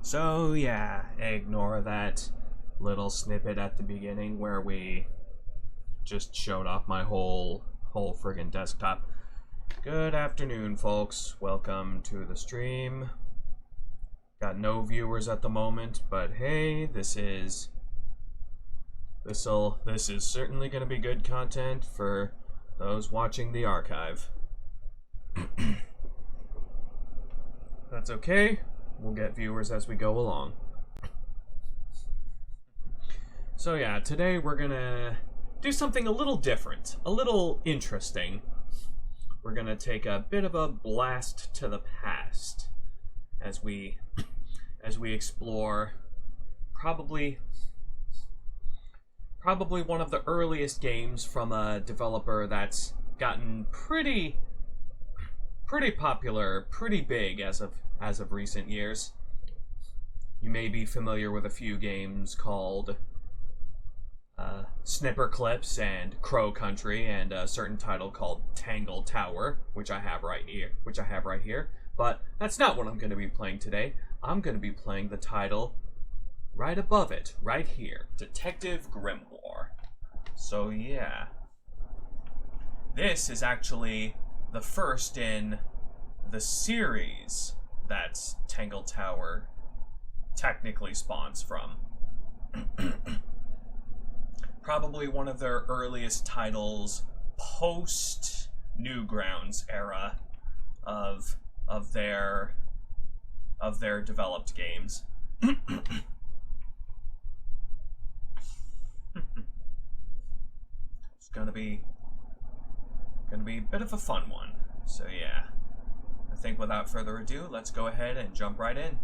So yeah, ignore that little snippet at the beginning where we just showed off my whole friggin' desktop. Good afternoon, folks. Welcome to the stream. Got no viewers at the moment, but hey, this is certainly going to be good content for those watching the archive. That's okay. We'll get viewers as we go along. So yeah, today we're gonna do something a little different, a little interesting. We're gonna take a bit of a blast to the past as we explore probably one of the earliest games from a developer that's gotten pretty popular, pretty big as of recent years. You may be familiar with a few games called Snipper Clips and Crow Country, and a certain title called Tangle Tower, which I have right here. But that's not what I'm going to be playing today. I'm going to be playing the title right above it, right here, Detective Grimoire. So yeah, this is actually the first in the series that Tangle Tower technically spawns from. Probably one of their earliest titles post Newgrounds era of their developed games. It's gonna be a bit of a fun one. So yeah, I think without further ado, let's go ahead and jump right in.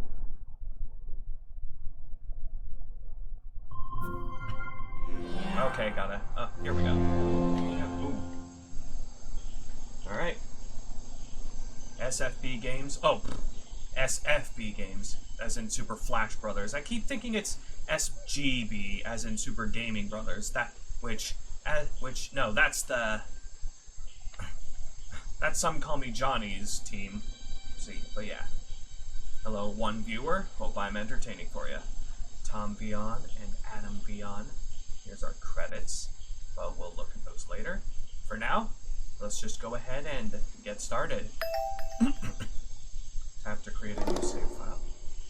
Okay, gotta. Here we go. Yeah, ooh. All right. SFB games. Oh, SFB games, as in Super Flash Brothers. I keep thinking it's SGB, as in Super Gaming Brothers. No, that's Some Call Me Johnny's team. See, but yeah. Hello, one viewer. Hope I'm entertaining for you. Tom Vion and Adam Vion. Here's our credits, but we'll look at those later. For now, let's just go ahead and get started. Tap to create a new save file.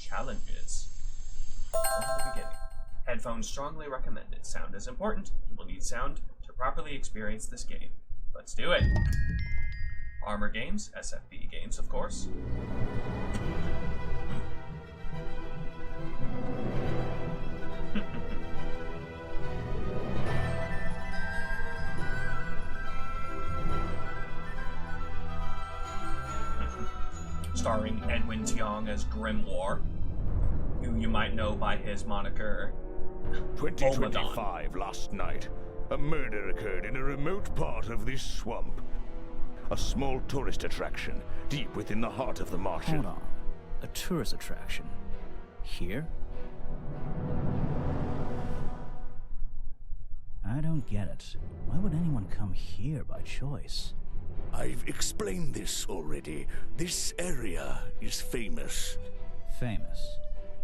Challenges. From the beginning. Headphones strongly recommended. Sound is important. You will need sound to properly experience this game. Let's do it. Armor games, SFB games, of course. Starring Edwin Tiong as Grimoire, who you might know by his moniker 2025 last night, a murder occurred in a remote part of this swamp. A small tourist attraction, deep within the heart of the marsh. Hold on. A tourist attraction? Here? I don't get it. Why would anyone come here by choice? I've explained this already. This area is famous. Famous?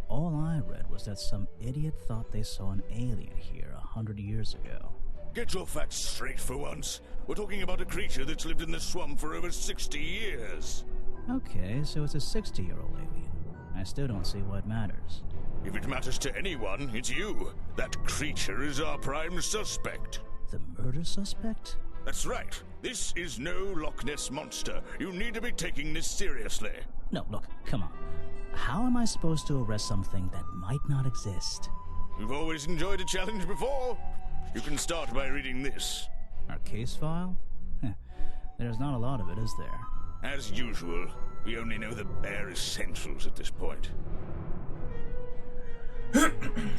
All I read was that some idiot thought they saw an alien here 100 years ago. Get your facts straight for once. We're talking about a creature that's lived in the swamp for over 60 years. Okay, so it's a 60-year-old alien. I still don't see what matters. If it matters to anyone, it's you. That creature is our prime suspect. The murder suspect? That's right. This is no Loch Ness monster. You need to be taking this seriously. No, look, come on. How am I supposed to arrest something that might not exist? You've always enjoyed a challenge before. You can start by reading this. Our case file? There's not a lot of it, is there? As usual, we only know the bare essentials at this point.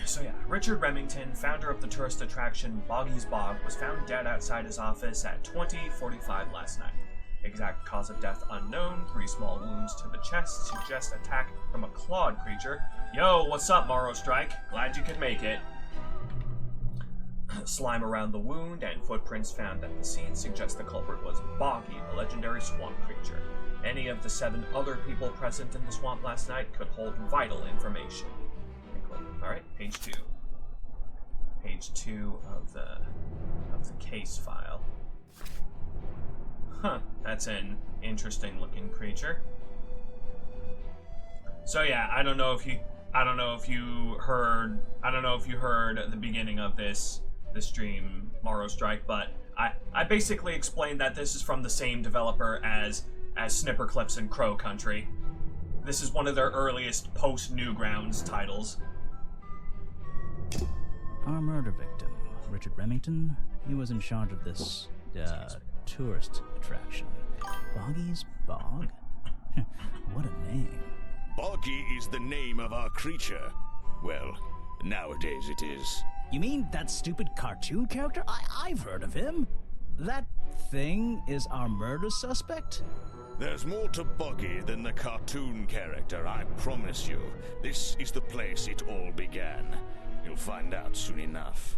So yeah, Richard Remington, founder of the tourist attraction Boggy's Bog, was found dead outside his office at 20:45 last night. Exact cause of death unknown. 3 small wounds to the chest suggest attack from a clawed creature. Yo, what's up, Morrow Strike? Glad you could make it. slime around the wound, and footprints found at the scene suggest the culprit was Boggy, a legendary swamp creature. Any of the 7 other people present in the swamp last night could hold vital information. Alright, page 2. Page 2 of the case file. Huh, that's an interesting looking creature. So yeah, I don't know if you heard at the beginning of this stream, Morrow Strike, but I basically explained that this is from the same developer as Snipperclips and Crow Country. This is one of their earliest post-Newgrounds titles. Our murder victim, Richard Remington, he was in charge of this, tourist attraction. Boggy's Bog? What a name. Boggy is the name of our creature. Well, nowadays it is. You mean that stupid cartoon character? I've heard of him. That thing is our murder suspect? There's more to Boggy than the cartoon character, I promise you. This is the place it all began. You'll find out soon enough.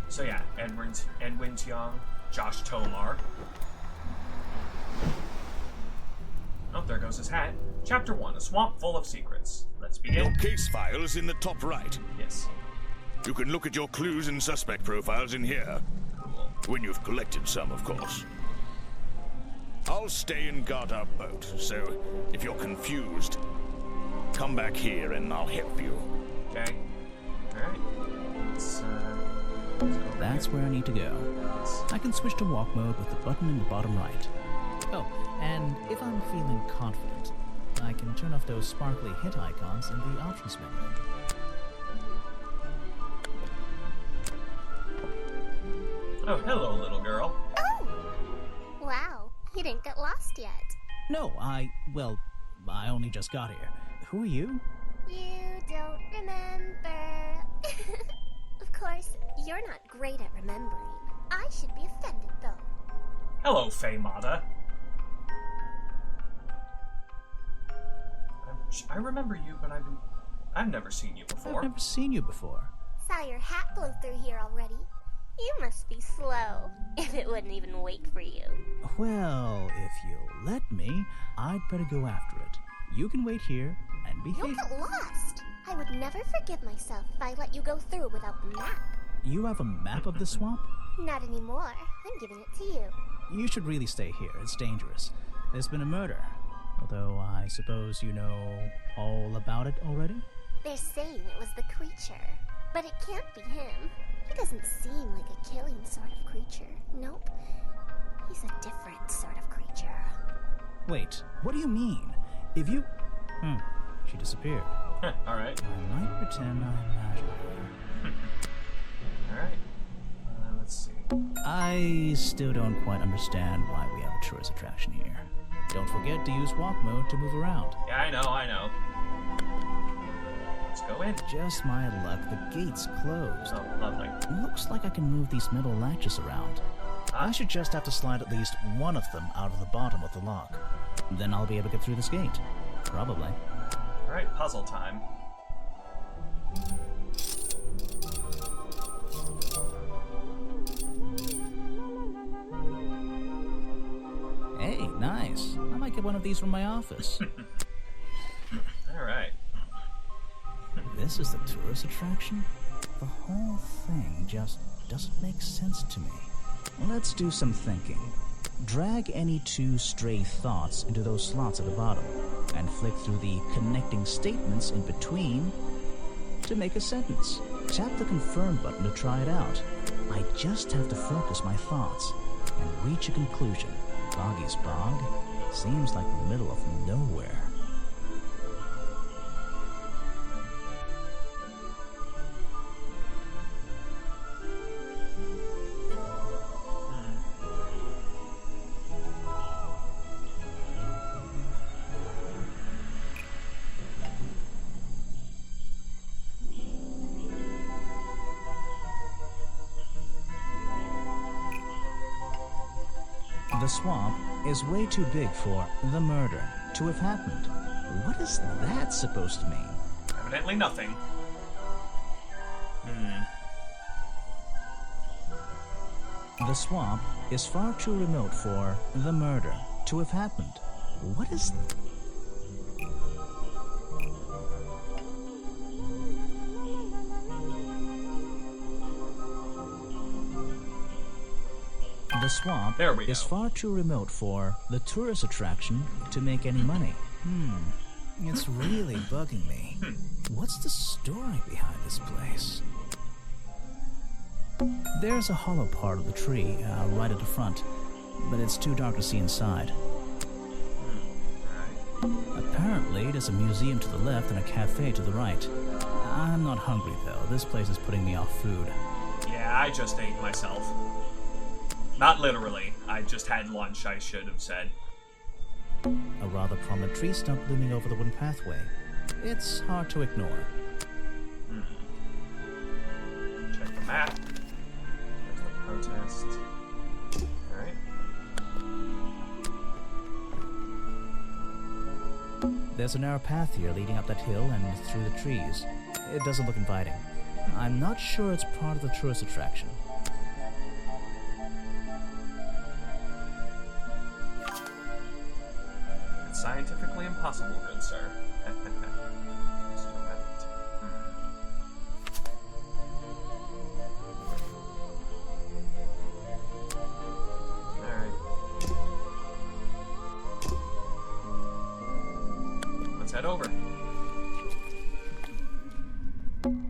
So yeah, Edwin Tiong, Josh Tomar. Oh, there goes his hat. Chapter 1, A Swamp Full of Secrets. Let's begin. Your case file is in the top right. Yes. You can look at your clues and suspect profiles in here. Cool. When you've collected some, of course. I'll stay and guard our boat, so if you're confused, come back here and I'll help you. Okay. Alright. Let's go That's where I need to go. I can switch to walk mode with the button in the bottom right. Oh, and if I'm feeling confident, I can turn off those sparkly hit icons in the options menu. Oh, hello, little girl. Oh! Wow, you didn't get lost yet. No, I only just got here. Who are you? You don't remember. Of course, you're not great at remembering. I should be offended, though. Hello, Faymada. I remember you, but I've never seen you before. I've never seen you before. Saw your hat blow through here already. You must be slow, if it wouldn't even wait for you. Well, if you'll let me, I'd better go after it. You can wait here and behave. You'll get lost. I would never forgive myself if I let you go through without the map. You have a map of the swamp? Not anymore. I'm giving it to you. You should really stay here. It's dangerous. There's been a murder. Although I suppose you know all about it already? They're saying it was the creature, but it can't be him. He doesn't seem like a killing sort of creature. Nope. He's a different sort of creature. Wait, what do you mean? If you... she disappeared. Alright. I might pretend I imagine her. Alright. Let's see. I still don't quite understand why we have a tourist attraction here. Don't forget to use walk mode to move around. Yeah, I know. Let's go in. Just my luck, the gate's closed. Oh, lovely. Looks like I can move these metal latches around. I should just have to slide at least one of them out of the bottom of the lock. Then I'll be able to get through this gate. Probably. Alright, puzzle time. Hey, nice. I might get one of these from my office. Alright. This is the tourist attraction? The whole thing just doesn't make sense to me. Let's do some thinking. Drag any 2 stray thoughts into those slots at the bottom, and flick through the connecting statements in between to make a sentence. Tap the confirm button to try it out. I just have to focus my thoughts and reach a conclusion. Boggy's Bog seems like the middle of nowhere. The swamp is way too big for the murder to have happened. What is that supposed to mean? Evidently nothing. The swamp is far too remote for the murder to have happened. What is... The swamp There we is go. far too remote for the tourist attraction to make any money. It's really bugging me. What's the story behind this place? There's a hollow part of the tree right at the front, but it's too dark to see inside. Apparently, there's a museum to the left and a cafe to the right. I'm not hungry, though. This place is putting me off food. Yeah, I just ate myself. Not literally. I just had lunch, I should have said. A rather prominent tree stump looming over the wooden pathway. It's hard to ignore. Check the map. There's the protest. Alright. There's a narrow path here leading up that hill and through the trees. It doesn't look inviting. I'm not sure it's part of the tourist attraction. It's scientifically impossible, good sir. Alright. Let's head over.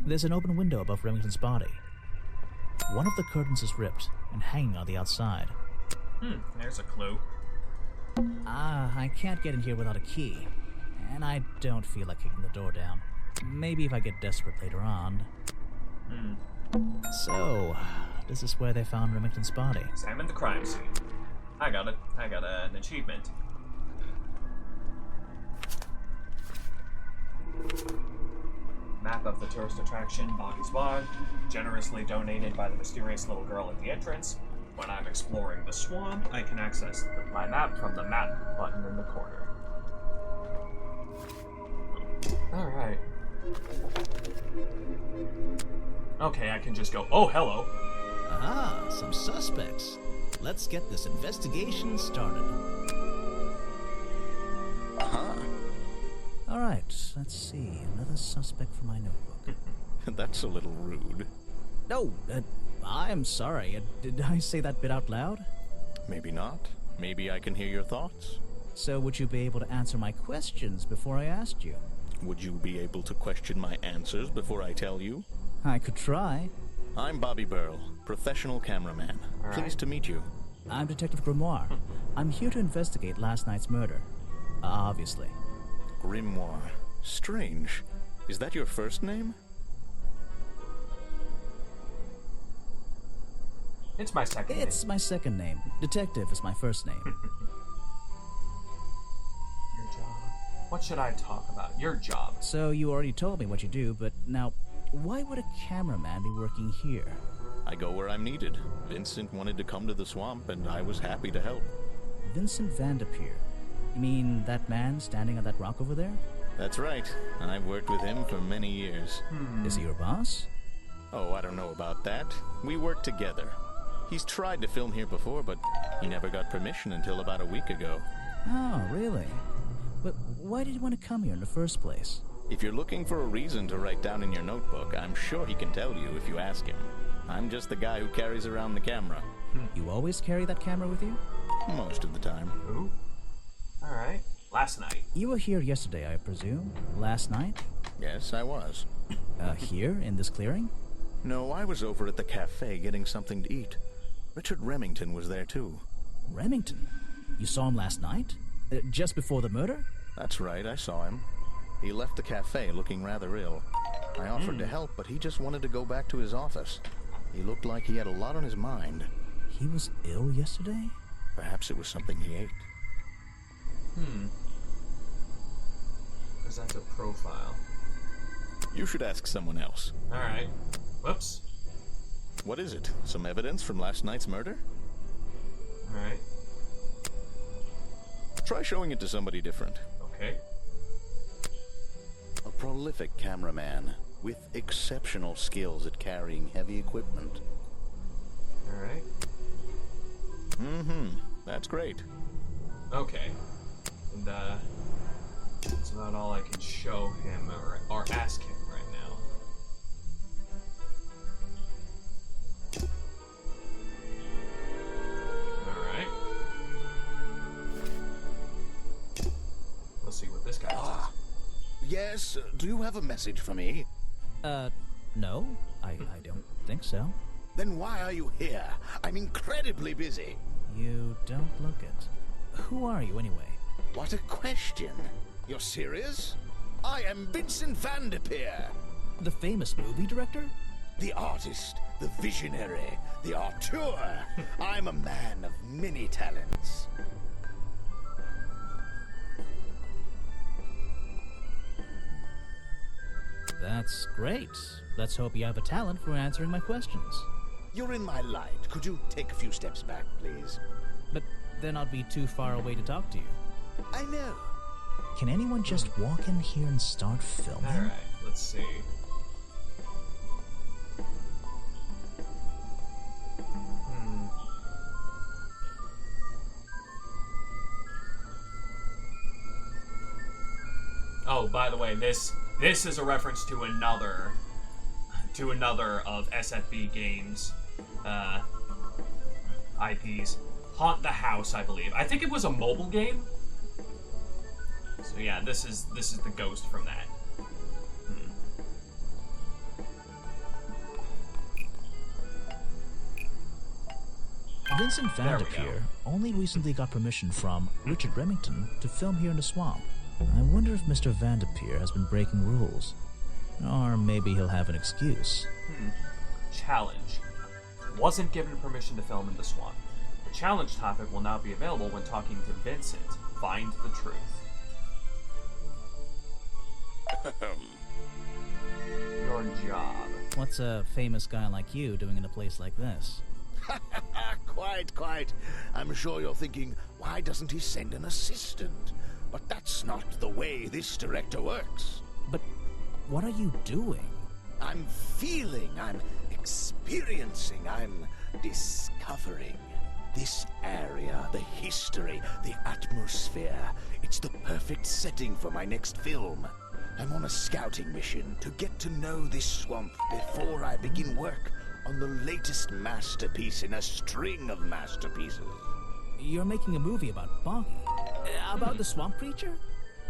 There's an open window above Remington's body. One of the curtains is ripped and hanging on the outside. There's a clue. I can't get in here without a key. And I don't feel like kicking the door down. Maybe if I get desperate later on. So, this is where they found Remington's body. Examine the crime scene. I got it. I got an achievement. Map of the tourist attraction, Boggy's Wad, generously donated by the mysterious little girl at the entrance. When I'm exploring the swamp, I can access my map from the map button in the corner. Alright. Okay, I can just go, oh, hello. Ah, some suspects. Let's get this investigation started. Alright, let's see. Another suspect for my notebook. That's a little rude. No, I'm sorry. Did I say that bit out loud? Maybe not. Maybe I can hear your thoughts. So would you be able to answer my questions before I asked you? Would you be able to question my answers before I tell you? I could try. I'm Bobby Burl, professional cameraman. All right. Pleased to meet you. I'm Detective Grimoire. I'm here to investigate last night's murder. Obviously. Grimoire. Strange. Is that your first name? It's my second name. It's my second name. Detective is my first name. Your job. What should I talk about? Your job. So you already told me what you do, but now, why would a cameraman be working here? I go where I'm needed. Vincent wanted to come to the swamp, and I was happy to help. Vincent Vanderpeer. You mean that man standing on that rock over there? That's right. I've worked with him for many years. Is he your boss? Oh, I don't know about that. We work together. He's tried to film here before, but he never got permission until about a week ago. Oh, really? But why did you want to come here in the first place? If you're looking for a reason to write down in your notebook, I'm sure he can tell you if you ask him. I'm just the guy who carries around the camera. You always carry that camera with you? Most of the time. Ooh. Alright. Last night. You were here yesterday, I presume? Last night? Yes, I was. Here, in this clearing? No, I was over at the cafe getting something to eat. Richard Remington was there too. Remington? You saw him last night? Just before the murder? That's right, I saw him. He left the cafe looking rather ill. I offered to help, but he just wanted to go back to his office. He looked like he had a lot on his mind. He was ill yesterday? Perhaps it was something he ate. Present a profile. You should ask someone else. Alright. Whoops. What is it? Some evidence from last night's murder? Alright. Try showing it to somebody different. Okay. A prolific cameraman with exceptional skills at carrying heavy equipment. Alright. That's great. Okay. And, that's about all I can show him or ask him right now. Alright. Let's see what this guy says. Yes, do you have a message for me? No, I don't think so. Then why are you here? I'm incredibly busy. You don't look it. Who are you, anyway? What a question. You're serious? I am Vincent Van de Peer. The famous movie director? The artist, the visionary, the auteur. I'm a man of many talents. That's great. Let's hope you have a talent for answering my questions. You're in my light. Could you take a few steps back, please? But then I'd be too far away to talk to you. I know. Can anyone just walk in here and start filming? Alright, let's see. Oh, by the way, this is a reference to another of SFB Games IPs. Haunt the House, I believe. I think it was a mobile game. So yeah, this is the ghost from that. Vincent Van de Peer only recently got permission from Richard Remington to film here in the swamp. I wonder if Mr. Van de Peer has been breaking rules. Or maybe he'll have an excuse. Challenge. Wasn't given permission to film in the swamp. The challenge topic will now be available when talking to Vincent. Find the truth. Your job. What's a famous guy like you doing in a place like this? Quite. I'm sure you're thinking, why doesn't he send an assistant? But that's not the way this director works. But what are you doing? I'm feeling, I'm experiencing, I'm discovering. This area, the history, the atmosphere, it's the perfect setting for my next film. I'm on a scouting mission to get to know this swamp before I begin work on the latest masterpiece in a string of masterpieces. You're making a movie about Boggy? About the swamp creature?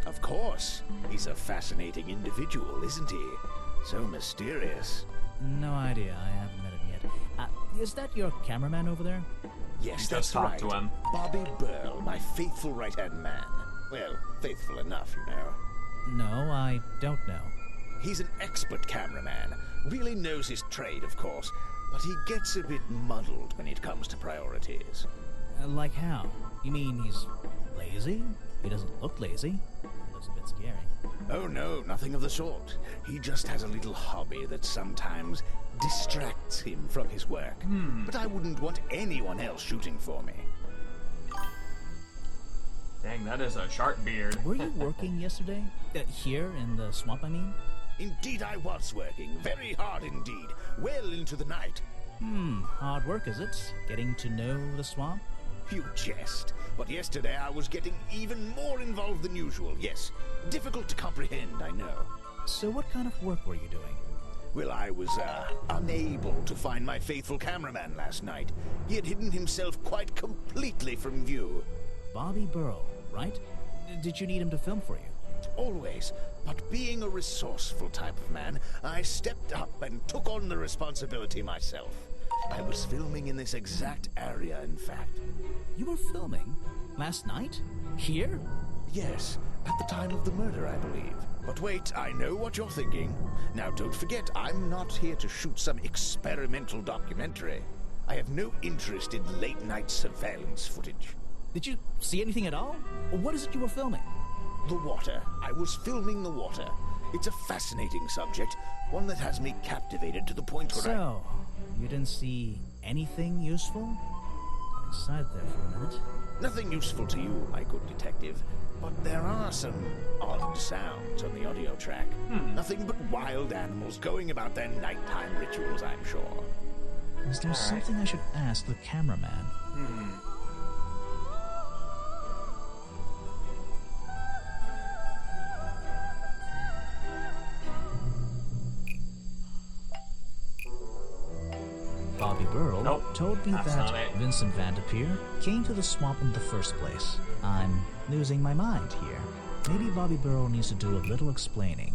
Of course. He's a fascinating individual, isn't he? So mysterious. No idea. I haven't met him yet. Is that your cameraman over there? Yes, Just that's talk right. to him. Bobby Burl, my faithful right-hand man. Well, faithful enough, you know. No, I don't know. He's an expert cameraman. Really knows his trade, of course. But he gets a bit muddled when it comes to priorities. Like how? You mean he's lazy? He doesn't look lazy. He looks a bit scary. Oh no, nothing of the sort. He just has a little hobby that sometimes distracts him from his work. But I wouldn't want anyone else shooting for me. Dang, that is a sharp beard. Were you working yesterday? Here in the swamp, I mean? Indeed I was working, very hard indeed, well into the night. Hard work, is it? Getting to know the swamp? You jest, but yesterday I was getting even more involved than usual, yes. Difficult to comprehend, I know. So what kind of work were you doing? Well, I was, unable to find my faithful cameraman last night. He had hidden himself quite completely from view. Bobby Burl, right? Did you need him to film for you? Always, but being a resourceful type of man, I stepped up and took on the responsibility myself. I was filming in this exact area, in fact. You were filming? Last night? Here? Yes, at the time of the murder, I believe. But wait, I know what you're thinking. Now, don't forget, I'm not here to shoot some experimental documentary. I have no interest in late-night surveillance footage. Did you see anything at all? What is it you were filming? The water. I was filming the water. It's a fascinating subject, one that has me captivated to the point where So, you didn't see anything useful? Got excited there for a minute. Nothing useful to you, my good detective. But there are some odd sounds on the audio track. Nothing but wild animals going about their nighttime rituals, I'm sure. Is there something I should ask the cameraman? Bobby Burrell told me that Vincent Van de Peer came to the swamp in the first place. I'm losing my mind here. Maybe Bobby Burrell needs to do a little explaining.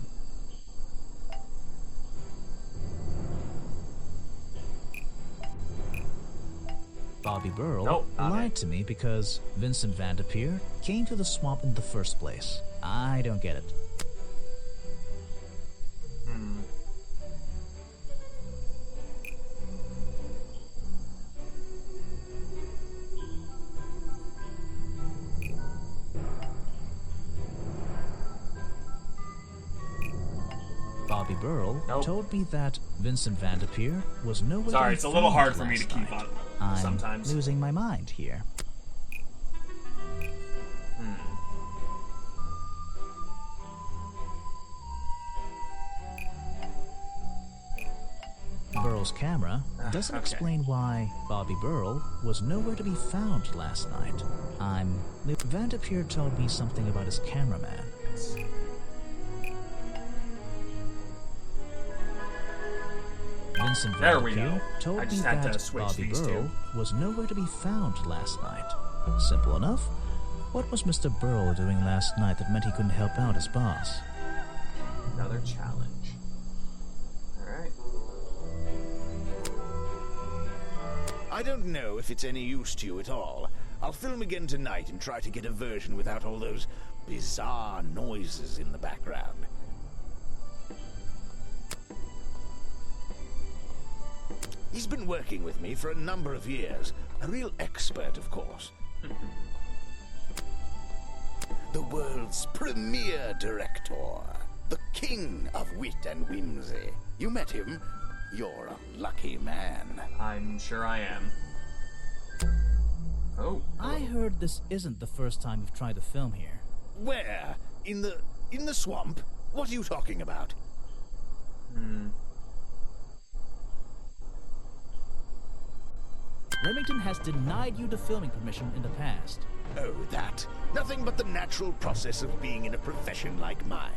Bobby Burrell lied to me because Vincent Van de Peer came to the swamp in the first place. I don't get it. Bobby Burrell told me that Vincent Van de Peer was nowhere. Sorry, it's a little hard for me to keep up sometimes. I'm losing my mind here. Burrell's camera doesn't explain why Bobby Burrell was nowhere to be found last night. Van de Peer told me something about his cameraman. Vincent Van de Peer told me that Bobby Burrell was nowhere to be found last night. Simple enough. What was Mr. Burrell doing last night that meant he couldn't help out his boss? Another challenge. Alright. I don't know if it's any use to you at all. I'll film again tonight and try to get a version without all those bizarre noises in the background. He's been working with me for a number of years. A real expert, of course. The world's premier director. The king of wit and whimsy. You met him? You're a lucky man. I'm sure I am. Oh. I heard this isn't the first time you've tried to film here. Where? In the swamp? What are you talking about? Remington has denied you the filming permission in the past. Oh, that. Nothing but the natural process of being in a profession like mine.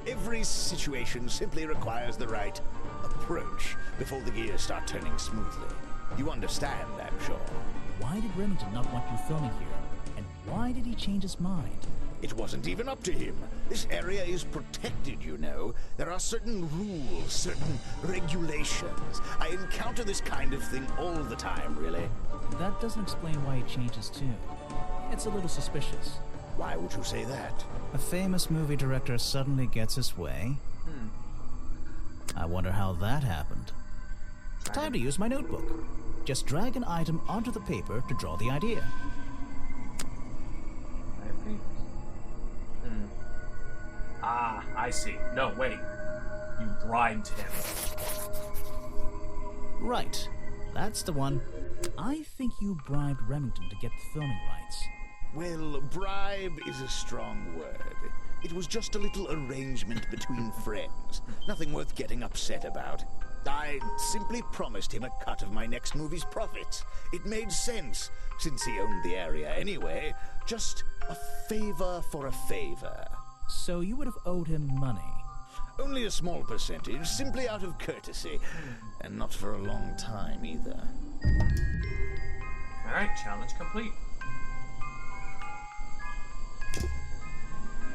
Every situation simply requires the right approach before the gears start turning smoothly. You understand, I'm sure. Why did Remington not want you filming here? And why did he change his mind? It wasn't even up to him. This area is protected, you know. There are certain rules, certain regulations. I encounter this kind of thing all the time, really. That doesn't explain why he changed his tune. It's a little suspicious. Why would you say that? A famous movie director suddenly gets his way. I wonder how that happened. Time to use my notebook. Just drag an item onto the paper to draw the idea. Ah, I see. No, wait. You bribed him. Right. That's the one. I think you bribed Remington to get the filming rights. Well, bribe is a strong word. It was just a little arrangement between friends. Nothing worth getting upset about. I simply promised him a cut of my next movie's profits. It made sense, since he owned the area anyway. Just a favor for a favor. So you would have owed him money? Only a small percentage, simply out of courtesy. And not for a long time, either. Alright, challenge complete.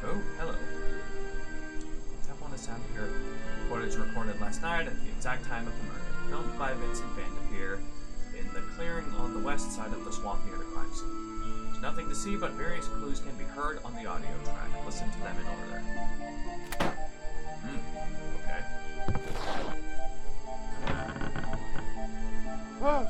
Oh, hello. Tap on the sound here. Footage recorded last night at the exact time of the murder. Filmed by Vincent Van de Peer in the clearing on the west side of the swamp near the crime scene. There's nothing to see, but various clues can be heard on the audio track. Listen to them in order. Okay. Whoa!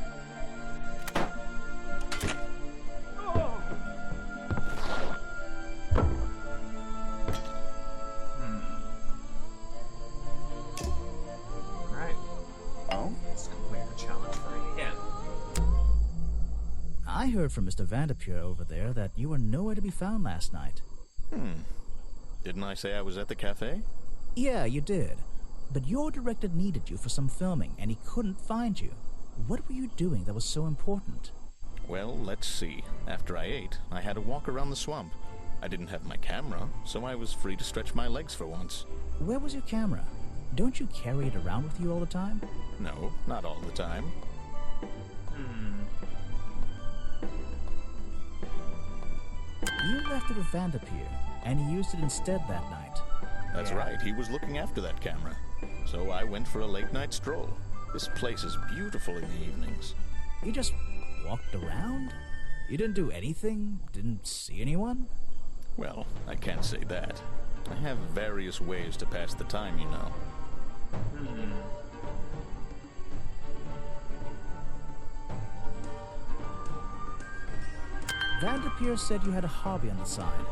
heard from Mr. Vanderpure over there that you were nowhere to be found last night. Didn't I say I was at the cafe? Yeah, you did. But your director needed you for some filming, and he couldn't find you. What were you doing that was so important? Well, let's see. After I ate, I had a walk around the swamp. I didn't have my camera, so I was free to stretch my legs for once. Where was your camera? Don't you carry it around with you all the time? No, not all the time. You left it with Vanderpure, and he used it instead that night. That's right, he was looking after that camera. So I went for a late-night stroll. This place is beautiful in the evenings. You just walked around? You didn't do anything? Didn't see anyone? Well, I can't say that. I have various ways to pass the time, you know. Vanderpure said you had a hobby on the side.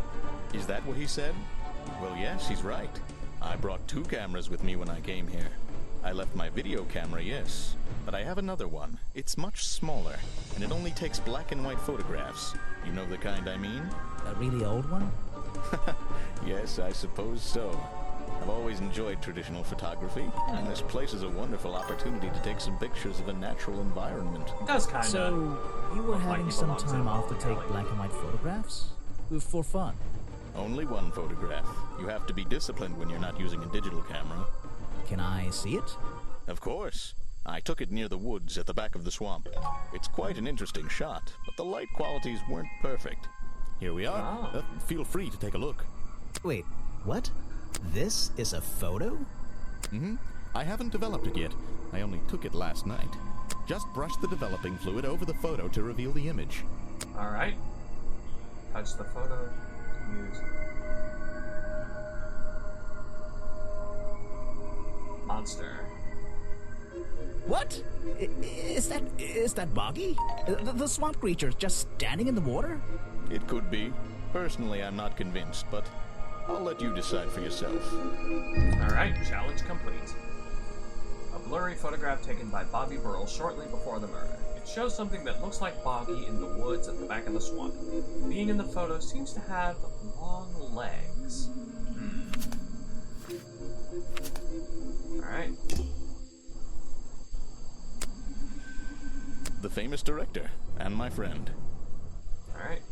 Is that what he said? Well, yes, he's right. I brought 2 cameras with me when I came here. I left my video camera, yes, but I have another one. It's much smaller, and it only takes black and white photographs. You know the kind I mean? A really old one? Yes, I suppose so. I've always enjoyed traditional photography, and this place is a wonderful opportunity to take some pictures of a natural environment. It does kind of. So, you were look like having he some belongs time in off to take Alley. black and white photographs? For fun? Only one photograph. You have to be disciplined when you're not using a digital camera. Can I see it? Of course. I took it near the woods at the back of the swamp. It's quite an interesting shot, but the light qualities weren't perfect. Here we are. Oh. Feel free to take a look. Wait, what? This is a photo? I haven't developed it yet. I only took it last night. Just brush the developing fluid over the photo to reveal the image. Alright. Touch the photo to use. Monster. What? Is that Boggy? The swamp creature just standing in the water? It could be. Personally, I'm not convinced, but I'll let you decide for yourself. Alright, challenge complete. A blurry photograph taken by Bobby Burrell shortly before the murder. It shows something that looks like Boggy in the woods at the back of the swamp. Being in the photo seems to have long legs. Alright. The famous director, and my friend. Alright.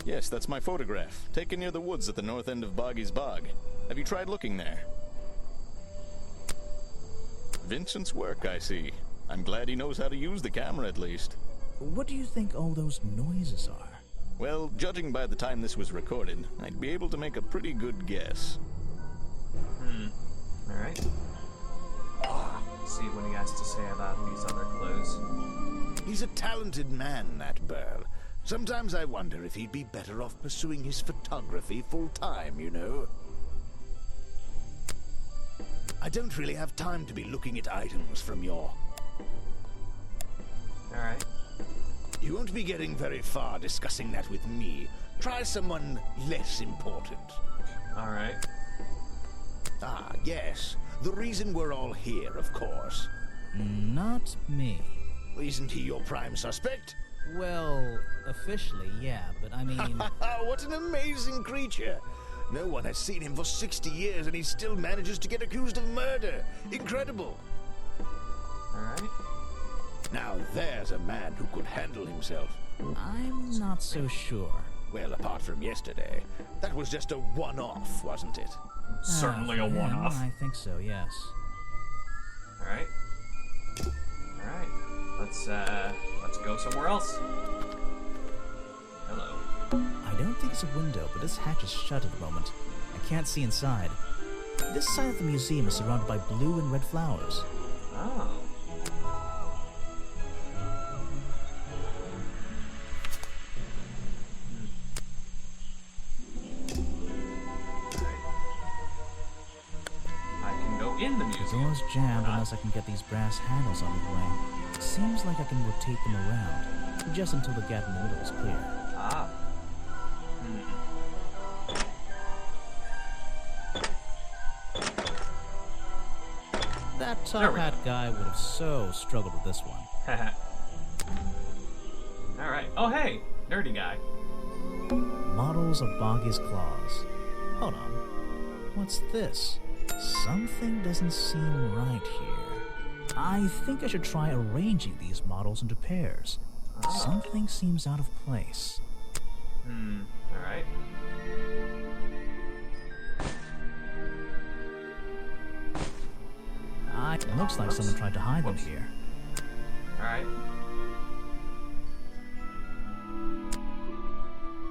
Yes, that's my photograph, taken near the woods at the north end of Boggy's Bog. Have you tried looking there? Vincent's work, I see. I'm glad he knows how to use the camera at least. What do you think all those noises are? Well, judging by the time this was recorded, I'd be able to make a pretty good guess. Alright. See what he has to say about these other clues. He's a talented man, that Burl. Sometimes I wonder if he'd be better off pursuing his photography full-time, you know. I don't really have time to be looking at items from your... Alright. You won't be getting very far discussing that with me. Try someone less important. Alright. Ah, yes. The reason we're all here, of course. Not me. Isn't he your prime suspect? Well, officially, yeah, but I mean... What an amazing creature! No one has seen him for 60 years and he still manages to get accused of murder. Incredible! Alright. Now there's a man who could handle himself. I'm not so sure. Well, apart from yesterday. That was just a one-off, wasn't it? Certainly a Yeah, one-off. I think so, yes. Alright. Alright. Let's go somewhere else. Hello. I don't think it's a window, but this hatch is shut at the moment. I can't see inside. This side of the museum is surrounded by blue and red flowers. Oh. I can go in the The museum. door's jammed Not. unless I can get these brass handles out of the way. Seems like I can rotate them around, just until the gap in the middle is clear. Ah. That There top we hat guy would have so struggled with this one. Haha. Alright. Oh, hey! Nerdy guy. Models of Boggy's claws. Hold on. What's this? Something doesn't seem right here. I think I should try arranging these models into pairs. Something seems out of place. Alright. It looks like someone tried to hide them here. Alright.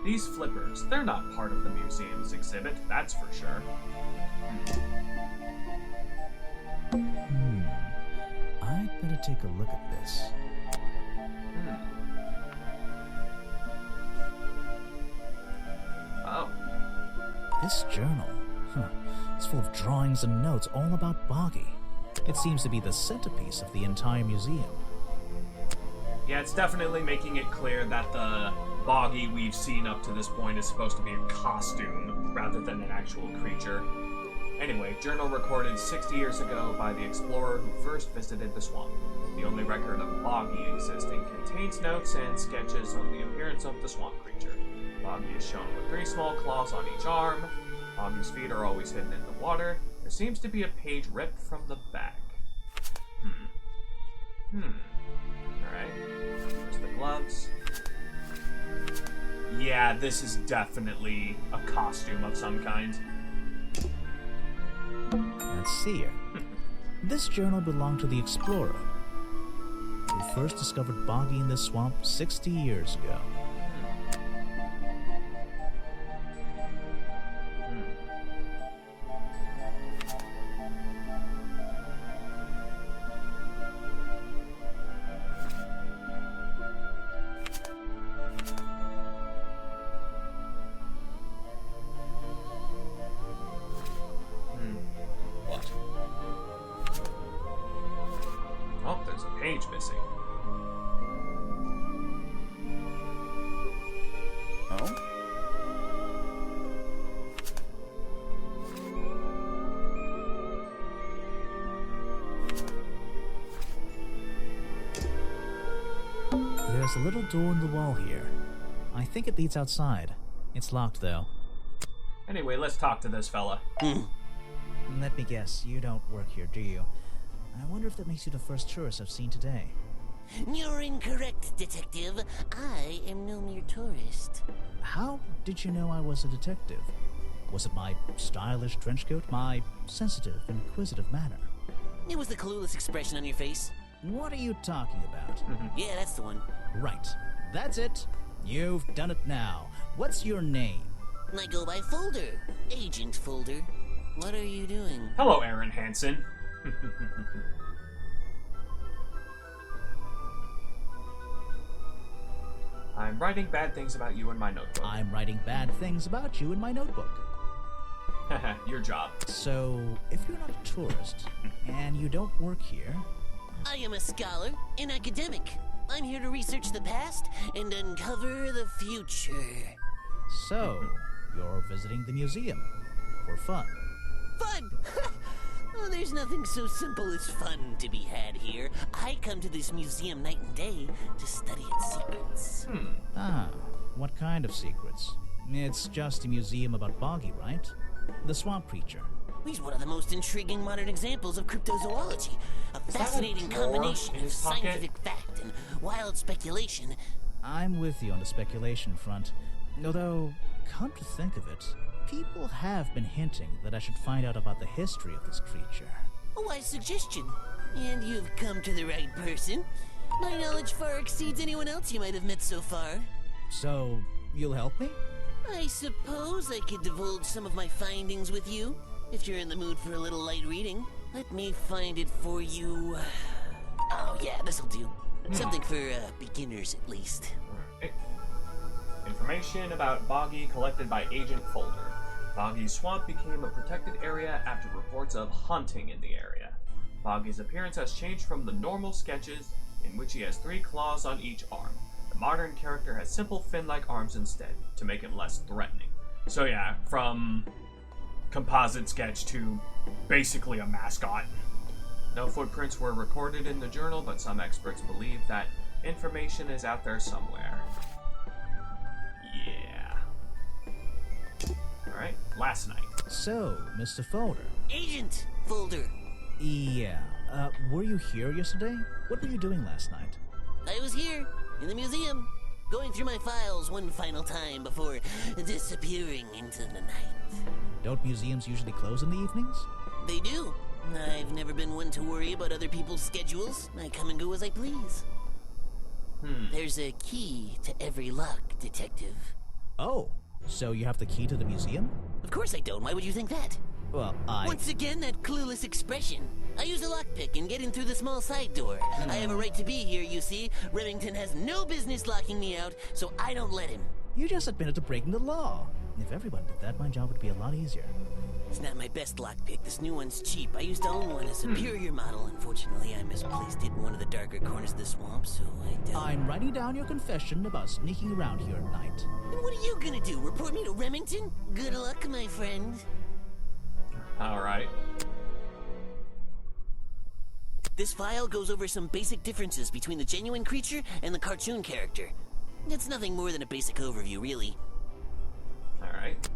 These flippers, they're not part of the museum's exhibit, that's for sure. I'd better take a look at this. Oh. This journal, it's full of drawings and notes all about Boggy. It seems to be the centerpiece of the entire museum. Yeah, it's definitely making it clear that the Boggy we've seen up to this point is supposed to be a costume rather than an actual creature. Anyway, journal recorded 60 years ago by the explorer who first visited the swamp. The only record of Boggy existing contains notes and sketches of the appearance of the swamp creature. Boggy is shown with 3 small claws on each arm. Boggy's feet are always hidden in the water. There seems to be a page ripped from the back. Alright. There's the gloves. Yeah, this is definitely a costume of some kind. Let's see here. This journal belonged to the explorer, who first discovered Boggy in this swamp 60 years ago. Oh, there's a page missing. Oh? There's a little door in the wall here. I think it leads outside. It's locked, though. Anyway, let's talk to this fella. Let me guess, you don't work here, do you? I wonder if that makes you the first tourist I've seen today. You're incorrect, detective. I am no mere tourist. How did you know I was a detective? Was it my stylish trench coat? My sensitive, inquisitive manner? It was the clueless expression on your face. What are you talking about? Yeah, that's the one. Right. That's it. You've done it now. What's your name? I go by Folder. Agent Folder. What are you doing? Hello, Aaron Hansen. I'm writing bad things about you in my notebook. I'm writing bad things about you in my notebook. Your job. So, if you're not a tourist, and you don't work here, I am a scholar, an academic. I'm here to research the past and uncover the future. so you're visiting the museum for fun. Fun! Oh, there's nothing so simple as fun to be had here. I come to this museum night and day to study its secrets. Ah, what kind of secrets? It's just a museum about Boggy, right? The swamp creature. He's one of the most intriguing modern examples of cryptozoology. A fascinating drawer combination in of his pocket? scientific fact and wild speculation. I'm with you on the speculation front. Although, come to think of it, people have been hinting that I should find out about the history of this creature. A wise suggestion. And you've come to the right person. My knowledge far exceeds anyone else you might have met so far. So, you'll help me? I suppose I could divulge some of my findings with you, if you're in the mood for a little light reading. Let me find it for you. Oh yeah, this'll do. Something for beginners at least. Right. Information about Boggy collected by Agent Folder. Boggy's swamp became a protected area after reports of hunting in the area. Boggy's appearance has changed from the normal sketches, in which he has 3 claws on each arm. The modern character has simple fin-like arms instead, to make him less threatening. So yeah, from composite sketch to basically a mascot. No footprints were recorded in the journal, but some experts believe that information is out there somewhere. Alright, last night. So, Mr. Folder. Agent Folder. Yeah, were you here yesterday? What were you doing last night? I was here, in the museum, going through my files one final time before disappearing into the night. Don't museums usually close in the evenings? They do. I've never been one to worry about other people's schedules. I come and go as I please. There's a key to every lock, Detective. Oh, so you have the key to the museum? Of course I don't. Why would you think that? Well, Once again, that clueless expression. I use a lockpick and get in through the small side door. I have a right to be here, you see. Remington has no business locking me out, so I don't let him. You just admitted to breaking the law. If everyone did that, my job would be a lot easier. It's not my best lockpick. This new one's cheap. I used to own one, a superior model. Unfortunately, I misplaced it in one of the darker corners of the swamp, so I don't... I'm writing down your confession about sneaking around here at night. And what are you gonna do? Report me to Remington? Good luck, my friend. Alright. This file goes over some basic differences between the genuine creature and the cartoon character. It's nothing more than a basic overview, really. Alright.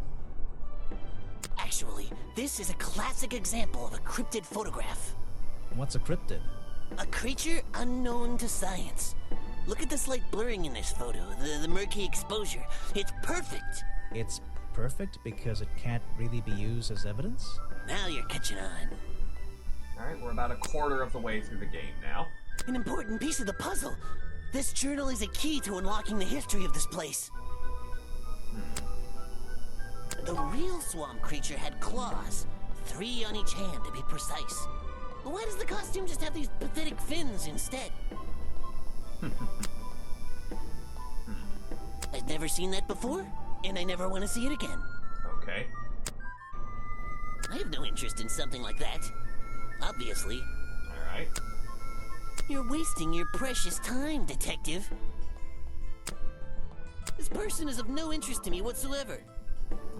Actually, this is a classic example of a cryptid photograph. What's a cryptid? A creature unknown to science. Look at the slight blurring in this photo, the murky exposure. It's perfect. It's perfect because it can't really be used as evidence? Now you're catching on. Alright, we're about a quarter of the way through the game now. An important piece of the puzzle. This journal is a key to unlocking the history of this place. The real swamp creature had claws, 3 on each hand to be precise. But why does the costume just have these pathetic fins instead? I've never seen that before, and I never want to see it again. Okay. I have no interest in something like that. Obviously. Alright. You're wasting your precious time, Detective. This person is of no interest to me whatsoever.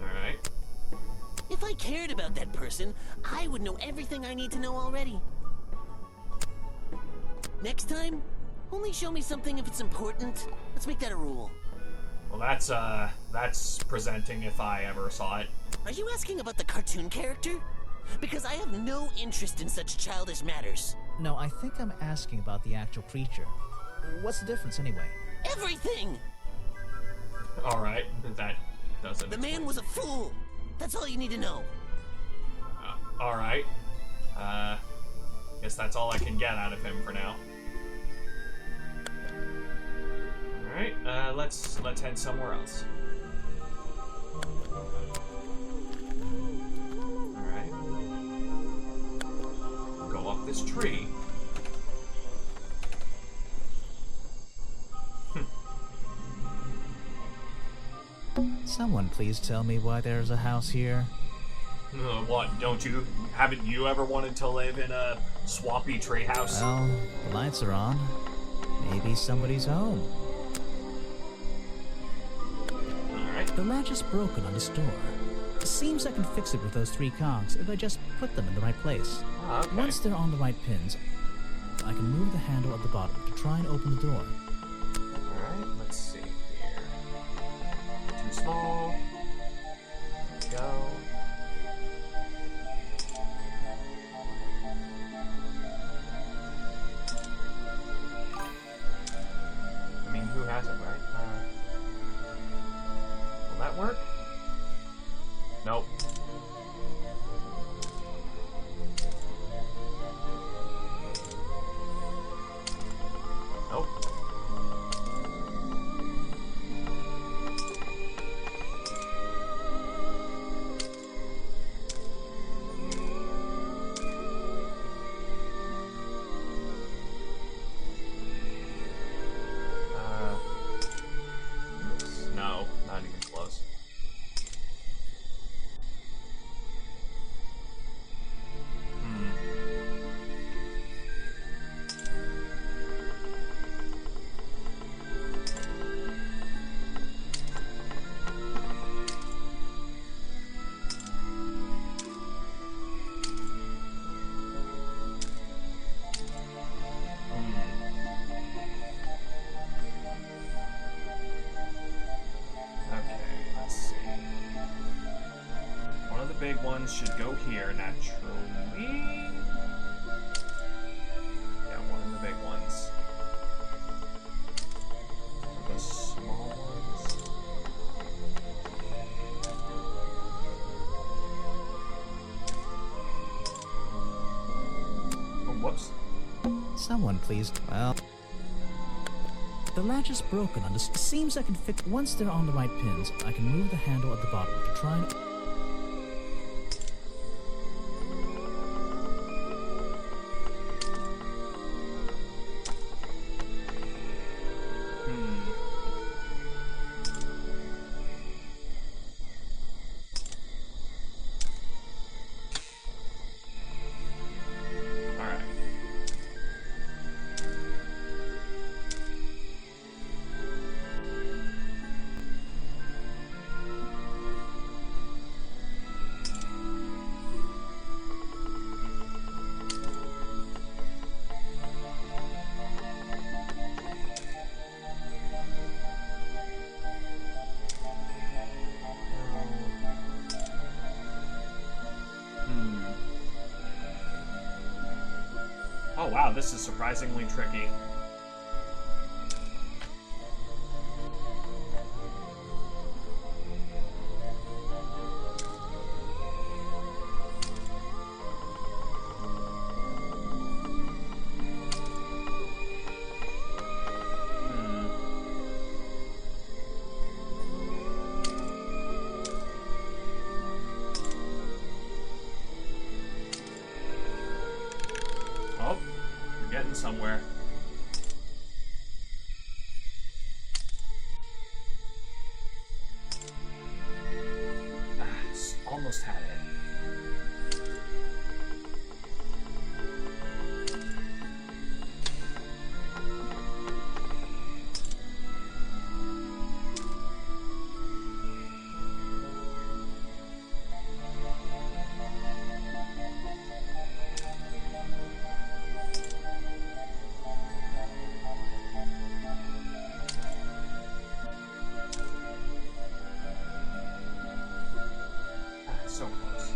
Alright. If I cared about that person, I would know everything I need to know already. Next time, only show me something if it's important. Let's make that a rule. Well, that's presenting if I ever saw it. Are you asking about the cartoon character? Because I have no interest in such childish matters. No, I think I'm asking about the actual creature. What's the difference anyway? Everything! Alright, that doesn't... The man was a fool! That's all you need to know. Alright. Guess that's all I can get out of him for now. Alright, let's head somewhere else. Alright. Go up this tree. Someone please tell me why there's a house here. What, haven't you ever wanted to live in a swampy treehouse? Well, the lights are on. Maybe somebody's home. Alright. The latch is broken on this door. It seems I can fix it with those 3 cogs if I just put them in the right place. Okay. Once they're on the right pins, I can move the handle at the bottom to try and open the door. Alright, let's see here. Too small. There we go. I mean, who has it, right? Will that work? Nope. Nope. ones should go here naturally. Yeah, one of the big ones. The small ones. Oh, whoops. Someone please. Well, the latch is broken. Seems I can fix. Once they're on the right pins, I can move the handle at the bottom to try and. Oh wow, this is surprisingly tricky. Oh, we're getting somewhere. Almost had it. So close.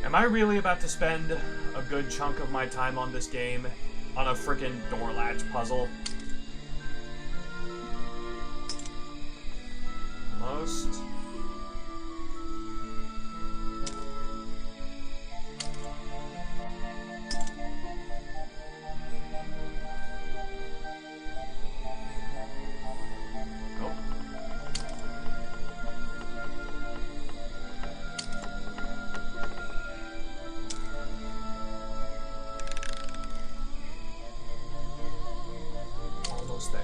Am I really about to spend a good chunk of my time on this game on a frickin' door latch puzzle? Almost. Go. Almost there.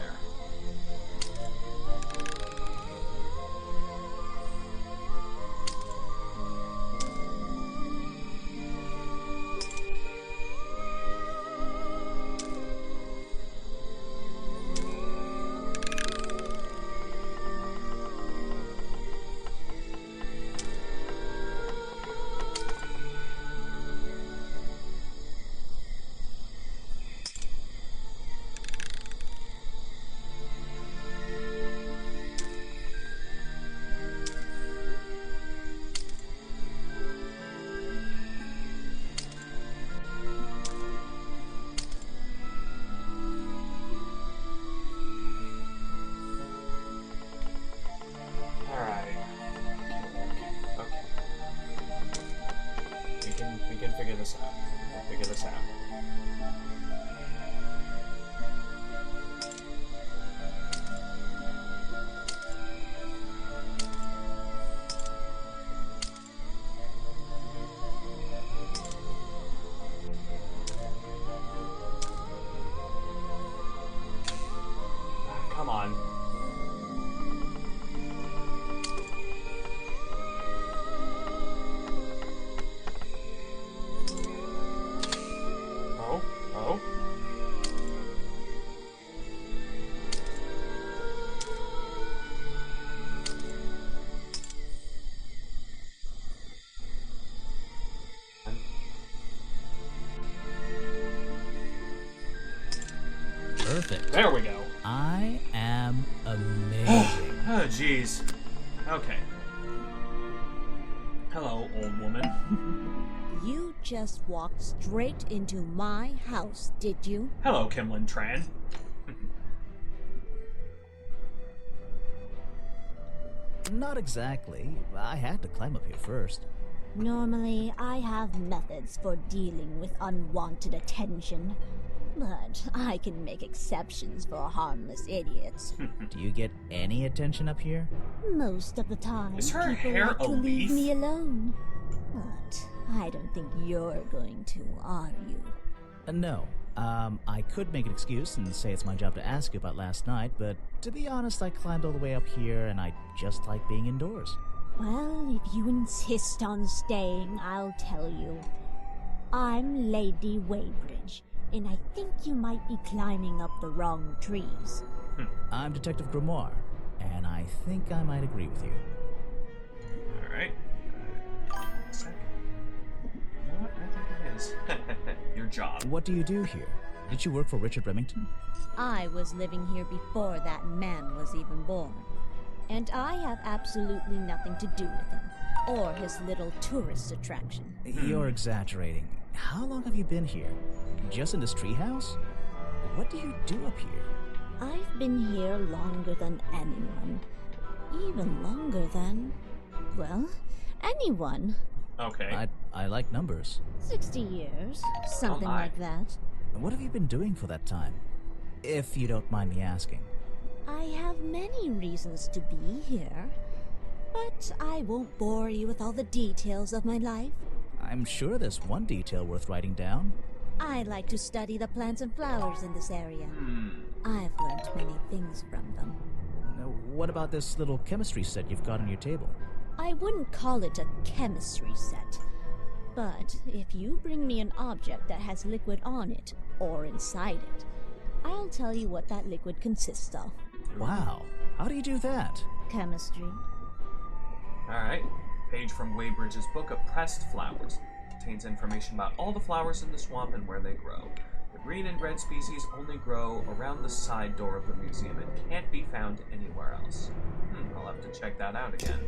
Perfect. There we go. I am amazing. Oh, jeez. Okay. Hello, old woman. You just walked straight into my house, did you? Hello, Kimlin Tran. Not exactly. I had to climb up here first. Normally, I have methods for dealing with unwanted attention. But I can make exceptions for harmless idiots. Do you get any attention up here? Most of the time, Is her people hair like a to leave leaf? me alone. But I don't think you're going to, are you? No. I could make an excuse and say it's my job to ask you about last night, but to be honest, I climbed all the way up here and I just like being indoors. Well, if you insist on staying, I'll tell you. I'm Lady Weybridge, and I think you might be climbing up the wrong trees. I'm Detective Grimoire, and I think I might agree with you. Alright. A sec. You know what? I think it is. Your job. What do you do here? Did you work for Richard Remington? I was living here before that man was even born. And I have absolutely nothing to do with him, or his little tourist attraction. You're exaggerating. How long have you been here? Just in this treehouse? What do you do up here? I've been here longer than anyone. Even longer than, well, anyone. Okay. I like numbers. 60 years, something my. like that. What have you been doing for that time? If you don't mind me asking. I have many reasons to be here, but I won't bore you with all the details of my life. I'm sure there's one detail worth writing down. I like to study the plants and flowers in this area. I've learned many things from them. What about this little chemistry set you've got on your table? I wouldn't call it a chemistry set, but if you bring me an object that has liquid on it, or inside it, I'll tell you what that liquid consists of. Wow, how do you do that? Chemistry. Alright. Page from Weybridge's book of pressed flowers. Contains information about all the flowers in the swamp and where they grow. The green and red species only grow around the side door of the museum and can't be found anywhere else. I'll have to check that out again.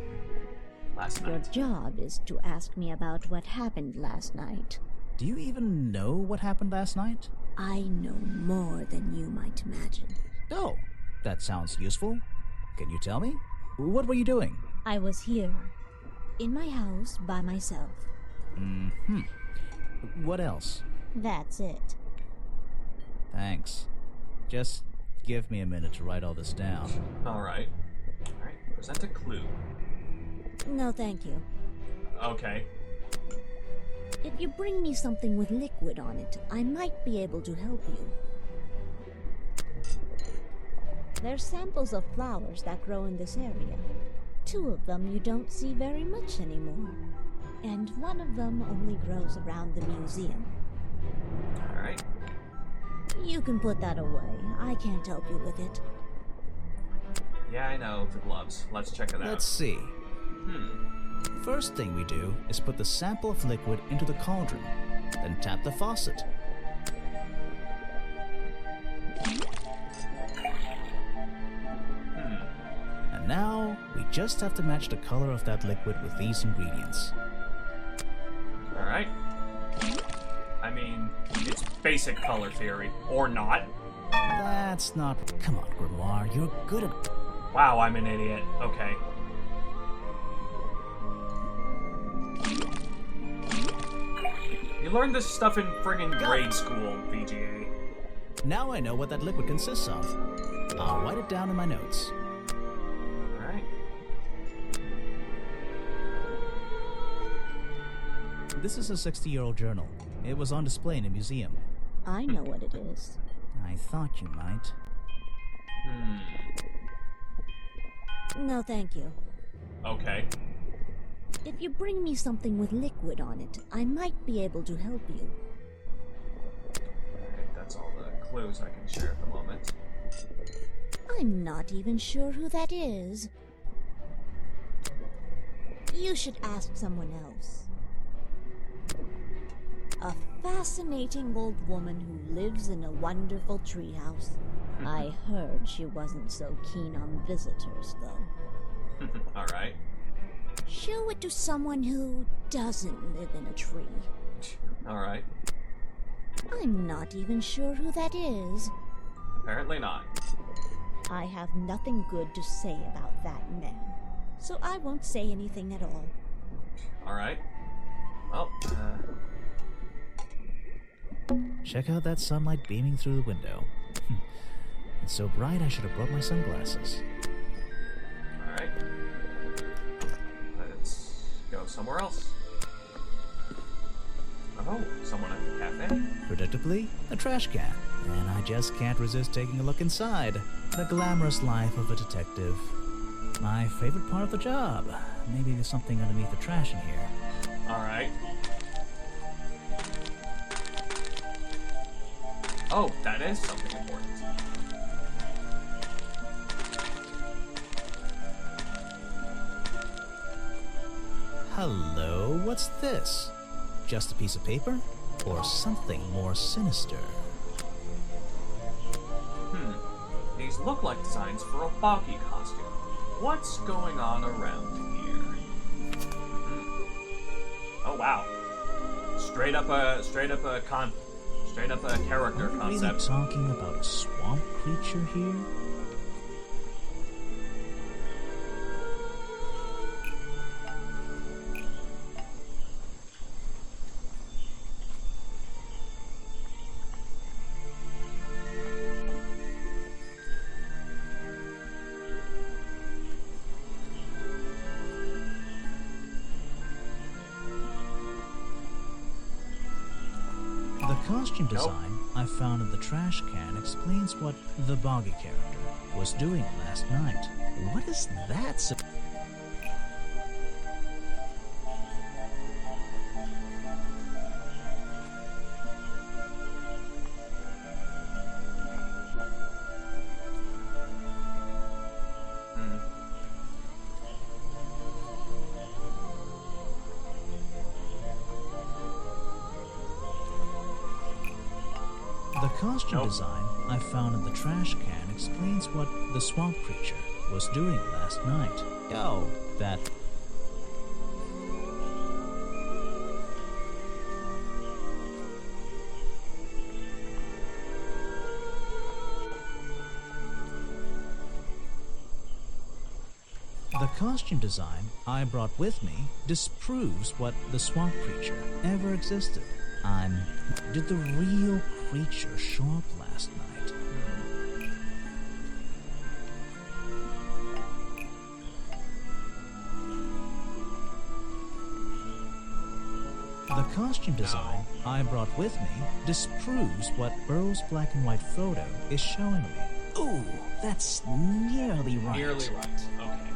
Last Your night. job is to ask me about what happened last night. Do you even know what happened last night? I know more than you might imagine. Oh, that sounds useful. Can you tell me? What were you doing? I was here, in my house, by myself. What else? That's it. Thanks. Just give me a minute to write all this down. Alright. Alright, present a clue. No, thank you. Okay. If you bring me something with liquid on it, I might be able to help you. They're samples of flowers that grow in this area. 2 of them you don't see very much anymore. And 1 of them only grows around the museum. Alright. You can put that away. I can't help you with it. Yeah, I know, the gloves. Let's check it out. Let's see. First thing we do is put the sample of liquid into the cauldron, then tap the faucet. And now, we just have to match the color of that liquid with these ingredients. Alright. I mean, it's basic color theory. Or not. That's not... Come on, Grimoire, you're good at... Wow, I'm an idiot. Okay. You learned this stuff in friggin' grade school, VGA. Now I know what that liquid consists of. I'll write it down in my notes. Alright. This is a 60-year-old journal. It was on display in a museum. I know what it is. I thought you might. No, thank you. Okay. If you bring me something with liquid on it, I might be able to help you. Alright, that's all the clues I can share at the moment. I'm not even sure who that is. You should ask someone else. A fascinating old woman who lives in a wonderful treehouse. I heard she wasn't so keen on visitors, though. Alright. Show it to someone who doesn't live in a tree. Alright. I'm not even sure who that is. Apparently not. I have nothing good to say about that man, so I won't say anything at all. Alright. Well, Check out that sunlight beaming through the window. It's so bright I should have brought my sunglasses. alright. Let's go somewhere else. Oh, someone at the cafe? Predictably, a trash can. And I just can't resist taking a look inside. The glamorous life of a detective. My favorite part of the job. Maybe there's something underneath the trash in here. Alright. Oh, that is something important. Hello, what's this? Just a piece of paper? Or something more sinister? These look like designs for a boggy costume. What's going on around here? Oh wow. Straight up a character Are we really concept. talking about a swamp creature here? The costume design I found in the trash can explains what the Boggy character was doing last night. What is that? The costume design I found in the trash can explains what the swamp creature was doing last night. Oh, that... The costume design I brought with me disproves what the swamp creature ever existed. Did the real creature show up last night? The costume design I brought with me disproves what Burrow's black and white photo is showing me. Ooh, that's nearly right. Nearly right. Okay.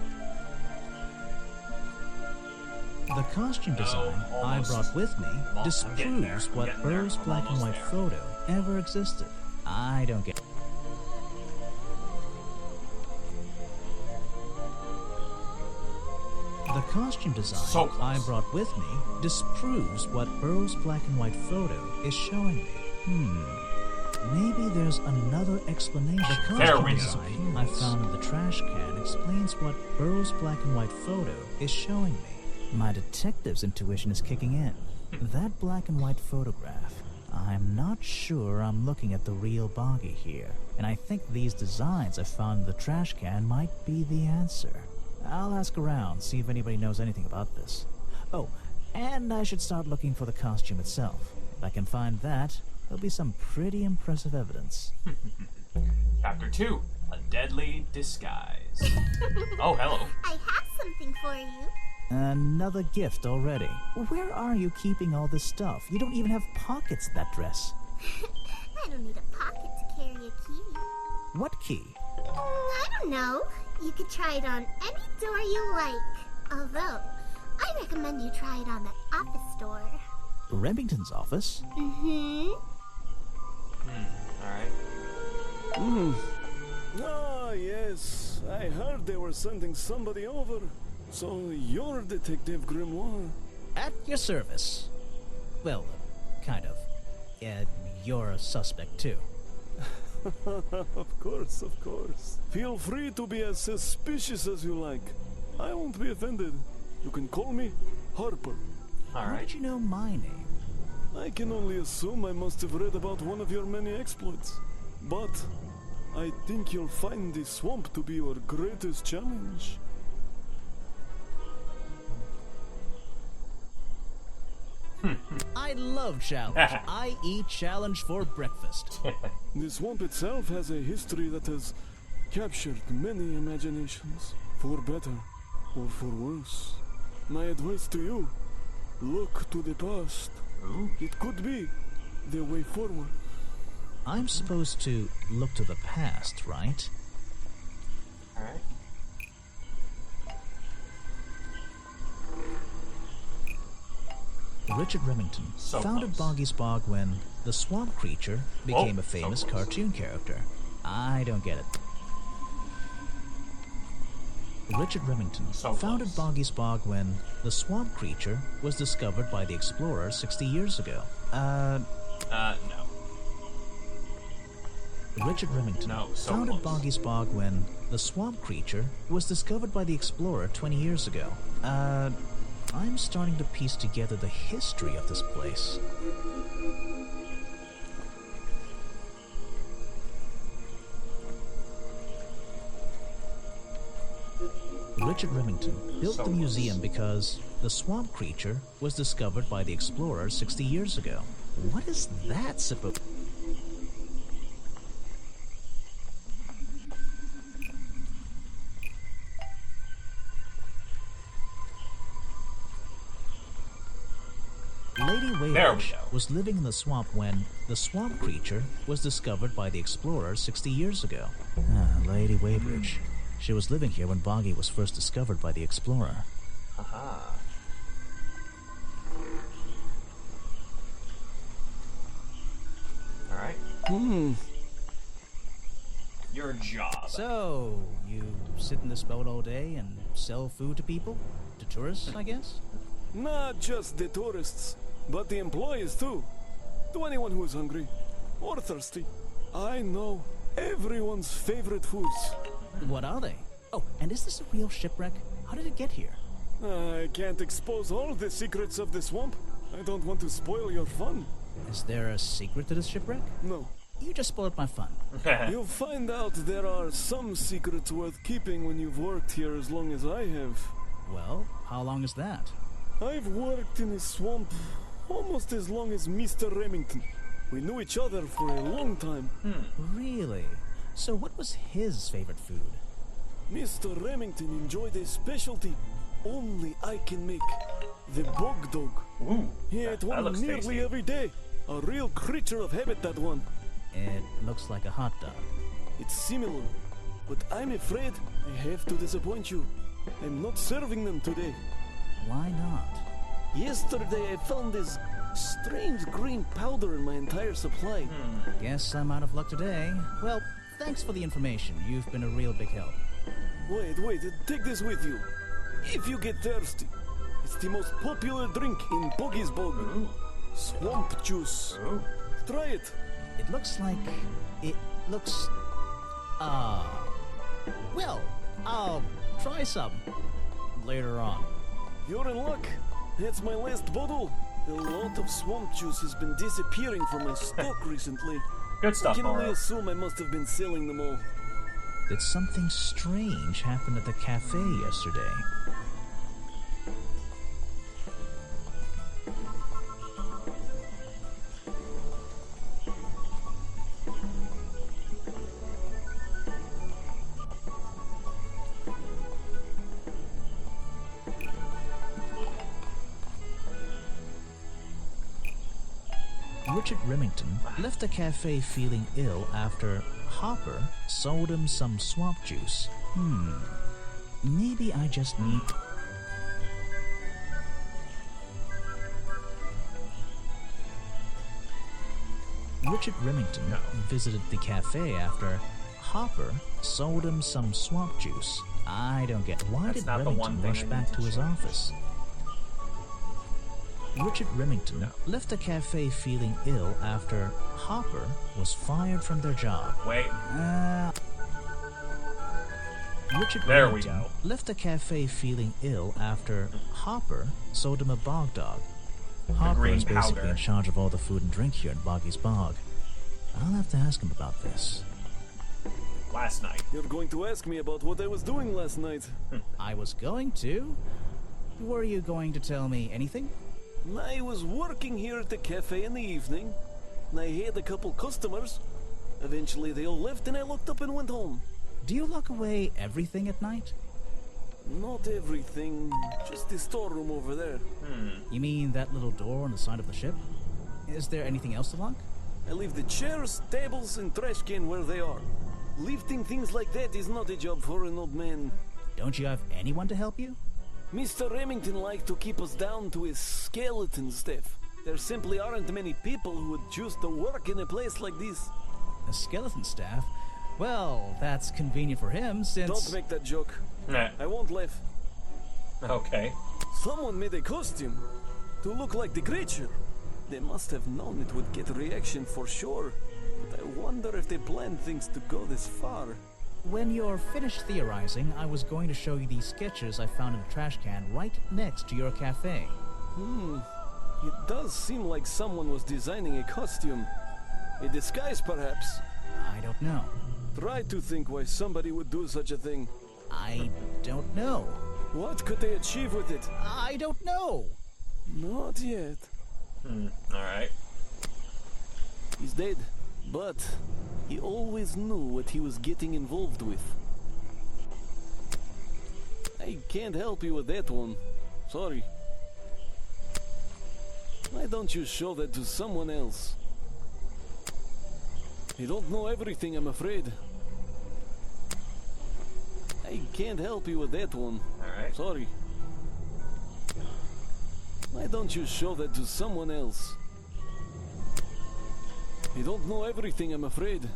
The costume design I almost. brought with me I'm getting there. disproves I'm what getting there. Burrow's I'm black and almost white there. photo ever existed. I don't get. The costume design So close. I brought with me disproves what Burrow's black and white photo is showing me. Maybe there's another explanation. The There costume we go. design I found in the trash can explains what Burrow's black and white photo is showing me. My detective's intuition is kicking in. That black and white photograph. I'm not sure I'm looking at the real Boggy here, and I think these designs I found in the trash can might be the answer. I'll ask around, see if anybody knows anything about this. Oh, and I should start looking for the costume itself. If I can find that, there'll be some pretty impressive evidence. Chapter 2, A Deadly Disguise. Oh, hello. I have something for you. Another gift already. Where are you keeping all this stuff? You don't even have pockets in that dress. I don't need a pocket to carry a key. What key? I don't know. You could try it on any door you like. Although, I recommend you try it on the office door. Remington's office? Mm-hmm. Alright. Ah, yes. I heard they were sending somebody over. So you're Detective Grimoire. At your service. Well, kind of. You're a suspect too. Of course, of course. Feel free to be as suspicious as you like. I won't be offended. You can call me Harper. How Alright. did you know my name? I can only assume I must have read about one of your many exploits. But I think you'll find the swamp to be your greatest challenge. I love challenge. I eat challenge for breakfast. The swamp itself has a history that has captured many imaginations, for better or for worse. My advice to you, look to the past. Ooh. It could be the way forward. I'm supposed to look to the past, right? Alright. Richard Remington So founded close. Boggy's Bog when the swamp creature became Whoa, a famous so close. cartoon character. I don't get it. Richard Remington So founded close. Boggy's Bog when the swamp creature was discovered by the explorers 60 years ago. No. Richard Remington No, so founded close. Boggy's Bog when the swamp creature was discovered by the explorer 20 years ago. I'm starting to piece together the history of this place. Richard Remington built So the close. museum because the swamp creature was discovered by the explorers 60 years ago. What is that supposed? Lady There we Waybridge go. was living in the swamp when the swamp creature was discovered by the explorers 60 years ago. Lady Waybridge. She was living here when Boggy was first discovered by the explorer. Haha. Alright. Your job. So, you sit in this boat all day and sell food to people? To tourists, I guess? Not just the tourists, but the employees too. To anyone who is hungry or thirsty. I know everyone's favorite foods. What are they? Oh, and is this a real shipwreck? How did it get here? I can't expose all the secrets of the swamp. I don't want to spoil your fun. Is there a secret to this shipwreck? No. You just spoiled my fun. You'll find out there are some secrets worth keeping when you've worked here as long as I have. Well, how long is that? I've worked in the swamp almost as long as Mr. Remington. We knew each other for a long time. Really? So what was his favorite food? Mr. Remington enjoyed a specialty only I can make. The bog dog. Ooh. He ate that one looks nearly tasty. every day. A real creature of habit, that one. It looks like a hot dog. It's similar, but I'm afraid I have to disappoint you. I'm not serving them today. Why not? Yesterday I found this strange green powder in my entire supply. Guess I'm out of luck today. Well, thanks for the information. You've been a real big help. Wait, take this with you. If you get thirsty, it's the most popular drink in Boggy's Bog. Ooh. Swamp juice. Ooh. Try it. It looks like... It looks... Well, I'll try some later on. You're in luck. That's my last bottle. A lot of swamp juice has been disappearing from my stock recently. Good I stuff, can only Mario. assume I must have been selling them all. Did something strange happen at the cafe yesterday? Richard Remington left the cafe feeling ill after Hopper sold him some swamp juice. Maybe I just need... Richard Remington visited the cafe after Hopper sold him some swamp juice. I don't get... Why That's did not the one Remington thing rush I back need to to his check. office? Richard Remington left the cafe feeling ill after Hopper was fired from their job. Wait. Richard There we Remington go. left the cafe feeling ill after Hopper sold him a bog dog. Hopper green is basically powder. in charge of all the food and drink here in Boggy's Bog. I'll have to ask him about this. Last night. You're going to ask me about what I was doing last night. I was going to. Were you going to tell me anything? I was working here at the cafe in the evening, and I had a couple customers. Eventually they all left and I locked up and went home. Do you lock away everything at night? Not everything, just the storeroom over there. You mean that little door on the side of the ship? Is there anything else to lock? I leave the chairs, tables, and trash can where they are. Lifting things like that is not a job for an old man. Don't you have anyone to help you? Mr. Remington liked to keep us down to his skeleton staff. There simply aren't many people who would choose to work in a place like this. A skeleton staff? Well, that's convenient for him since... Don't make that joke. Nah. I won't laugh. Okay. Someone made a costume to look like the creature. They must have known it would get a reaction for sure. But I wonder if they planned things to go this far. When you're finished theorizing, I was going to show you these sketches I found in a trash can right next to your cafe. It does seem like someone was designing a costume. A disguise, perhaps. I don't know. Try to think why somebody would do such a thing. I don't know. What could they achieve with it? I don't know. Not yet. Alright. He's dead, but he always knew what he was getting involved with. I can't help you with that one. Sorry. Why don't you show that to someone else? You don't know everything, I'm afraid. I can't help you with that one. Alright. Sorry. Why don't you show that to someone else? You don't know everything, I'm afraid.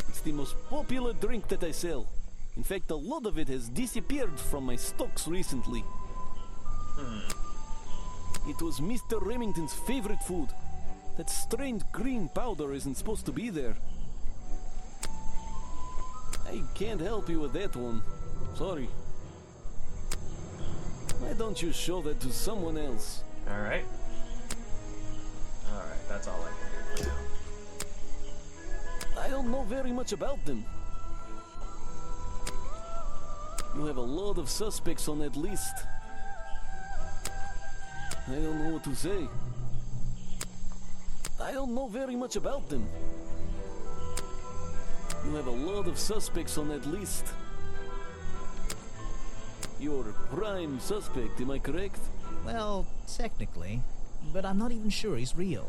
It's the most popular drink that I sell. In fact, a lot of it has disappeared from my stocks recently. It was Mr. Remington's favorite food. That strange green powder isn't supposed to be there. I can't help you with that one. Sorry. Why don't you show that to someone else? Alright. Alright, that's all I can do for now. I don't know very much about them. You have a lot of suspects on that list. I don't know what to say. I don't know very much about them. You have a lot of suspects on that list. You're a prime suspect, am I correct? Well, technically, but I'm not even sure he's real.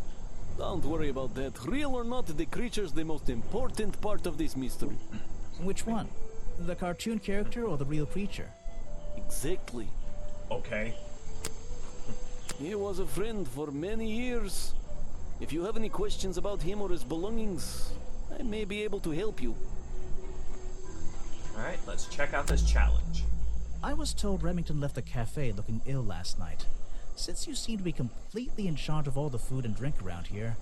Don't worry about that. Real or not, the creature's the most important part of this mystery. Which one? The cartoon character or the real creature? Exactly. Okay. He was a friend for many years. If you have any questions about him or his belongings, I may be able to help you. Alright, let's check out this challenge. I was told Remington left the cafe looking ill last night. Since you seem to be completely in charge of all the food and drink around here,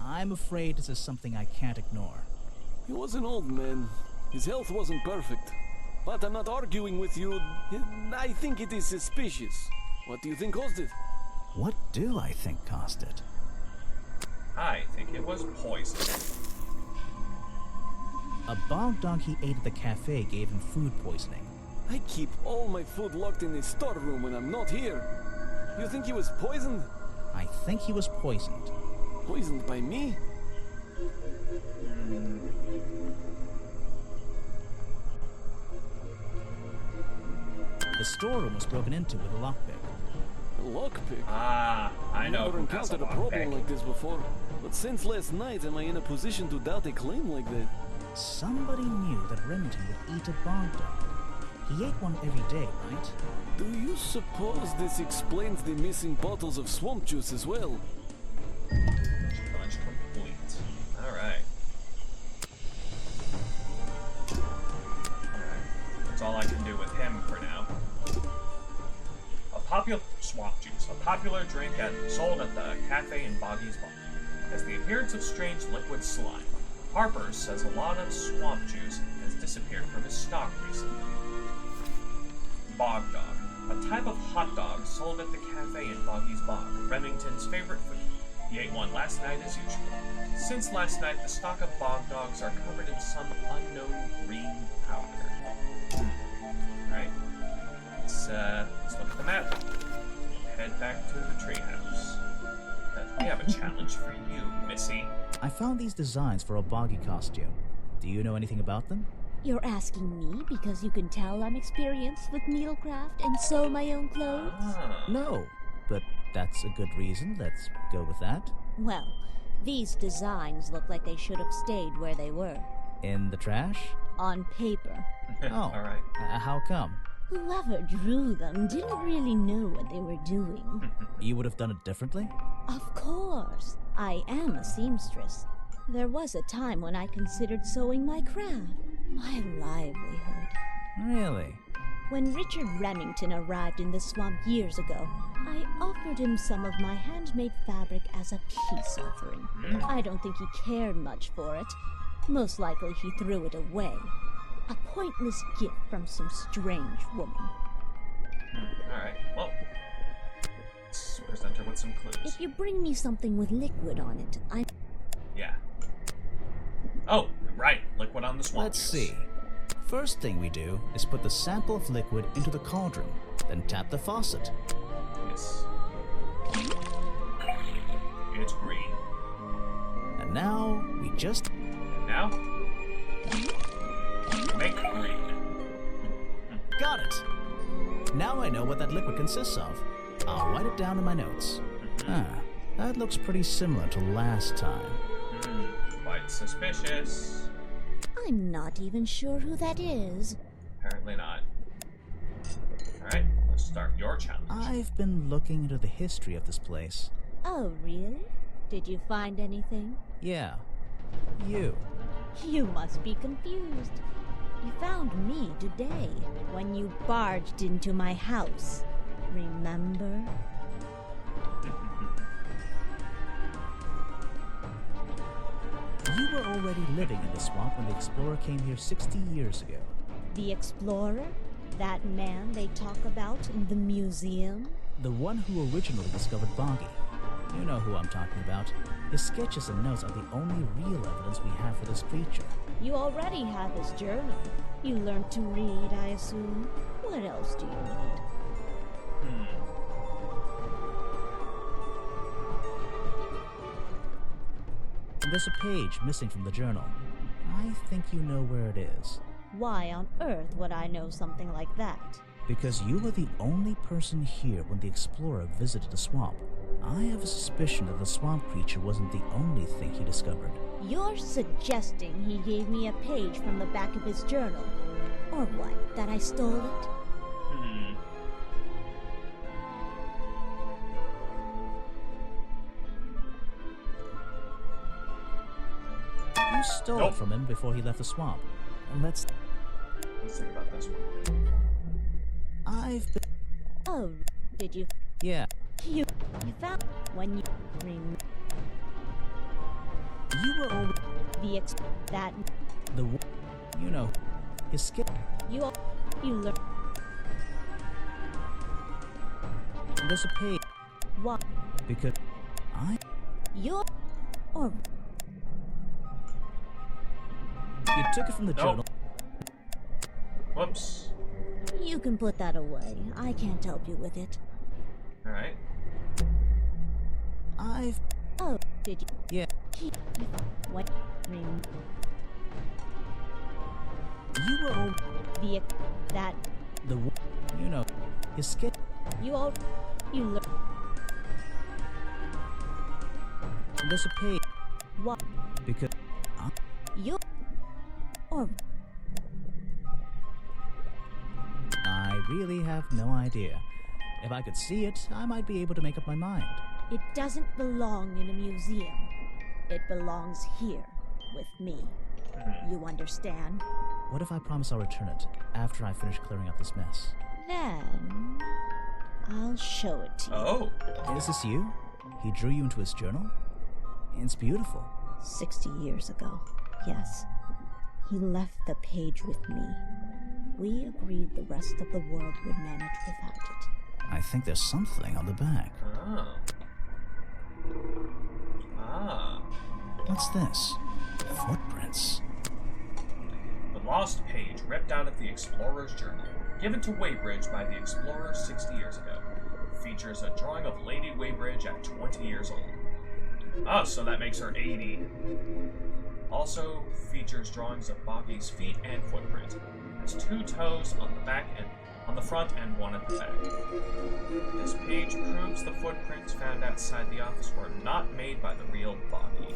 I'm afraid this is something I can't ignore. He was an old man. His health wasn't perfect. But I'm not arguing with you. I think it is suspicious. What do you think caused it? What do I think caused it? I think it was poison. A bog dog he ate at the cafe gave him food poisoning. I keep all my food locked in the storeroom when I'm not here. You think he was poisoned? I think he was poisoned. Poisoned by me? The storeroom was broken into with a lockpick. A lockpick? Ah, I know Never who has a encountered a problem lockpick. like this before. But since last night, am I in a position to doubt a claim like that? Somebody knew that Remington would eat a bog dog. He ate one every day, right? Do you suppose this explains the missing bottles of swamp juice as well? Challenge complete. Alright. Alright. That's all I can do with him for now. a popular drink sold at the cafe in Boggy's Bar. Has the appearance of strange liquid slime. Harper says a lot of swamp juice has disappeared from his stock recently. Bog dog, a type of hot dog sold at the cafe in Boggy's Bog, Remington's favorite food. He ate one last night as usual. Since last night, the stock of bog dogs are covered in some unknown green powder. Alright. Let's look at the map. Head back to the treehouse. We have a challenge for you, Missy. I found these designs for a boggy costume. Do you know anything about them? You're asking me because you can tell I'm experienced with needlecraft and sew my own clothes? No, but that's a good reason. Let's go with that. Well, these designs look like they should have stayed where they were. In the trash? On paper. Oh, alright. How come? Whoever drew them didn't really know what they were doing. You would have done it differently? Of course. I am a seamstress. There was a time when I considered sewing my craft, my livelihood. Really? When Richard Remington arrived in the swamp years ago, I offered him some of my handmade fabric as a peace offering. I don't think he cared much for it. Most likely he threw it away. A pointless gift from some strange woman. Alright, well, let's present her with some clues. If you bring me something with liquid on it, Yeah. Oh, right, liquid on the swamp Let's juice. see. First thing we do is put the sample of liquid into the cauldron, then tap the faucet. Yes. It's green. And now, we just... And now? Make green. Got it! Now I know what that liquid consists of. I'll write it down in my notes. That looks pretty similar to last time. Quite suspicious. I'm not even sure who that is. Apparently not. Alright, let's start your challenge. I've been looking into the history of this place. Oh, really? Did you find anything? Yeah. You. You must be confused. You found me today, when you barged into my house. Remember? You were already living in the swamp when the explorer came here 60 years ago. The explorer? That man they talk about in the museum? The one who originally discovered Boggy. You know who I'm talking about. His sketches and notes are the only real evidence we have for this creature. You already have his journal. You learned to read, I assume. What else do you need? There's a page missing from the journal. I think you know where it is. Why on earth would I know something like that? Because you were the only person here when the explorer visited the swamp. I have a suspicion that the swamp creature wasn't the only thing he discovered. You're suggesting he gave me a page from the back of his journal? Or what, that I stole it? You stole it from him before he left the swamp. And let's think about this one. I've been... Oh, did you? Yeah. You found when you You were already... that The... You know... His skip... you learned There's a page... what? Because... You're... or... You took it from the journal... Whoops. You can put that away. I can't help you with it. Alright. I've... Oh, did you? Yeah. What? You were already... that... The... You know... His skip... you learned There's a page... what? Because... You... or... I really have no idea. If I could see it, I might be able to make up my mind. It doesn't belong in a museum. It belongs here, with me. You understand? What if I promise I'll return it after I finish clearing up this mess? Then... I'll show it to you. Oh. Is this you? He drew you into his journal? It's beautiful. 60 years ago, yes. He left the page with me. We agreed the rest of the world would manage without it. I think there's something on the back. Oh. Ah. What's this? Footprints. The lost page ripped out of the Explorer's Journal, given to Weybridge by the Explorer 60 years ago. Features a drawing of Lady Weybridge at 20 years old. Ah, so that makes her 80. Also features drawings of Boggy's feet and footprint. Has 2 toes on the back and on the front and 1 at the back. This page proves the footprints found outside the office were not made by the real Boggy.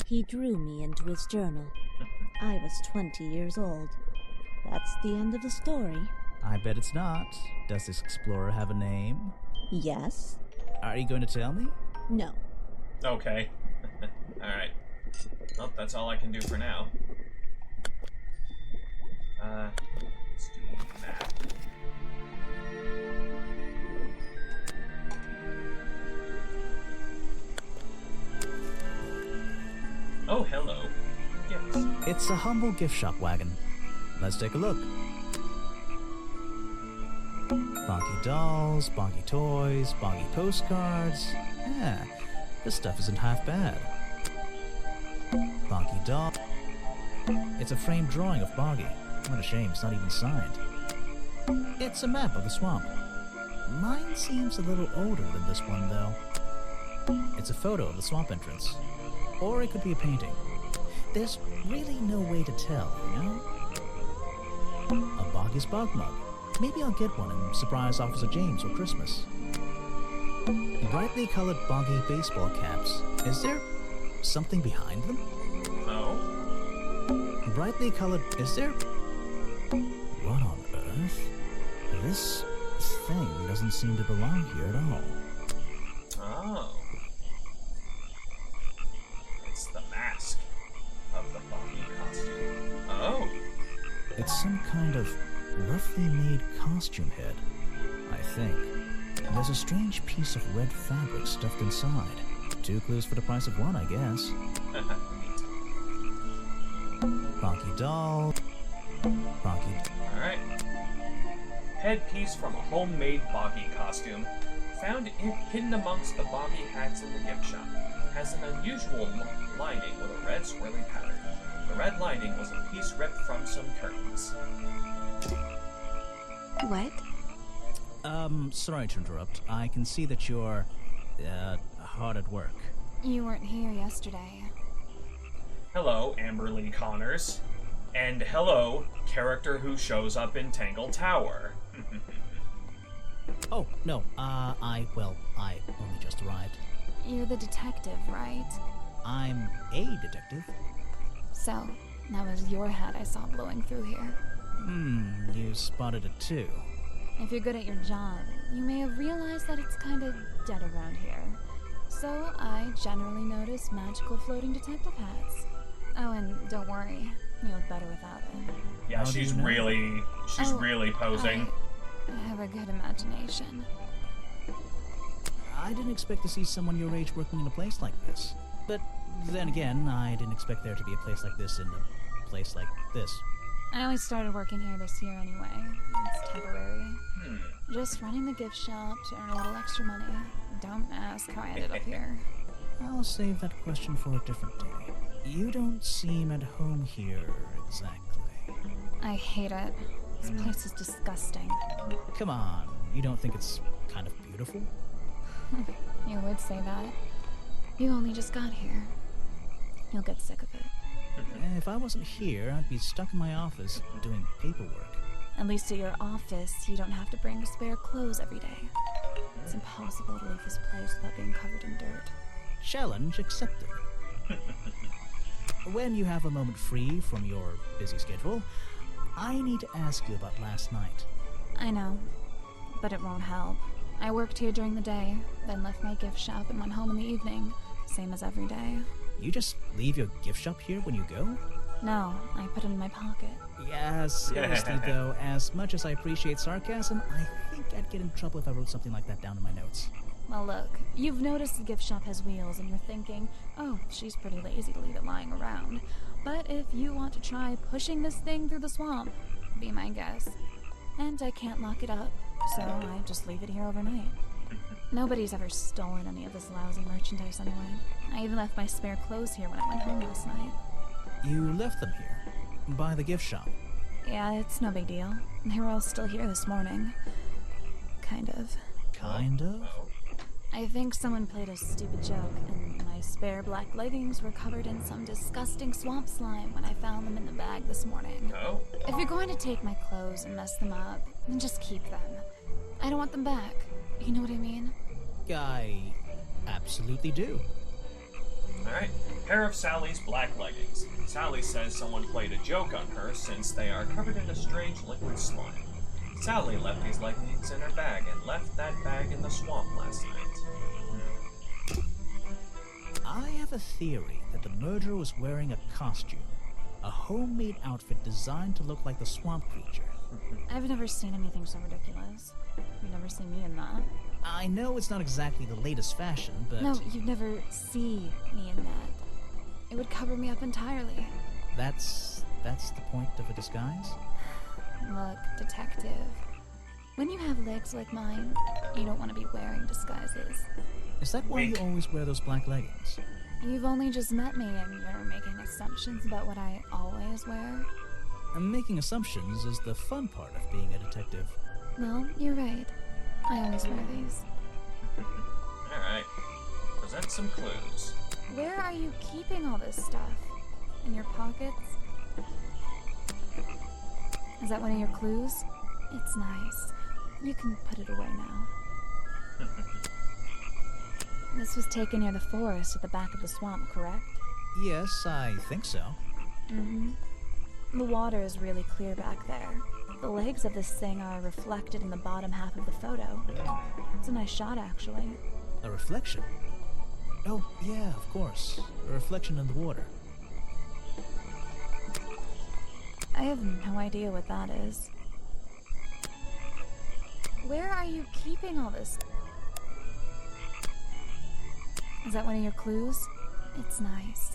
He drew me into his journal. I was 20 years old. That's the end of the story. I bet it's not. Does this explorer have a name? Yes? Are you going to tell me? No. Okay. Alright. Well, that's all I can do for now. Let's do that. Oh, hello. Gifts. It's a humble gift shop wagon. Let's take a look. Boggy dolls, boggy toys, boggy postcards. Yeah, this stuff isn't half bad. Boggy doll. It's a framed drawing of Boggy. What a shame, it's not even signed. It's a map of the swamp. Mine seems a little older than this one, though. It's a photo of the swamp entrance. Or it could be a painting. There's really no way to tell, you know? A Boggy's Bog Mug. Maybe I'll get one and surprise Officer James for Christmas. Brightly colored Boggy baseball caps. Is there something behind them? Oh? Brightly colored... Is there... What on earth? This thing doesn't seem to belong here at all. Oh. It's the mask of the Boggy costume. Oh. It's some kind of roughly made costume head, I think. There's a strange piece of red fabric stuffed inside. 2 clues for the price of 1, I guess. Boggy doll. Boggy. Alright. Headpiece from a homemade Boggy costume. Found hidden amongst the Boggy hats in the gift shop. Has an unusual lining with a red swirling pattern. The red lining was a piece ripped from some curtains. What? Sorry to interrupt. I can see that you're, hard at work. You weren't here yesterday. Hello, Amberly Connors. And hello, character who shows up in Tangle Tower. Oh, no, I only just arrived. You're the detective, right? I'm a detective. So, that was your hat I saw blowing through here. You spotted it too. If you're good at your job, you may have realized that it's kind of dead around here. So, I generally notice magical floating detective hats. Oh, and don't worry, you look better without it. Yeah, How do she's you know? really posing. I have a good imagination. I didn't expect to see someone your age working in a place like this. But then again, I didn't expect there to be a place like this in a place like this. I only started working here this year anyway. It's temporary. Just running the gift shop to earn a little extra money. Don't ask how I ended up here. I'll save that question for a different day. You don't seem at home here exactly. I hate it. This place is disgusting. Come on, you don't think it's kind of beautiful? You would say that. You only just got here. You'll get sick of it. If I wasn't here, I'd be stuck in my office doing paperwork. At least at your office, you don't have to bring spare clothes every day. It's impossible to leave this place without being covered in dirt. Challenge accepted. When you have a moment free from your busy schedule, I need to ask you about last night. I know, but it won't help. I worked here during the day, then left my gift shop and went home in the evening, same as every day. You just leave your gift shop here when you go? No, I put it in my pocket. Yeah, seriously though, as much as I appreciate sarcasm, I think I'd get in trouble if I wrote something like that down in my notes. Well, look, you've noticed the gift shop has wheels, and you're thinking, oh, she's pretty lazy to leave it lying around. But if you want to try pushing this thing through the swamp, be my guest. And I can't lock it up, so I just leave it here overnight. Nobody's ever stolen any of this lousy merchandise anyway. I even left my spare clothes here when I went home last night. You left them here? By the gift shop? Yeah, it's no big deal. They were all still here this morning. Kind of. Kind of? I think someone played a stupid joke, and my spare black leggings were covered in some disgusting swamp slime when I found them in the bag this morning. Oh. If you're going to take my clothes and mess them up, then just keep them. I don't want them back. You know what I mean? I absolutely do. Alright, pair of Sally's black leggings. Sally says someone played a joke on her since they are covered in a strange liquid slime. Sally left these leggings in her bag and left that bag in the swamp last night. I have a theory that the murderer was wearing a costume. A homemade outfit designed to look like the swamp creature. I've never seen anything so ridiculous. You've never seen me in that. I know it's not exactly the latest fashion, but... No, you'd never see me in that. It would cover me up entirely. That's the point of a disguise? Look, detective. When you have legs like mine, you don't want to be wearing disguises. Is that why you always wear those black leggings? You've only just met me and you're making assumptions about what I always wear. And making assumptions is the fun part of being a detective. Well, you're right. I always wear these. Alright, present some clues. Where are you keeping all this stuff? In your pockets? Is that one of your clues? It's nice. You can put it away now. This was taken near the forest at the back of the swamp, correct? Yes, I think so. Mm-hmm. The water is really clear back there. The legs of this thing are reflected in the bottom half of the photo. It's a nice shot, actually. A reflection? Oh, yeah, of course. A reflection in the water. I have no idea what that is. Where are you keeping all this? Is that one of your clues? It's nice.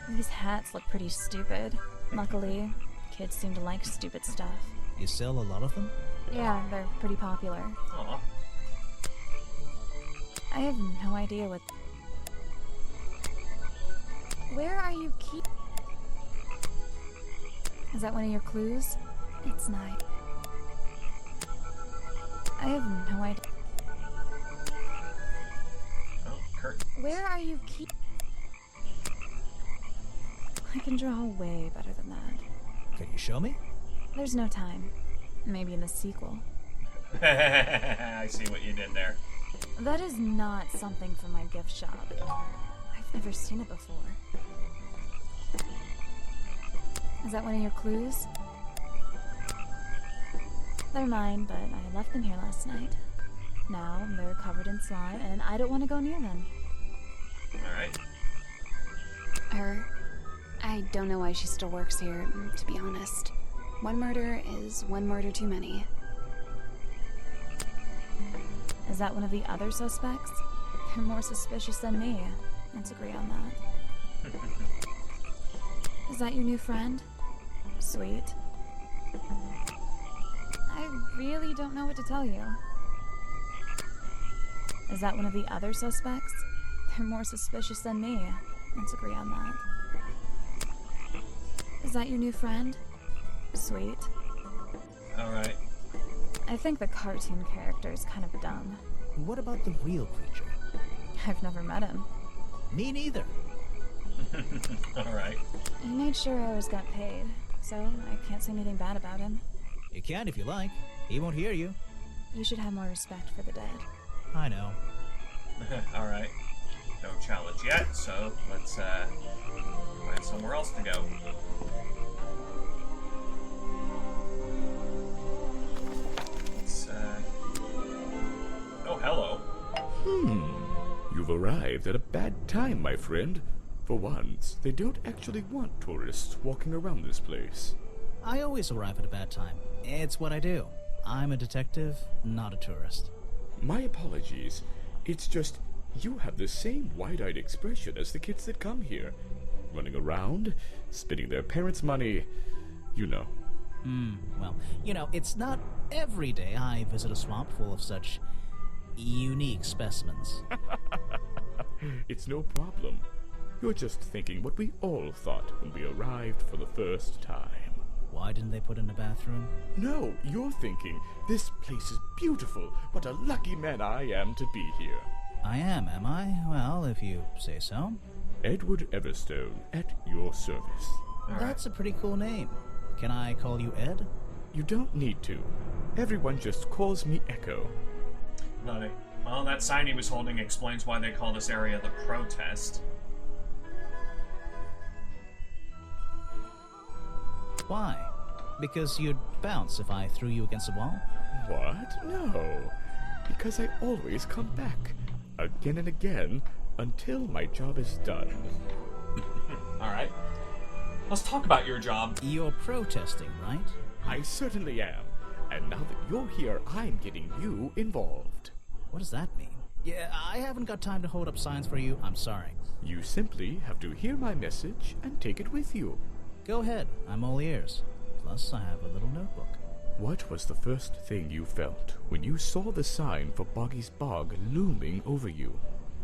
These hats look pretty stupid. Luckily, kids seem to like stupid stuff. You sell a lot of them? Yeah, they're pretty popular. Aw. I have no idea what... Where are you Is that one of your clues? It's nice. I have no idea. Oh, curtain. Where are you I can draw way better than that. Can you show me? There's no time. Maybe in the sequel. I see what you did there. That is not something from my gift shop. I've never seen it before. Is that one of your clues? They're mine, but I left them here last night. Now they're covered in slime, and I don't want to go near them. Alright. I don't know why she still works here, to be honest. One murder is one murder too many. Is that one of the other suspects? They're more suspicious than me. Let's agree on that. Is that your new friend? Sweet. I really don't know what to tell you. Is that one of the other suspects? They're more suspicious than me. Let's agree on that. Is that your new friend? Sweet. Alright. I think the cartoon character is kind of dumb. What about the real creature? I've never met him. Me neither. Alright. He made sure I always got paid, so I can't say anything bad about him. You can if you like. He won't hear you. You should have more respect for the dead. I know. Alright. No challenge yet, so let's find somewhere else to go. Let's oh, hello. You've You've arrived at a bad time, my friend. For once, they don't actually want tourists walking around this place. I always arrive at a bad time. It's what I do. I'm a detective, not a tourist. My apologies. It's just, you have the same wide-eyed expression as the kids that come here. Running around, spending their parents' money, you know. Well, it's not every day I visit a swamp full of such unique specimens. It's no problem. You're just thinking what we all thought when we arrived for the first time. Why didn't they put in a bathroom? No, you're thinking, this place is beautiful. What a lucky man I am to be here. I am I? Well, if you say so. Edward Everstone, at your service. That's a pretty cool name. Can I call you Ed? You don't need to. Everyone just calls me Echo. Well, that sign he was holding explains why they call this area the Protest. Why? Because you'd bounce if I threw you against a wall? What? No. Because I always come back. Again and again, until my job is done. Alright. Let's talk about your job. You're protesting, right? I certainly am. And now that you're here, I'm getting you involved. What does that mean? Yeah, I haven't got time to hold up signs for you. I'm sorry. You simply have to hear my message and take it with you. Go ahead. I'm all ears. Plus, I have a little notebook. What was the first thing you felt when you saw the sign for Boggy's Bog looming over you?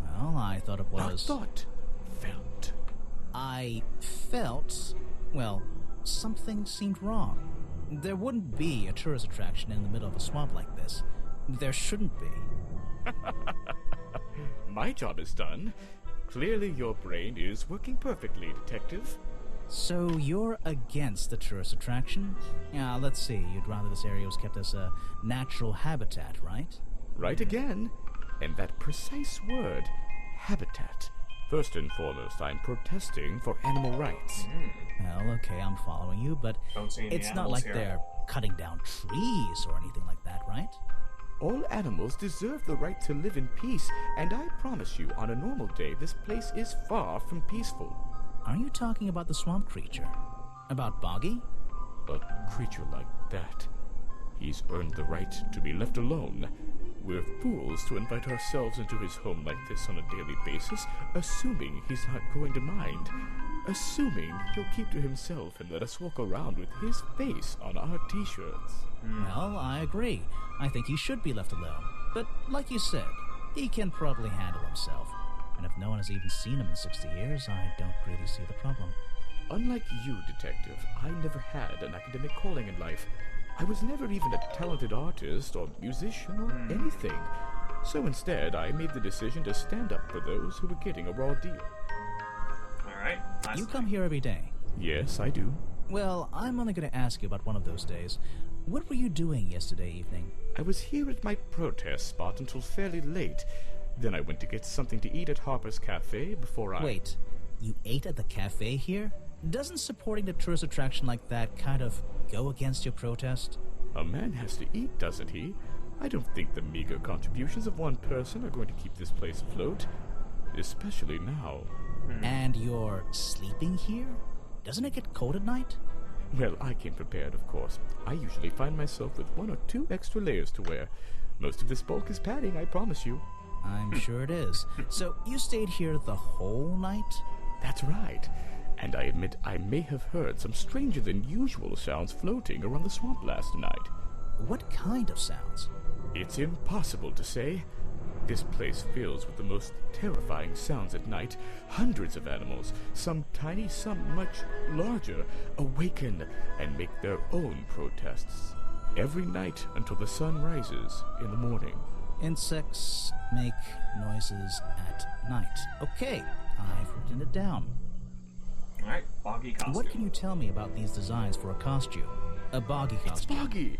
Well, I thought it was... Not thought. Felt. I felt... Well, something seemed wrong. There wouldn't be a tourist attraction in the middle of a swamp like this. There shouldn't be. My job is done. Clearly your brain is working perfectly, Detective. So you're against the tourist attraction? Yeah, let's see. You'd rather this area was kept as a natural habitat, right? Right again. And that precise word, habitat. First and foremost, I'm protesting for animal rights. Well, okay, I'm following you, but it's not like they're cutting down trees or anything like that, right? All animals deserve the right to live in peace, and I promise you, on a normal day, this place is far from peaceful. Are you talking about the swamp creature? About Boggy? A creature like that. He's earned the right to be left alone. We're fools to invite ourselves into his home like this on a daily basis, assuming he's not going to mind. Assuming he'll keep to himself and let us walk around with his face on our t-shirts. Well, I agree. I think he should be left alone. But like you said, he can probably handle himself. And if no one has even seen him in 60 years, I don't really see the problem. Unlike you, Detective, I never had an academic calling in life. I was never even a talented artist or musician or anything. So instead, I made the decision to stand up for those who were getting a raw deal. Alright. You come here every day? Yes, I do. Well, I'm only going to ask you about one of those days. What were you doing yesterday evening? I was here at my protest spot until fairly late. Then I went to get something to eat at Harper's Cafe before I... Wait, you ate at the cafe here? Doesn't supporting the tourist attraction like that kind of go against your protest? A man has to eat, doesn't he? I don't think the meager contributions of one person are going to keep this place afloat. Especially now. And you're sleeping here? Doesn't it get cold at night? Well, I came prepared, of course. I usually find myself with 1 or 2 extra layers to wear. Most of this bulk is padding, I promise you. I'm sure it is. So you stayed here the whole night? That's right. And I admit I may have heard some stranger than usual sounds floating around the swamp last night. What kind of sounds? It's impossible to say. This place fills with the most terrifying sounds at night. Hundreds of animals, some tiny, some much larger, awaken and make their own protests. Every night until the sun rises in the morning. Insects make noises at night. Okay, I've written it down. Alright, Boggy costume. What can you tell me about these designs for a costume? A Boggy costume. It's Boggy!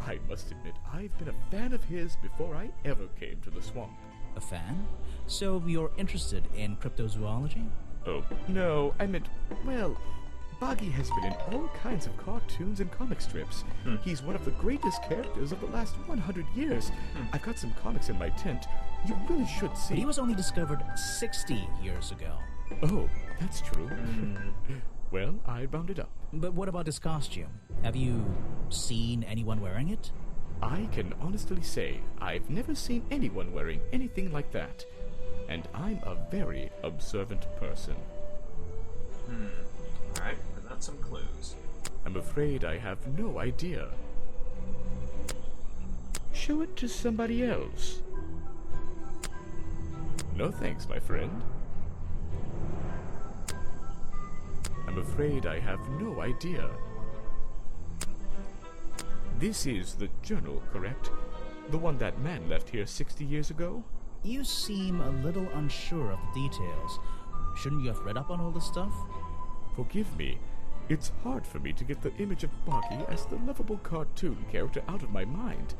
I must admit, I've been a fan of his before I ever came to the swamp. A fan? So you're interested in cryptozoology? Oh, no, I meant, well, Boggy has been in all kinds of cartoons and comic strips. He's one of the greatest characters of the last 100 years. I've got some comics in my tent. You really should see. But he was only discovered 60 years ago. Oh, that's true. Well, I round it up. But what about his costume? Have you seen anyone wearing it? I can honestly say I've never seen anyone wearing anything like that. And I'm a very observant person. Alright, that's some clues. I'm afraid I have no idea. Show it to somebody else. No thanks, my friend. I'm afraid I have no idea. This is the journal, correct? The one that man left here 60 years ago? You seem a little unsure of the details. Shouldn't you have read up on all this stuff? Forgive me. It's hard for me to get the image of Boggy as the lovable cartoon character out of my mind.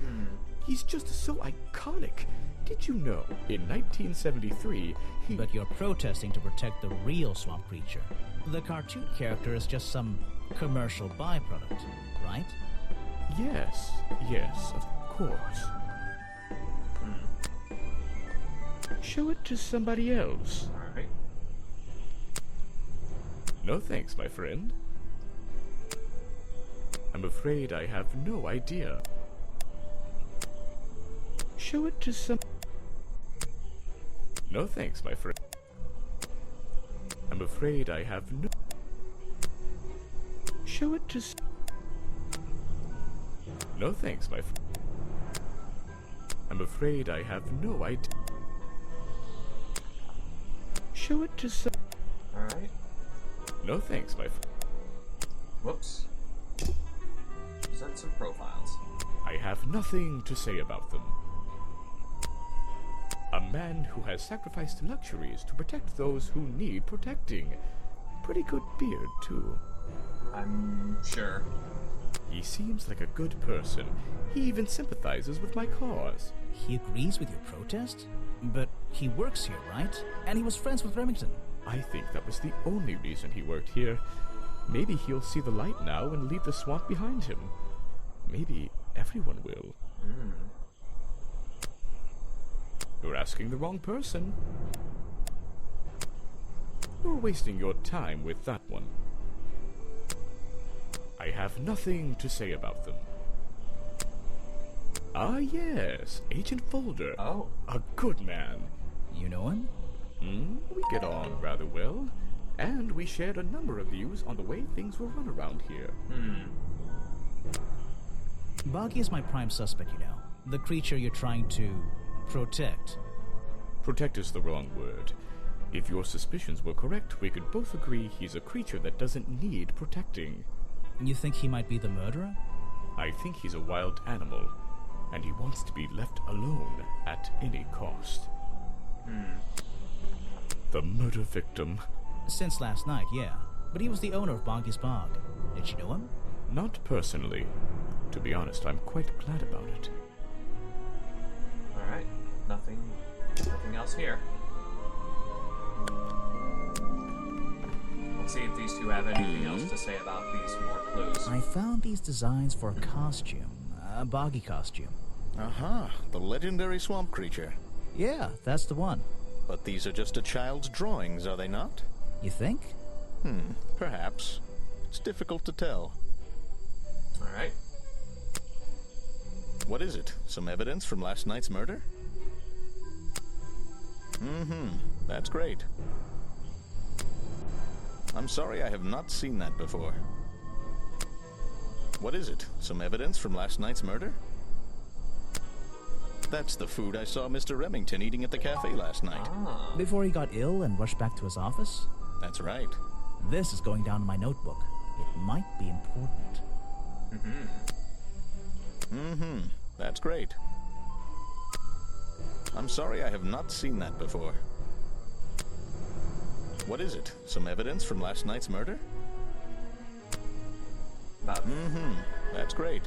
He's just so iconic. Did you know, in 1973, he... But you're protesting to protect the real swamp creature. The cartoon character is just some commercial byproduct, right? Yes, of course. Show it to somebody else. Alright. No thanks, my friend. I'm afraid I have no idea. Show it to some... No thanks, my friend. I'm afraid I have no... Show it to... No thanks, my friend. I'm afraid I have no idea. Show it to some... Alright. No thanks, my friend. Whoops. Present some profiles. I have nothing to say about them. A man who has sacrificed luxuries to protect those who need protecting. Pretty good beard, too. I'm sure. He seems like a good person. He even sympathizes with my cause. He agrees with your protest? But he works here, right? And he was friends with Remington. I think that was the only reason he worked here. Maybe he'll see the light now and leave the swamp behind him. Maybe everyone will. You're asking the wrong person. You're wasting your time with that one. I have nothing to say about them. Ah, yes, Agent Folder. Oh. A good man. You know him? We get on rather well, and we shared a number of views on the way things were run around here. Boggy is my prime suspect, you know. The creature you're trying to protect. Protect is the wrong word. If your suspicions were correct, we could both agree he's a creature that doesn't need protecting. You think he might be the murderer? I think he's a wild animal, and he wants to be left alone at any cost. The murder victim. Since last night, yeah. But he was the owner of Boggy's Bog. Did you know him? Not personally. To be honest, I'm quite glad about it. Alright. Nothing else here. Let's see if these two have anything else to say about these more clues. I found these designs for a costume. A Boggy costume. Aha, the legendary swamp creature. Yeah, that's the one. But these are just a child's drawings, are they not? You think? Perhaps. It's difficult to tell. Alright. What is it? Some evidence from last night's murder? That's great. I'm sorry I have not seen that before. What is it? Some evidence from last night's murder? That's the food I saw Mr. Remington eating at the cafe last night. Before he got ill and rushed back to his office? That's right. This is going down in my notebook. It might be important. That's great. I'm sorry I have not seen that before. What is it? Some evidence from last night's murder? That's great.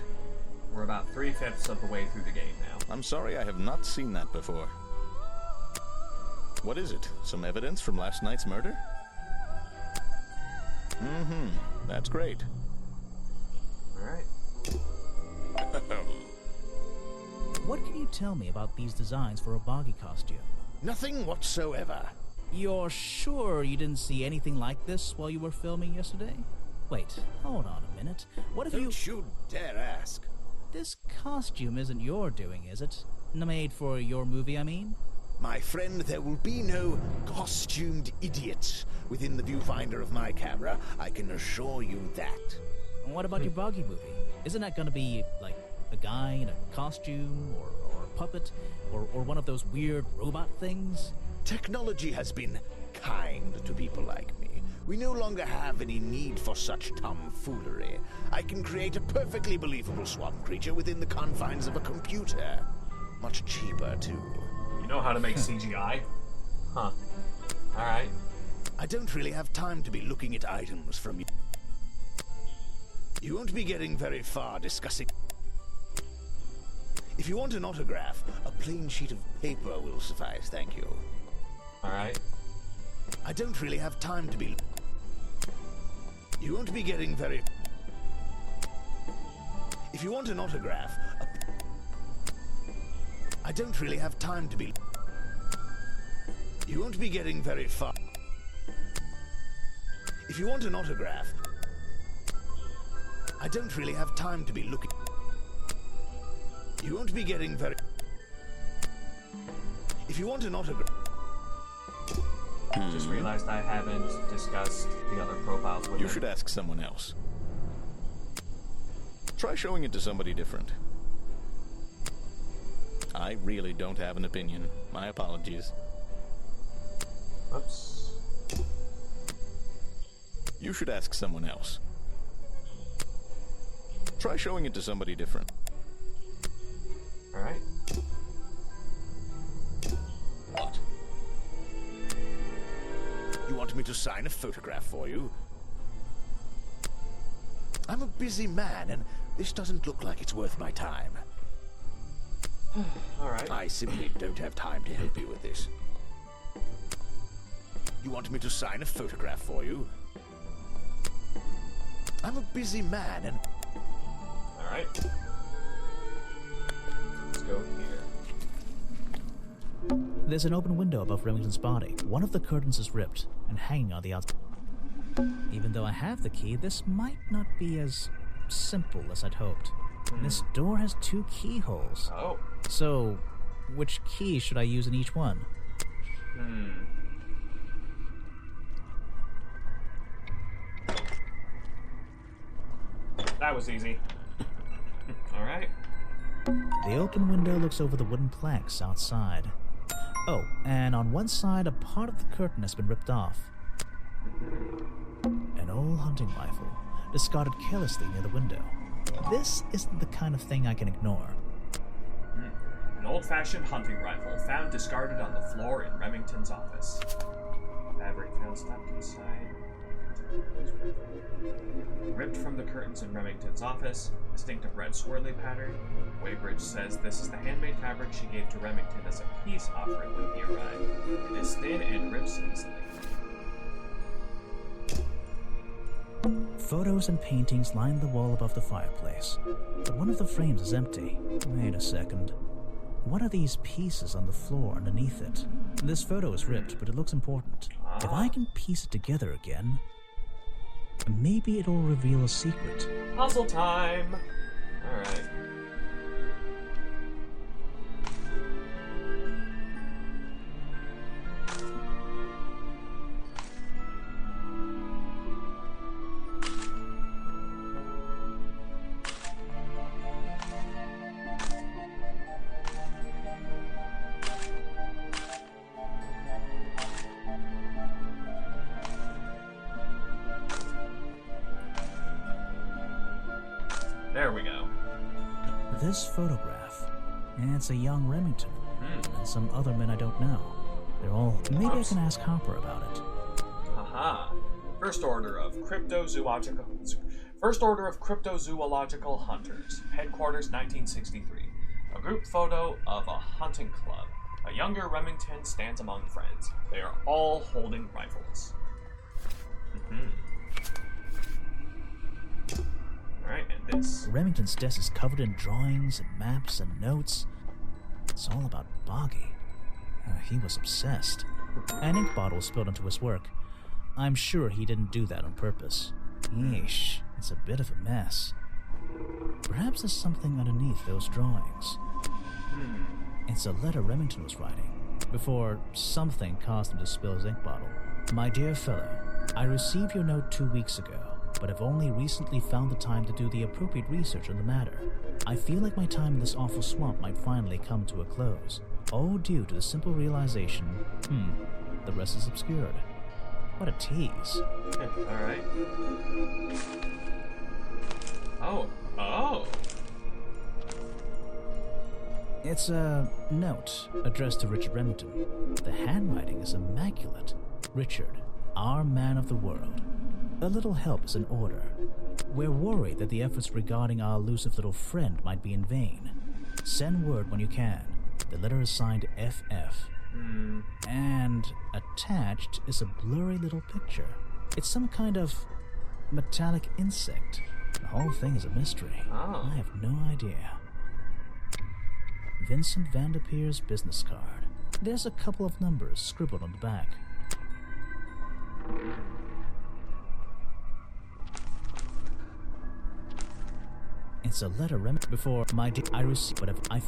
We're about 3/5 of the way through the game now. I'm sorry I have not seen that before. What is it? Some evidence from last night's murder? Mm-hmm. That's great. Alright. What can you tell me about these designs for a boggy costume? Nothing whatsoever. You're sure you didn't see anything like this while you were filming yesterday? Wait, hold on a minute. What if Don't you dare ask. This costume isn't your doing, is it? Made for your movie, I mean? My friend, there will be no costumed idiots within the viewfinder of my camera. I can assure you that. And what about your boggy movie? Isn't that gonna be, like, a guy in a costume, or a puppet, or one of those weird robot things? Technology has been kind to people like me. We no longer have any need for such tomfoolery. I can create a perfectly believable swamp creature within the confines of a computer. Much cheaper, too. You know how to make CGI? Huh. Alright. I don't really have time to be looking at items from you. You won't be getting very far discussing. If you want an autograph, a plain sheet of paper will suffice, thank you. Alright. I don't really have time to be... You won't be getting very... If you want an autograph, I don't really have time to be... You won't be getting very far. If you want an autograph, I don't really have time to be looking... You won't be getting very... If you want an autograph... Just realized I haven't discussed the other profiles with You him. should ask someone else. Try showing it to somebody different. I really don't have an opinion. My apologies. Oops. You should ask someone else. Try showing it to somebody different. Alright. What? You want me to sign a photograph for you? I'm a busy man, and this doesn't look like it's worth my time. Alright. I simply don't have time to help you with this. You want me to sign a photograph for you? I'm a busy man, and... Alright. Let's go here. There's an open window above Remington's body. One of the curtains is ripped and hanging on the outside. Even though I have the key, this might not be as simple as I'd hoped. This door has 2 keyholes. Oh. So, which key should I use in each one? That was easy. Alright. The open window looks over the wooden planks outside. Oh, and on one side, a part of the curtain has been ripped off. An old hunting rifle, discarded carelessly near the window. This isn't the kind of thing I can ignore. An old-fashioned hunting rifle found discarded on the floor in Remington's office. Fabric found stuffed inside. Ripped from the curtains in Remington's office. Distinctive red swirly pattern. Waybridge says this is the handmade fabric she gave to Remington as a peace offering when he arrived. It is thin and rips easily. Photos and paintings line the wall above the fireplace, but one of the frames is empty. Wait a second. What are these pieces on the floor underneath it? This photo is ripped, but it looks important. If I can piece it together again, maybe it'll reveal a secret. Puzzle time! Alright. There we go. This photograph, it's a young Remington, and some other men I don't know. They're all... Maybe I can ask Hopper about it. Haha. First Order of Cryptozoological Hunters. Headquarters 1963. A group photo of a hunting club. A younger Remington stands among friends. They are all holding rifles. is. Remington's desk is covered in drawings and maps and notes. It's all about Boggy. He was obsessed. An ink bottle spilled into his work. I'm sure he didn't do that on purpose. Yeesh, it's a bit of a mess. Perhaps there's something underneath those drawings. It's a letter Remington was writing before something caused him to spill his ink bottle. My dear fellow, I received your note 2 weeks ago, but have only recently found the time to do the appropriate research on the matter. I feel like my time in this awful swamp might finally come to a close, all due to the simple realization, the rest is obscured. What a tease. Alright. Oh. It's a note addressed to Richard Remington. The handwriting is immaculate. Richard, our man of the world. A little help is in order. We're worried that the efforts regarding our elusive little friend might be in vain. Send word when you can. The letter is signed FF. And attached is a blurry little picture. It's some kind of metallic insect. The whole thing is a mystery. I have no idea. Vincent Vanderpeer's business card. There's a couple of numbers scribbled on the back. It's a letter before my I received whatever I I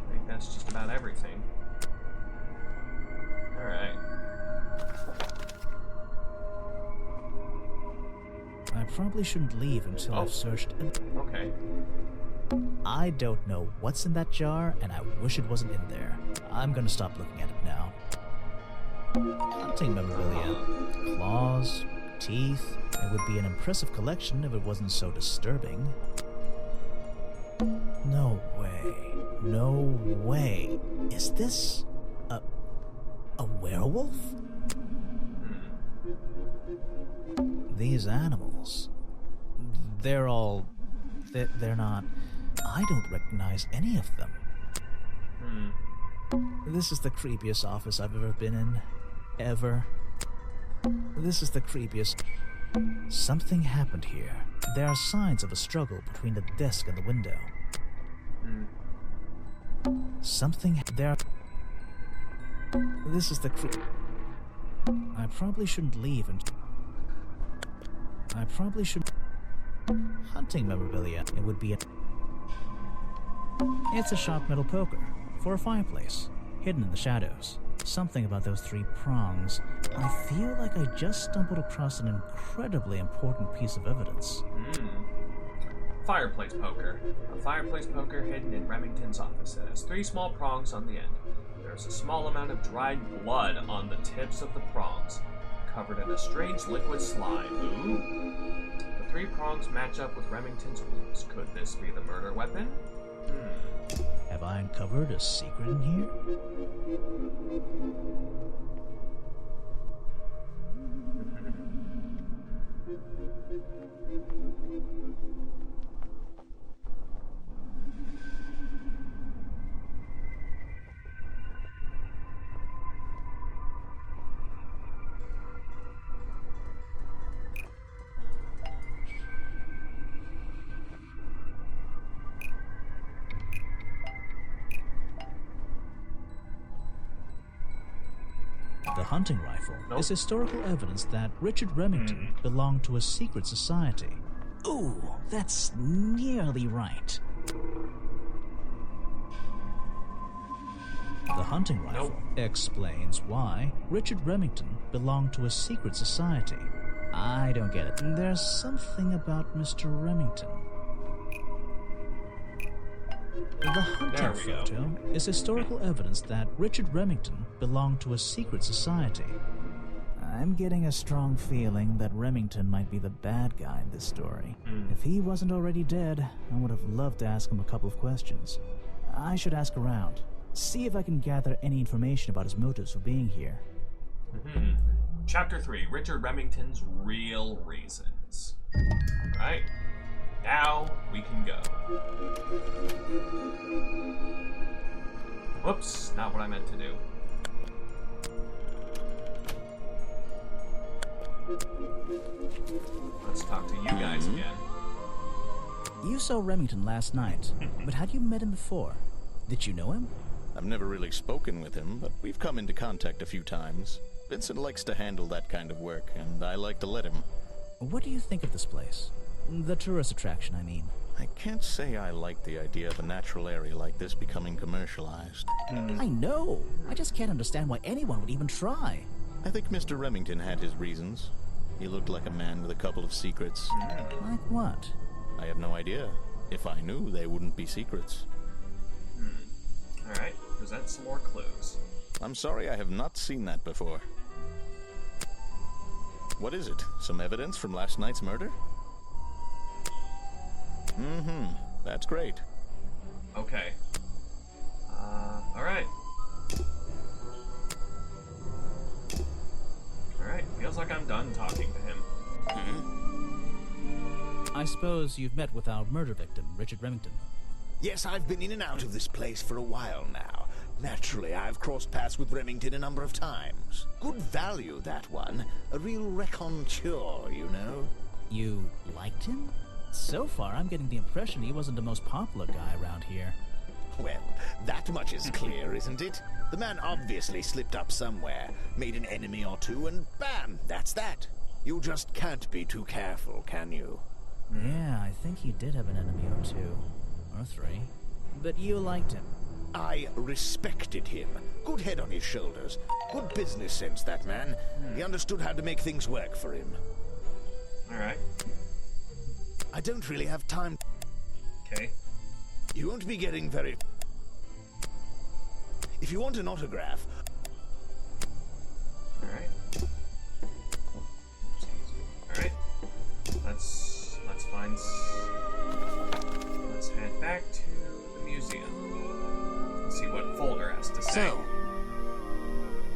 think that's just about everything. Alright. I probably shouldn't leave until I've searched it. Okay. I don't know what's in that jar, and I wish it wasn't in there. I'm gonna stop looking at it now. Hunting memorabilia. Claws, teeth. It would be an impressive collection if it wasn't so disturbing. No way. No way. Is this a werewolf? These animals, they're not, I don't recognize any of them. This is the creepiest office I've ever been in. Ever. This is the creepiest. Something happened here. There are signs of a struggle between the desk and the window. This is the I probably shouldn't leave until I probably should. Hunting memorabilia. It would be It's a sharp metal poker for a fireplace, hidden in the shadows. Something about those 3 prongs. I feel like I just stumbled across an incredibly important piece of evidence. Fireplace poker. A fireplace poker hidden in Remington's office. It has 3 small prongs on the end. There's a small amount of dried blood on the tips of the prongs, covered in a strange liquid slime. Ooh. The 3 prongs match up with Remington's wounds. Could this be the murder weapon? Have I uncovered a secret in here? The hunting rifle is historical evidence that Richard Remington belonged to a secret society. Ooh, that's nearly right. The hunting rifle explains why Richard Remington belonged to a secret society. I don't get it. There's something about Mr. Remington. The hunting photo is historical evidence that Richard Remington belonged to a secret society. I'm getting a strong feeling that Remington might be the bad guy in this story. If he wasn't already dead, I would have loved to ask him a couple of questions. I should ask around, see if I can gather any information about his motives for being here. Chapter 3, Richard Remington's Real Reasons. Alright. Now we can go. Whoops, not what I meant to do. Let's talk to you guys again. You saw Remington last night, but had you met him before? Did you know him? I've never really spoken with him, but we've come into contact a few times. Vincent likes to handle that kind of work, and I like to let him. What do you think of this place? The tourist attraction, I mean. I can't say I like the idea of a natural area like this becoming commercialized. I know. I just can't understand why anyone would even try. I think Mr. Remington had his reasons. He looked like a man with a couple of secrets. Like what? I have no idea. If I knew, they wouldn't be secrets. Alright, present some more clues. I'm sorry, I have not seen that before. What is it? Some evidence from last night's murder? That's great. Okay. Alright. Alright, feels like I'm done talking to him. I suppose you've met with our murder victim, Richard Remington. Yes, I've been in and out of this place for a while now. Naturally, I've crossed paths with Remington a number of times. Good value, that one. A real raconteur, you know. You liked him? So far, I'm getting the impression he wasn't the most popular guy around here. Well, that much is clear, isn't it? The man obviously slipped up somewhere, made an enemy or two, and bam, that's that. You just can't be too careful, can you? Yeah, I think he did have an enemy or two. Or three. But you liked him. I respected him. Good head on his shoulders. Good business sense, that man. He understood how to make things work for him. Alright. I don't really have time. Okay. You won't be getting very... If you want an autograph... Alright. Alright. Let's find... Let's head back to the museum. Let's see what Folder has to say. So,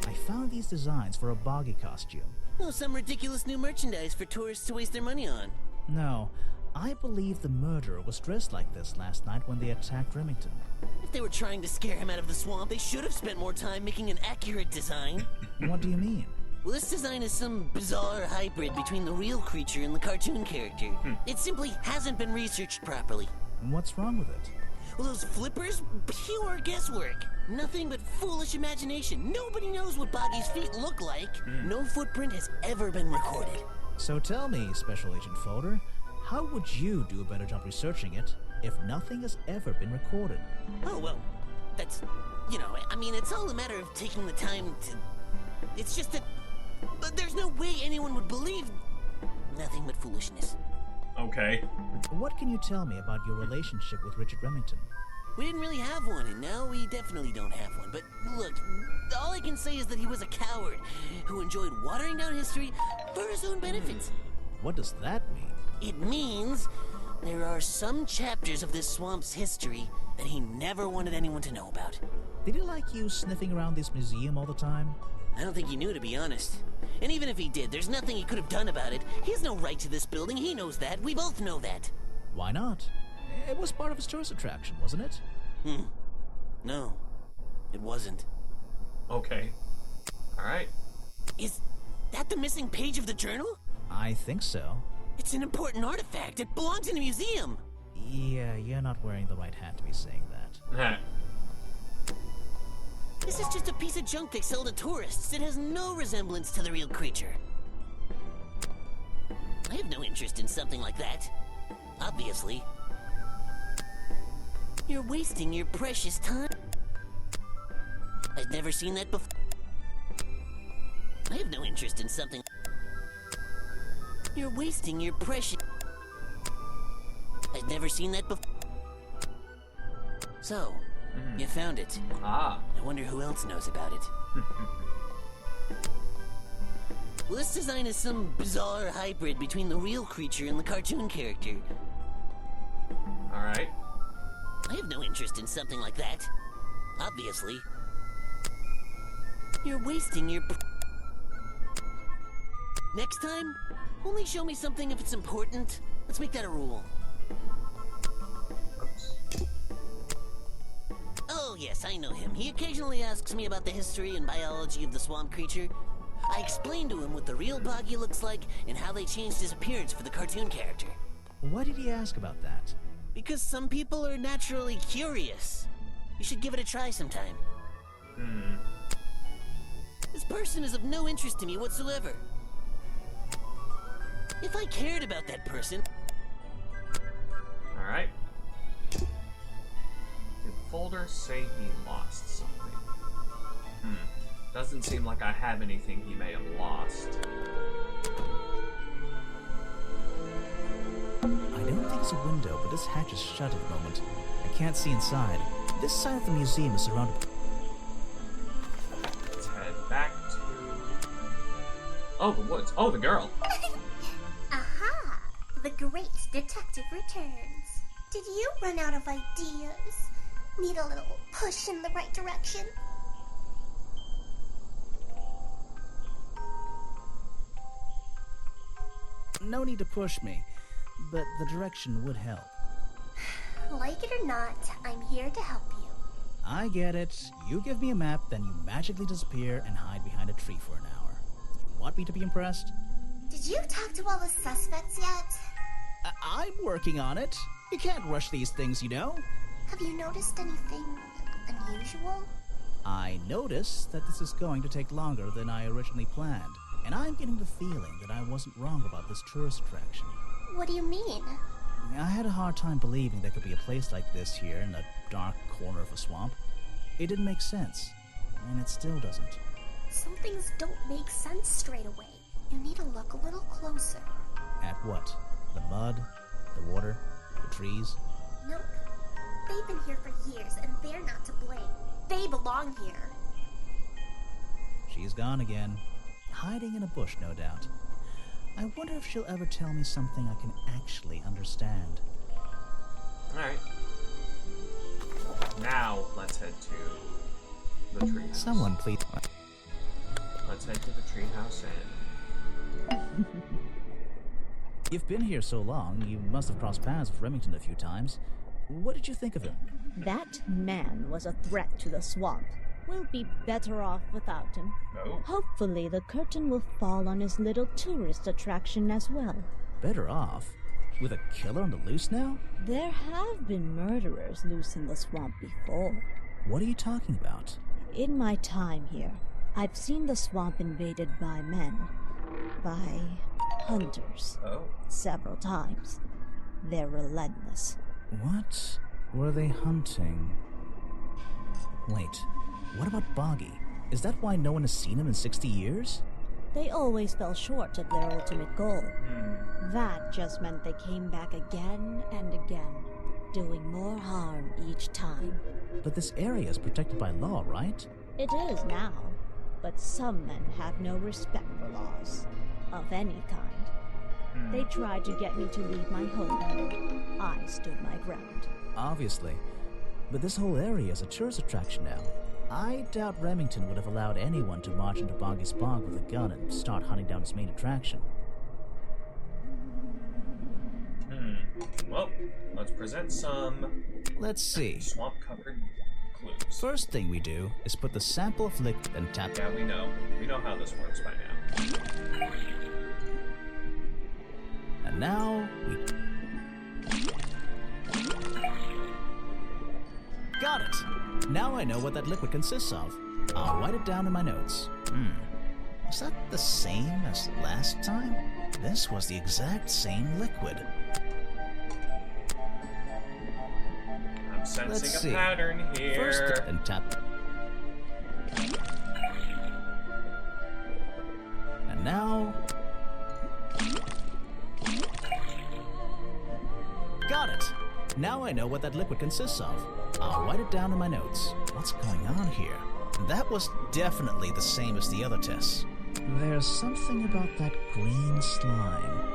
I found these designs for a boggy costume. oh, some ridiculous new merchandise for tourists to waste their money on. No, I believe the murderer was dressed like this last night when they attacked Remington. If they were trying to scare him out of the swamp, they should have spent more time making an accurate design. What do you mean? Well, this design is some bizarre hybrid between the real creature and the cartoon character. It simply hasn't been researched properly. What's wrong with it? Well, those flippers? Pure guesswork. Nothing but foolish imagination. Nobody knows what Boggy's feet look like. No footprint has ever been recorded. So tell me, Special Agent Folder, how would you do a better job researching it if nothing has ever been recorded? Oh, well, that's... You know, I mean, it's all a matter of taking the time to... It's just that... But there's no way anyone would believe... Nothing but foolishness. Okay. What can you tell me about your relationship with Richard Remington? We didn't really have one, and now we definitely don't have one. But look, all I can say is that he was a coward who enjoyed watering down history for his own benefits. What does that mean? It means there are some chapters of this swamp's history that he never wanted anyone to know about. Did he like you sniffing around this museum all the time? I don't think he knew, to be honest. And even if he did, there's nothing he could have done about it. He has no right to this building. He knows that. We both know that. Why not? It was part of his tourist attraction, wasn't it? No, it wasn't. Okay. Alright. Is that the missing page of the journal? I think so. It's an important artifact. It belongs in a museum. Yeah, you're not wearing the right hat to be saying that. This is just a piece of junk they sell to tourists. It has no resemblance to the real creature. I have no interest in something like that. Obviously. You're wasting your precious time. I've never seen that before. I have no interest in something. You're wasting your precious... I've never seen that before. So, you found it. Ah. I wonder who else knows about it. Well, this design is some bizarre hybrid between the real creature and the cartoon character. Alright. I have no interest in something like that. Obviously. You're wasting your... Next time, only show me something if it's important. Let's make that a rule. Oh, yes, I know him. He occasionally asks me about the history and biology of the swamp creature. I explained to him what the real Boggy looks like and how they changed his appearance for the cartoon character. Why did he ask about that? Because some people are naturally curious. You should give it a try sometime. This person is of no interest to me whatsoever. If I cared about that person... Alright. Did Folder say he lost something? Doesn't seem like I have anything he may have lost. I don't think it's a window, but this hatch is shut at the moment. I can't see inside. This side of the museum is surrounded... Let's head back to... Oh, the woods. Oh, the girl. Aha! The great detective returns. Did you run out of ideas? Need a little push in the right direction? No need to push me, but the direction would help. Like it or not, I'm here to help you. I get it. You give me a map, then you magically disappear and hide behind a tree for an hour. You want me to be impressed? Did you talk to all the suspects yet? I'm working on it. You can't rush these things, you know. Have you noticed anything unusual? I notice that this is going to take longer than I originally planned, and I'm getting the feeling that I wasn't wrong about this tourist attraction. What do you mean? I had a hard time believing there could be a place like this here in a dark corner of a swamp. It didn't make sense, and it still doesn't. Some things don't make sense straight away. You need to look a little closer. At what? The mud? The water? The trees? Nope. They've been here for years, and they're not to blame. They belong here. She's gone again. Hiding in a bush, no doubt. I wonder if she'll ever tell me something I can actually understand. Alright. Now, let's head to the treehouse. Someone please... Let's head to the treehouse and... You've been here so long, you must have crossed paths with Remington a few times. What did you think of him? That man was a threat to the swamp. We'll be better off without him. No. Hopefully the curtain will fall on his little tourist attraction as well. Better off? With a killer on the loose now? There have been murderers loose in the swamp before. What are you talking about? In my time here, I've seen the swamp invaded by men. By hunters. Oh. Several times. They're relentless. What were they hunting? Wait, what about Boggy? Is that why no one has seen him in 60 years? They always fell short of their ultimate goal. That just meant they came back again and again, doing more harm each time. But this area is protected by law, right? It is now, but some men have no respect for laws, of any kind. They tried to get me to leave my home. I stood my ground. Obviously. But this whole area is a tourist attraction now. I doubt Remington would have allowed anyone to march into Boggy's bog with a gun and start hunting down his main attraction. Well, let's present some... Let's see. Swamp-covered clues. First thing we do is put the sample of liquid and tap... Yeah, we know. We know how this works by now. And now we... Got it! Now I know what that liquid consists of. I'll write it down in my notes. Was that the same as last time? This was the exact same liquid. I'm sensing a pattern here. First, and tap. And now... Got it! Now I know what that liquid consists of. I'll write it down in my notes. What's going on here? That was definitely the same as the other tests. There's something about that green slime.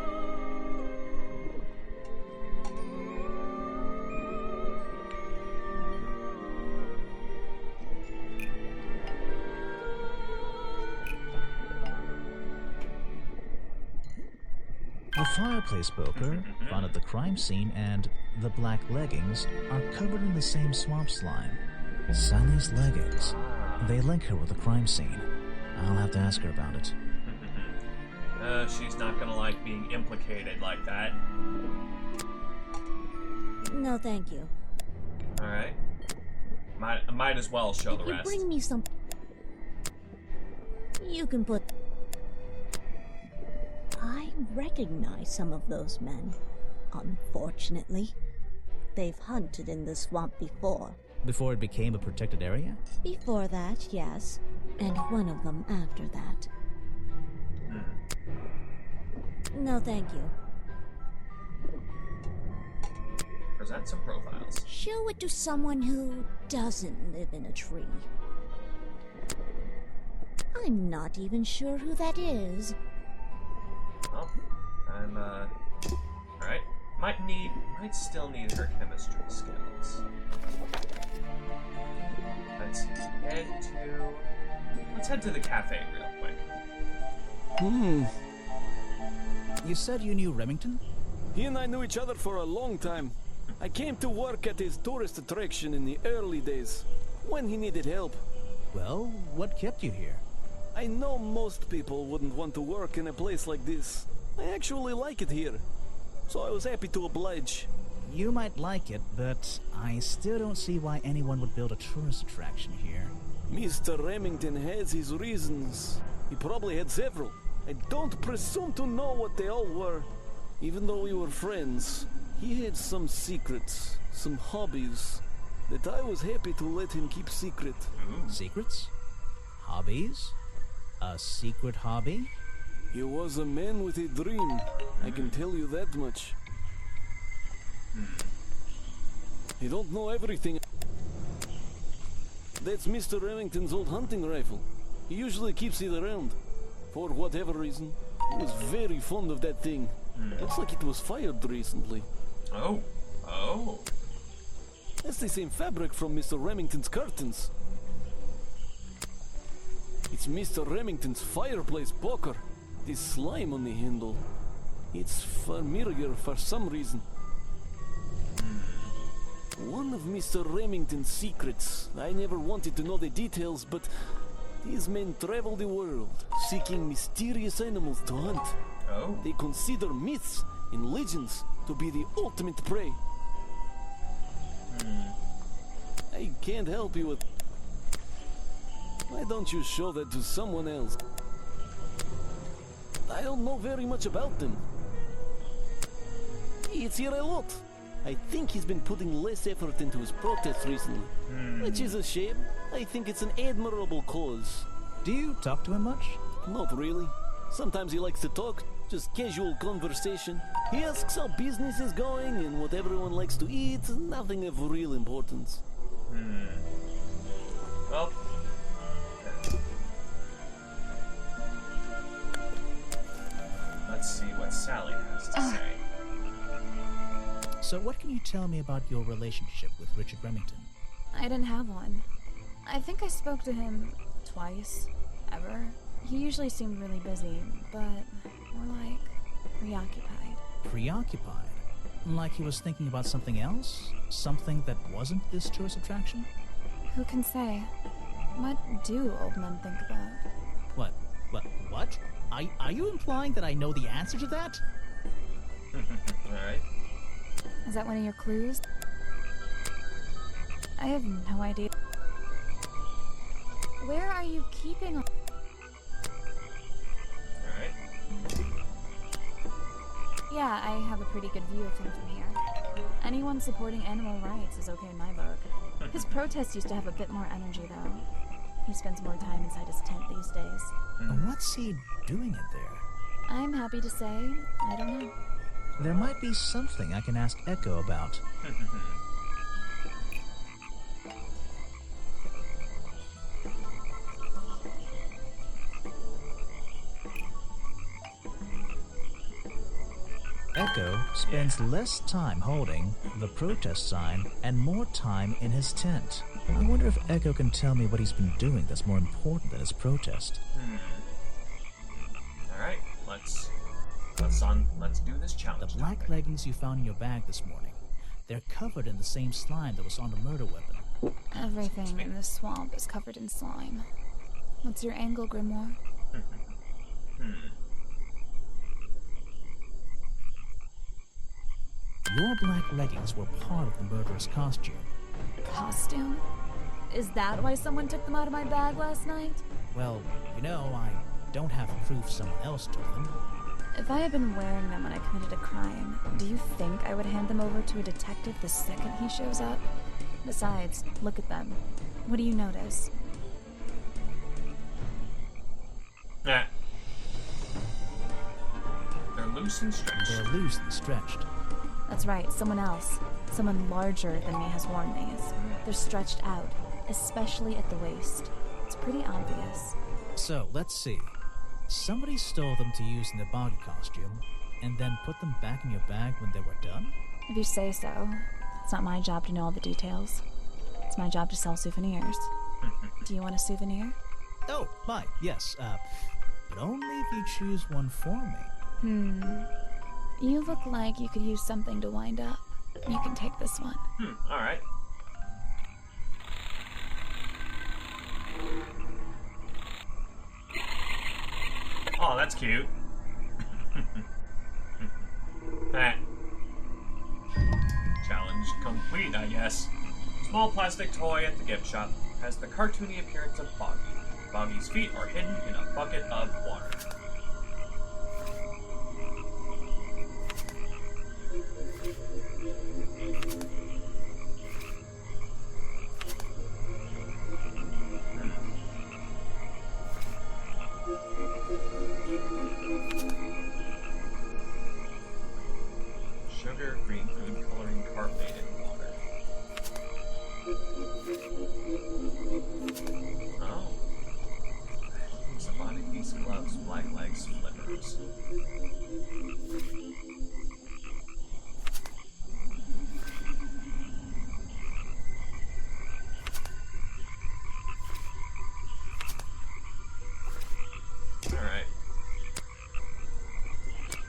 The fireplace poker found at the crime scene and the black leggings are covered in the same swamp slime. Sally's leggings. They link her with the crime scene. I'll have to ask her about it. She's not gonna like being implicated like that. No, thank you. Alright. Might as well show the If you rest. bring me some... You can put... I recognize some of those men. Unfortunately. They've hunted in the swamp before. Before it became a protected area? Before that, yes. And one of them after that. No, thank you. Present some profiles. Show it to someone who doesn't live in a tree. I'm not even sure who that is. Well, I'm, alright. Might still need her chemistry skills. Let's head to the cafe real quick. You said you knew Remington? He and I knew each other for a long time. I came to work at his tourist attraction in the early days, when he needed help. Well, what kept you here? I know most people wouldn't want to work in a place like this. I actually like it here, so I was happy to oblige. You might like it, but I still don't see why anyone would build a tourist attraction here. Mr. Remington has his reasons. He probably had several. I don't presume to know what they all were. Even though we were friends, he had some secrets, some hobbies, that I was happy to let him keep secret. Secrets? Hobbies? A secret hobby? He was a man with a dream, I can tell you that much. You don't know everything. That's Mr. Remington's old hunting rifle. He usually keeps it around. For whatever reason. He was very fond of that thing. Looks like it was fired recently. Oh. That's the same fabric from Mr. Remington's curtains. It's Mr. Remington's fireplace poker. This slime on the handle. It's familiar for some reason. One of Mr. Remington's secrets. I never wanted to know the details, but these men travel the world, seeking mysterious animals to hunt. Oh. They consider myths and legends to be the ultimate prey. I can't help you with... Why don't you show that to someone else? I don't know very much about them. It's here a lot. I think he's been putting less effort into his protests recently, which is a shame. I think it's an admirable cause. Do you talk to him much? Not really. Sometimes he likes to talk, just casual conversation. He asks how business is going and what everyone likes to eat, nothing of real importance. Well. Let's see what Sally has to say. So what can you tell me about your relationship with Richard Remington? I didn't have one. I think I spoke to him twice, ever. He usually seemed really busy, but more like preoccupied. Preoccupied? Like he was thinking about something else? Something that wasn't this tourist attraction? Who can say? What do old men think about? What? Are you implying that I know the answer to that? Alright. Is that one of your clues? I have no idea. Where are you keeping... Alright. Yeah, I have a pretty good view of him from here. Anyone supporting animal rights is okay in my book. His protests used to have a bit more energy, though. He spends more time inside his tent these days. What's he doing in there? I'm happy to say, I don't know. There might be something I can ask Echo about. Echo spends less time holding the protest sign and more time in his tent. I wonder if Echo can tell me what he's been doing that's more important than his protest. Alright, let's do this challenge. The black leggings you found in your bag this morning, they're covered in the same slime that was on the murder weapon. Everything in this swamp is covered in slime. What's your angle, Grimoire? Your black leggings were part of the murderer's costume. Costume? Is that why someone took them out of my bag last night? Well, you know, I don't have proof someone else took them. If I had been wearing them when I committed a crime, do you think I would hand them over to a detective the second he shows up? Besides, look at them. What do you notice? Nah. They're loose and stretched. They're loose and stretched. That's right, someone else. Someone larger than me has worn these. They're stretched out, especially at the waist. It's pretty obvious. So, let's see. Somebody stole them to use in the boggy costume, and then put them back in your bag when they were done? If you say so. It's not my job to know all the details. It's my job to sell souvenirs. Do you want a souvenir? Oh, my, yes, but only if you choose one for me. You look like you could use something to wind up. You can take this one. Alright. Oh, that's cute. That. Challenge complete, I guess. Small plastic toy at the gift shop has the cartoony appearance of Boggy. Boggy's feet are hidden in a bucket of water. Sugar, green food coloring, carbonated water. Oh. Sabonic piece gloves, black legs, flippers. Alright.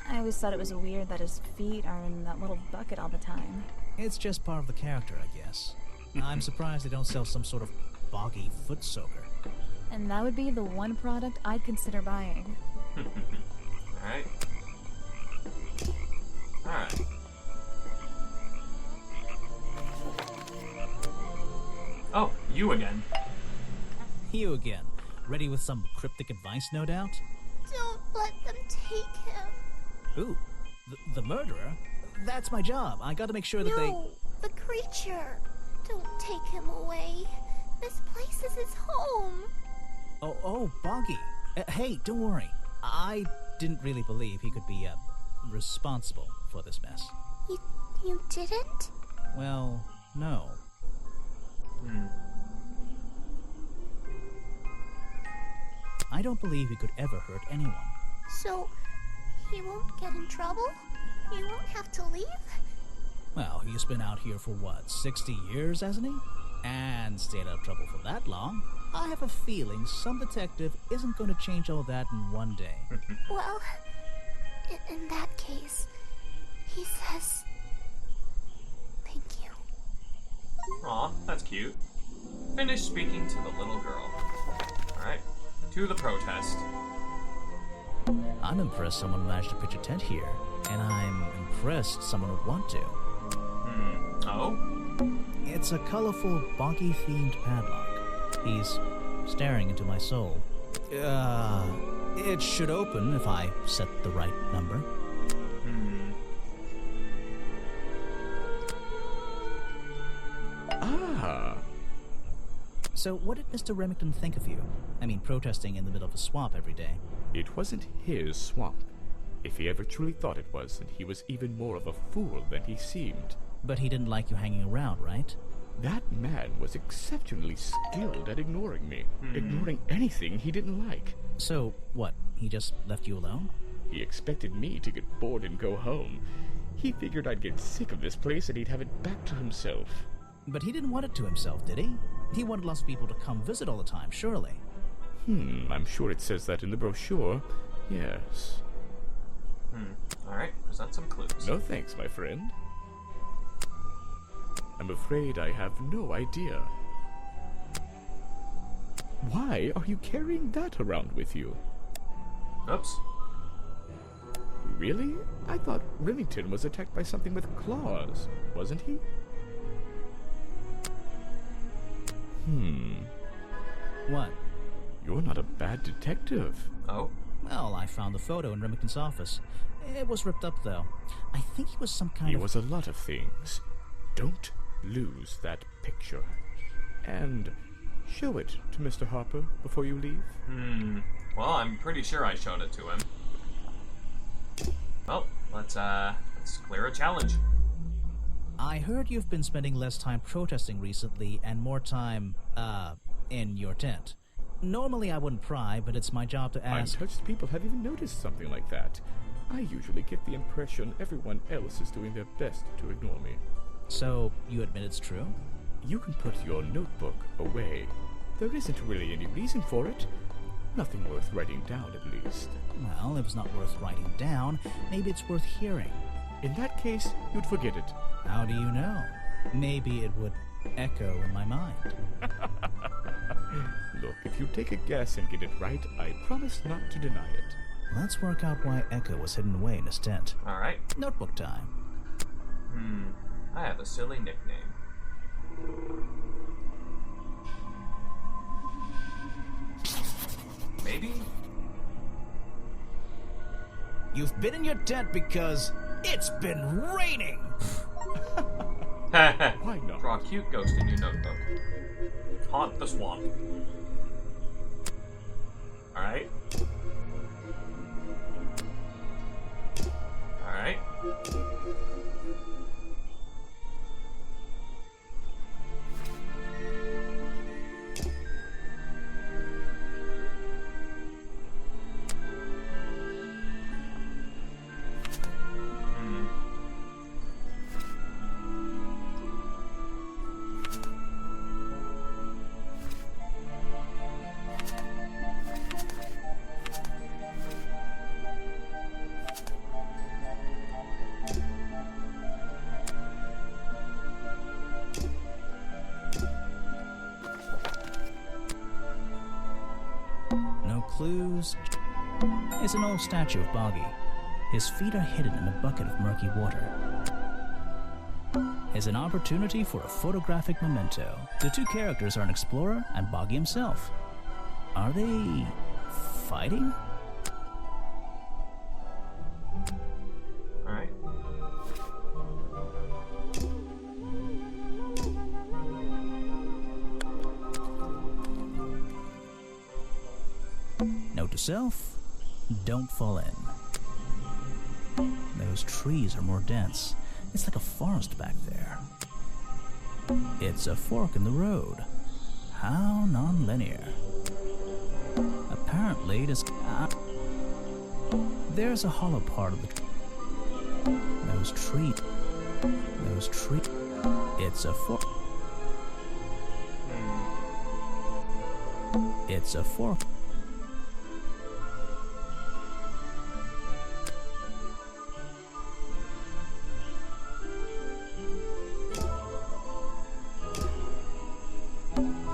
I always thought it was weird that his feet are in that little bucket all the time. It's just part of the character, I guess. I'm surprised they don't sell some sort of boggy foot soaker. And that would be the one product I'd consider buying. Alright. Alright. Oh, you again. You again. Ready with some cryptic advice, no doubt? Don't let them take him. Ooh, the murderer? That's my job. I gotta make sure that they... No, the creature. Don't take him away. This place is his home. Oh, Boggy. Hey, don't worry. I didn't really believe he could be, responsible for this mess. You didn't? Well, no. I don't believe he could ever hurt anyone. So, he won't get in trouble? He won't have to leave? Well, he's been out here for what, 60 years, hasn't he? And stayed out of trouble for that long. I have a feeling some detective isn't going to change all that in one day. Well, in that case, he says... Thank you. Aw, that's cute. Finish speaking to the little girl. Alright, to the protest. I'm impressed someone managed to pitch a tent here, and I'm impressed someone would want to. Oh? It's a colorful, boggy-themed padlock. He's staring into my soul. It should open if I set the right number. Ah. So what did Mr. Remington think of you? I mean, protesting in the middle of a swamp every day. It wasn't his swamp. If he ever truly thought it was, then he was even more of a fool than he seemed. But he didn't like you hanging around, right? That man was exceptionally skilled at ignoring me. Ignoring anything he didn't like. So, what, he just left you alone? He expected me to get bored and go home. He figured I'd get sick of this place and he'd have it back to himself. But he didn't want it to himself, did he? He wanted lots of people to come visit all the time, surely. I'm sure it says that in the brochure. Yes. Alright, present some clues. No thanks, my friend. I'm afraid I have no idea. Why are you carrying that around with you? Oops. Really? I thought Remington was attacked by something with claws, wasn't he? What? You're not a bad detective. Oh. Well, I found the photo in Remington's office. It was ripped up, though. I think he was some kind He of... was a lot of things. Don't lose that picture. And show it to Mr. Harper before you leave. Well, I'm pretty sure I showed it to him. Well, let's clear a challenge. I heard you've been spending less time protesting recently and more time, in your tent. Normally I wouldn't pry, but it's my job to ask... Untouched people have even noticed something like that. I usually get the impression everyone else is doing their best to ignore me. So, you admit it's true? You can put your notebook away. There isn't really any reason for it. Nothing worth writing down, at least. Well, if it's not worth writing down, maybe it's worth hearing. In that case, you'd forget it. How do you know? Maybe it would echo in my mind. Look, if you take a guess and get it right, I promise not to deny it. Let's work out why Echo was hidden away in his tent. Alright. Notebook time. I have a silly nickname. Maybe? You've been in your tent because it's been raining! Why not? Draw a cute ghost in your notebook. Haunt the swamp. Alright. Alright. Clues. It's an old statue of Boggy. His feet are hidden in a bucket of murky water. Is an opportunity for a photographic memento. The two characters are an explorer and Boggy himself. Are they fighting? Alright. Note to self, don't fall in. Those trees are more dense. It's like a forest back there. It's a fork in the road. How non-linear. Apparently, there's a hollow part of the Those trees. It's a fork. It's a fork.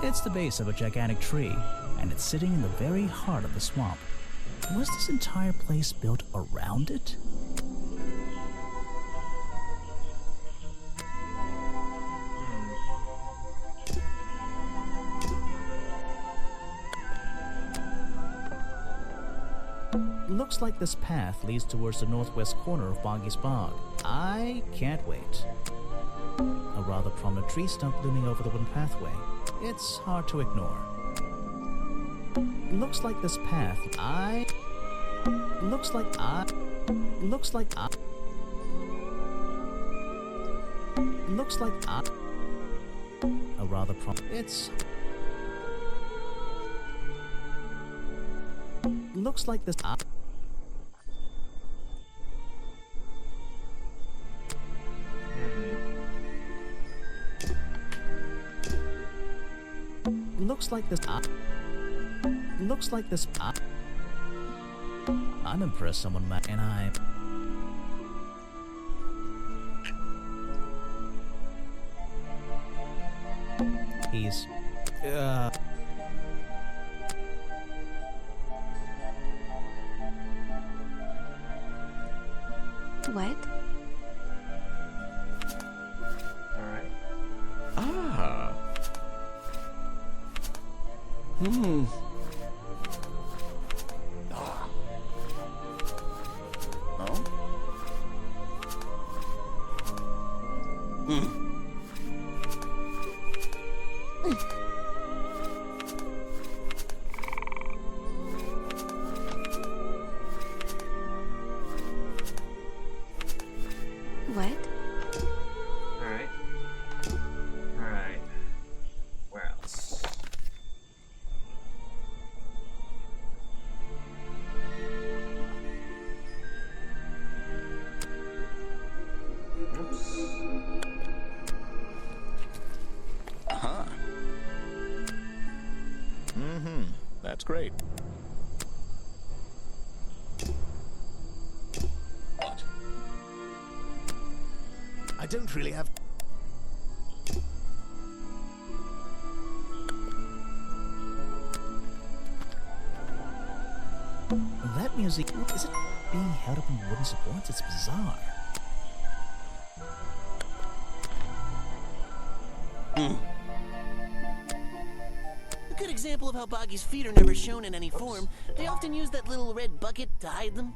It's the base of a gigantic tree, and it's sitting in the very heart of the swamp. Was this entire place built around it? Looks like this path leads towards the northwest corner of Boggy's Bog. I can't wait. A rather prominent tree stump looming over the wooden pathway. It's hard to ignore. Looks like this path. Looks like a rather it's looks like this looks like this I'm impressed someone might and he's What? Alright. Ah. Oh? What? Alright. Alright. Where else? Oops. Uh-huh. Mm-hmm. That's great. What? I don't really have... That music, is it being held up in wooden supports? It's bizarre. A good example of how Boggy's feet are never shown in any form. They often use that little red bucket to hide them.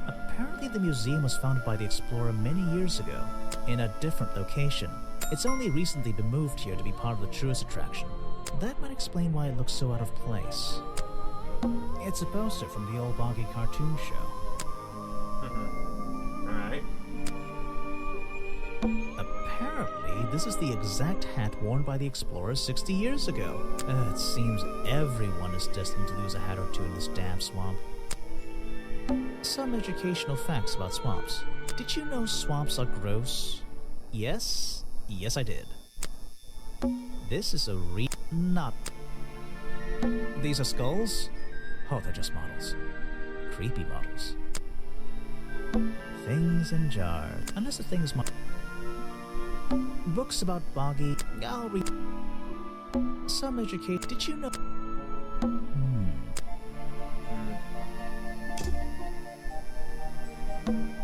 Apparently the museum was founded by the explorer many years ago, in a different location. It's only recently been moved here to be part of the tourist attraction. That might explain why it looks so out of place. It's a poster from the old Boggy cartoon show. Alright. Apparently, this is the exact hat worn by the explorers 60 years ago. It seems everyone is destined to lose a hat or two in this damn swamp. Some educational facts about swamps. Did you know swamps are gross? Yes? Yes, I did. This is a not. These are skulls? Oh, they're just models. Creepy models. Things in jars. Unless the thing is books about Boggy. I'll read. Some educate. Did you know?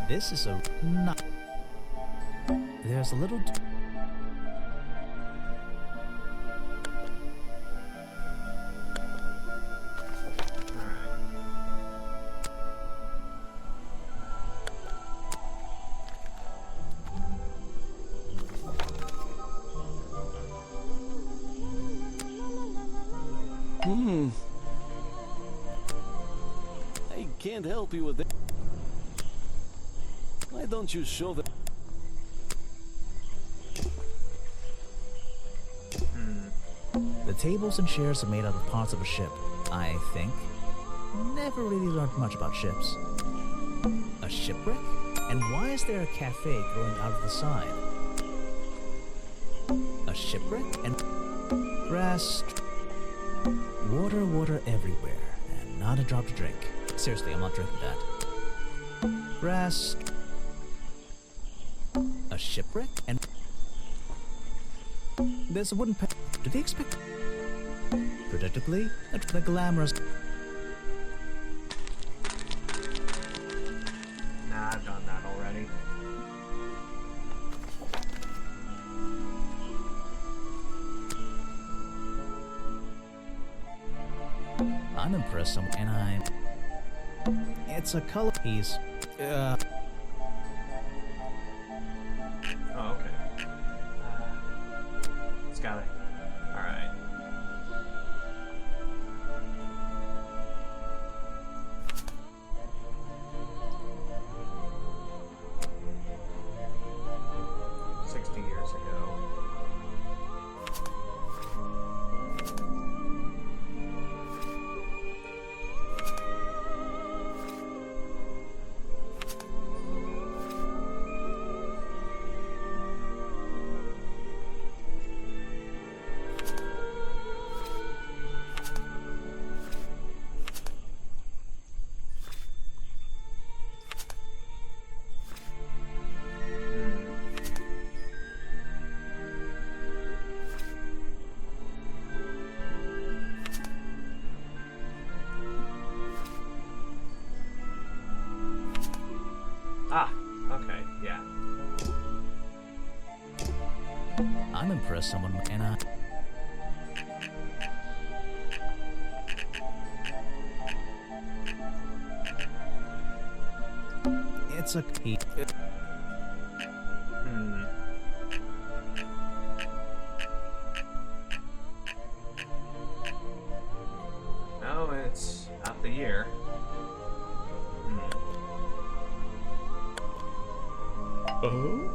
This is a not. There's a little. I can't help you with that. Why don't you show that? The tables and chairs are made out of parts of a ship, I think. Never really learned much about ships. A shipwreck? And why is there a cafe growing out of the side? A shipwreck and grass, water everywhere, and not a drop to drink. Seriously, I'm not drinking that. Grass, a shipwreck, and there's a wooden do they expect? Predictably, the glamorous. Nah, I've done that already. I'm impressed, and I'm. It's a color piece. Oh, okay. It's got it. Alright. Years ago. impress someone, and I... It's a key. No, it's not the year. Oh?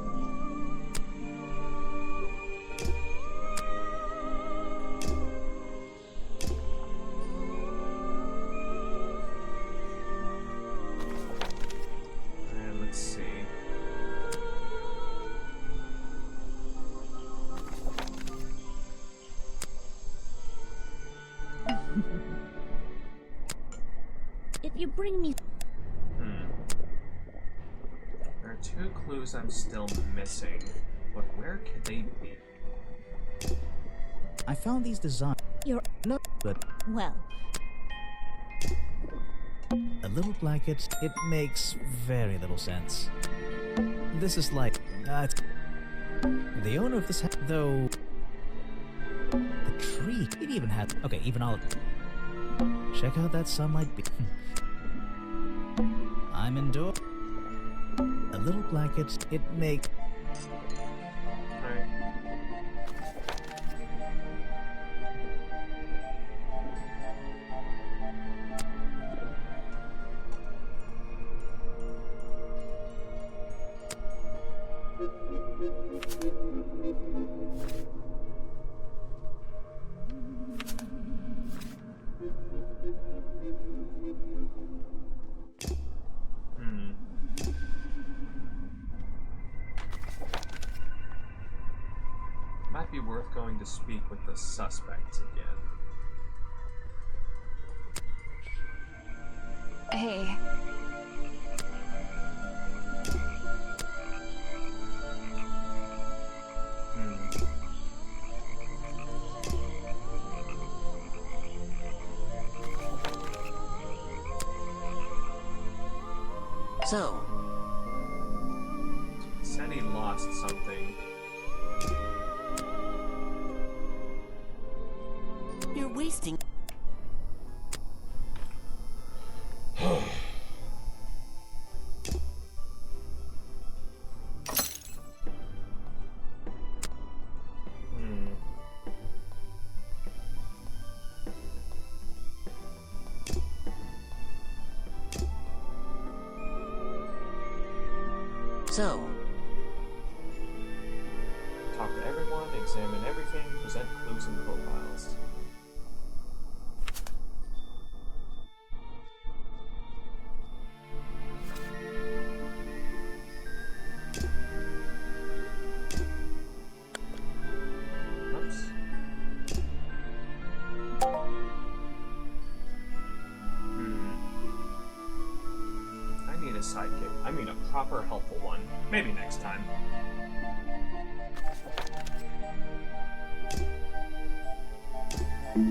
And let's see. If you bring me... There are 2 clues I'm still missing, but where could they be? I found these designs. You're... No, but... Well, A little blanket, it makes very little sense. This is like... the owner of this though... The tree, it even had... Okay, even all... Check out that sunlight beam. I'm indoors. A little blanket, it makes... Alright. Might be worth going to speak with the suspects again. Hey. So, Said he lost something. you're wasting. So, Talk to everyone, examine everything, present clues and profiles. Oops. I need a sidekick. I mean a proper helpful one. Maybe next time. Yeah.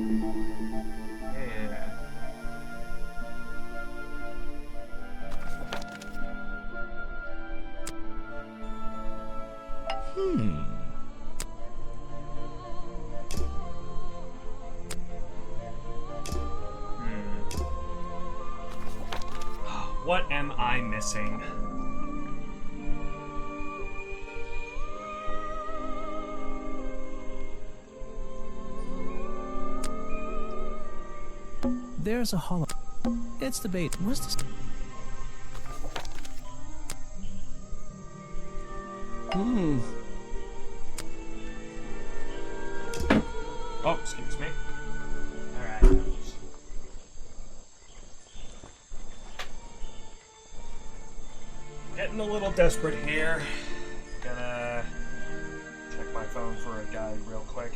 What am I missing? There's a hollow... It's debate. What's this? Oh, excuse me. Alright. Getting a little desperate here. Gonna check my phone for a guide real quick.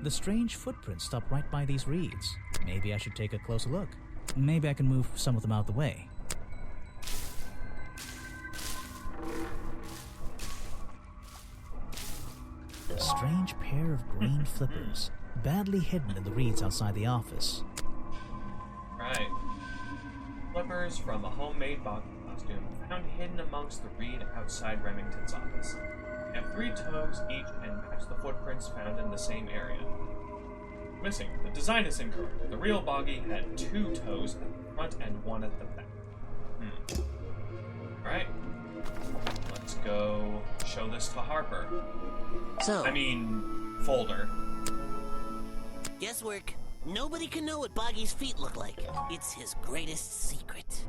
The strange footprints stop right by these reeds. Maybe I should take a closer look. Maybe I can move some of them out of the way. A strange pair of green flippers, badly hidden in the reeds outside the office. Right. Flippers from a homemade boggy costume found hidden amongst the reed outside Remington's office. They have 3 toes each and match the footprints found in the same area. Missing. The design is incorrect. The real boggy had 2 toes at the front and 1 at the back. Alright. Let's go show this to Harper. So, Folder. guesswork. Nobody can know what Boggy's feet look like. It's his greatest secret.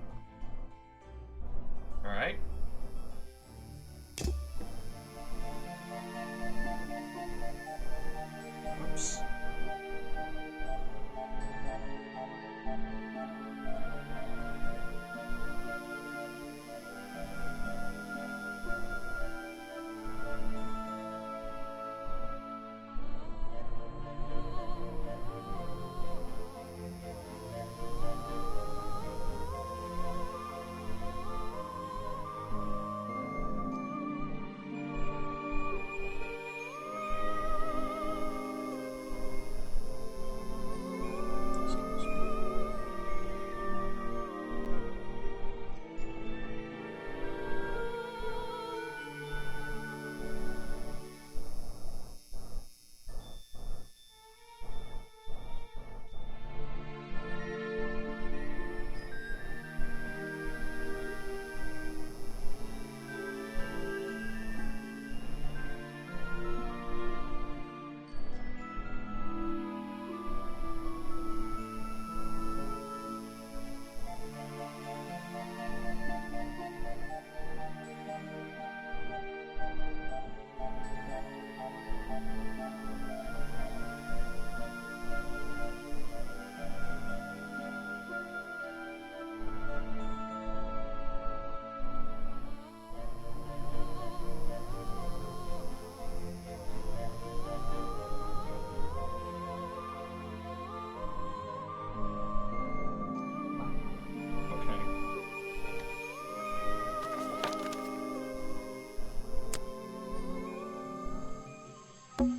Alright. Oops.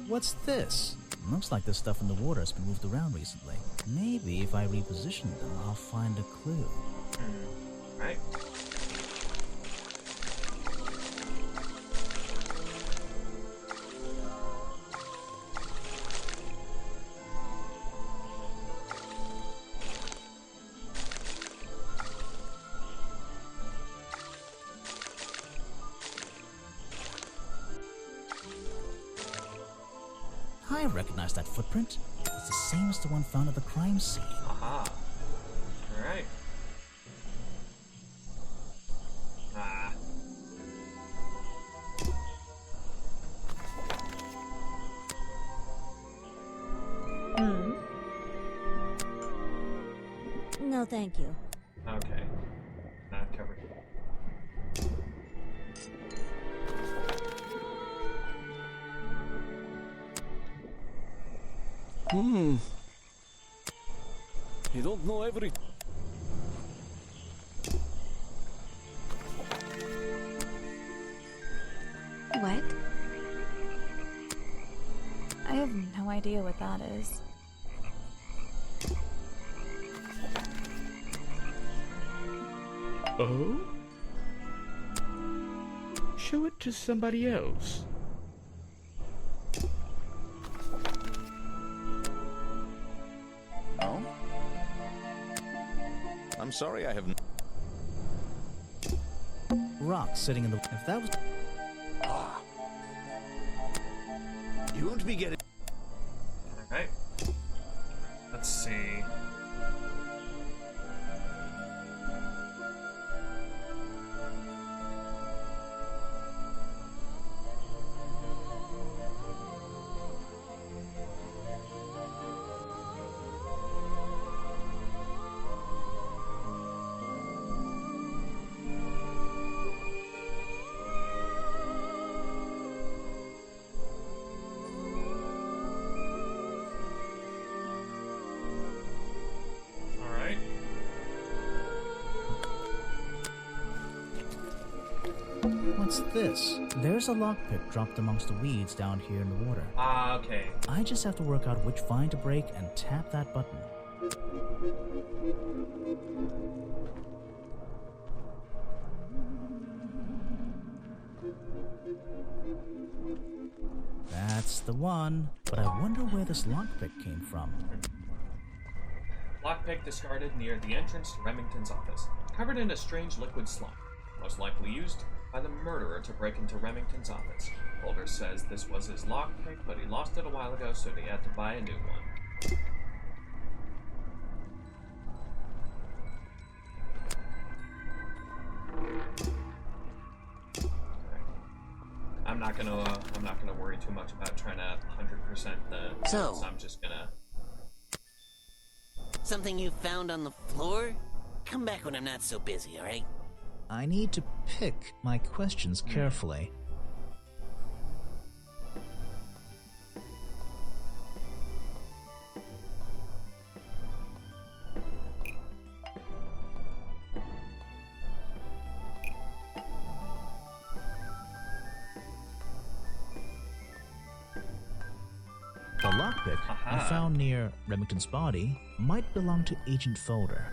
What's this? Looks like the stuff in the water has been moved around recently. Maybe if I reposition them, I'll find a clue. Right. I recognize that footprint. It's the same as the one found at the crime scene. Aha. Alright. Ah. No, thank you. Okay. Not covered. You don't know every... What? I have no idea what that is. Oh? Show it to somebody else. Oh? I'm sorry I have... Rock sitting in the... If that was... You won't be getting... Alright. Let's see. What's this? There's a lockpick dropped amongst the weeds down here in the water. Ah, okay. I just have to work out which vine to break and tap that button. That's the one, but I wonder where this lockpick came from. Lockpick discarded near the entrance to Remington's office, covered in a strange liquid slime, most likely used by the murderer to break into Remington's office. Holder says this was his lockpick, but he lost it a while ago, so he had to buy a new one. I'm not gonna worry too much about trying to 100% the. So I'm just gonna. Something you found on the floor? Come back when I'm not so busy, alright? I need to pick my questions carefully. The lockpick I found near Remington's body might belong to Agent Folder.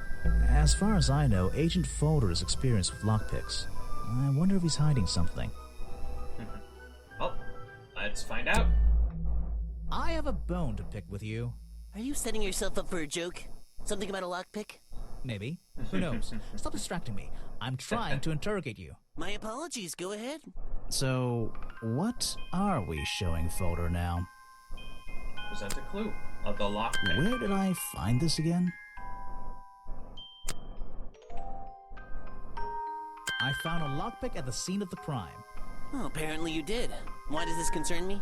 As far as I know, Agent Folder is experienced with lockpicks. I wonder if he's hiding something. Well, let's find out. I have a bone to pick with you. Are you setting yourself up for a joke? Something about a lockpick? Maybe. Who knows? Stop distracting me. I'm trying to interrogate you. My apologies, go ahead. So, what are we showing Folder now? Present a clue of the lockpick. Where did I find this again? I found a lockpick at the scene of the crime. Oh, apparently you did. Why does this concern me?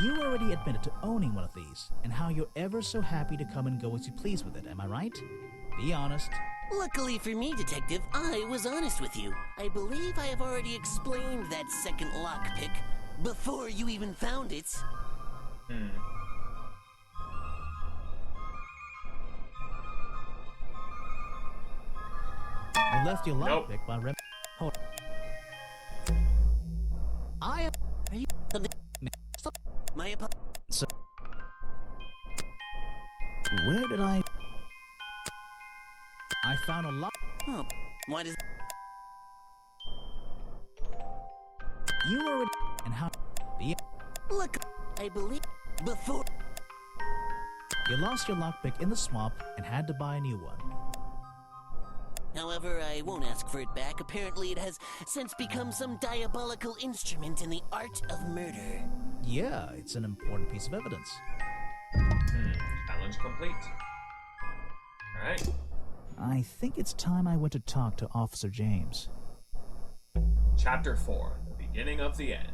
You already admitted to owning one of these, and how you're ever so happy to come and go as you please with it, am I right? Be honest. Luckily for me, Detective, I was honest with you. I believe I have already explained that second lockpick before you even found it. You left your lockpick by Hold on. I am... Are you... Something... Stop. My apologies. So... Where did I found a lock... Oh, why does... You already... And how... Look, I believe... Before... You lost your lockpick in the swamp and had to buy a new one. However, I won't ask for it back. Apparently it has since become some diabolical instrument in the art of murder. Yeah, it's an important piece of evidence. Challenge complete. Alright. I think it's time I went to talk to Officer James. Chapter 4, the beginning of the end.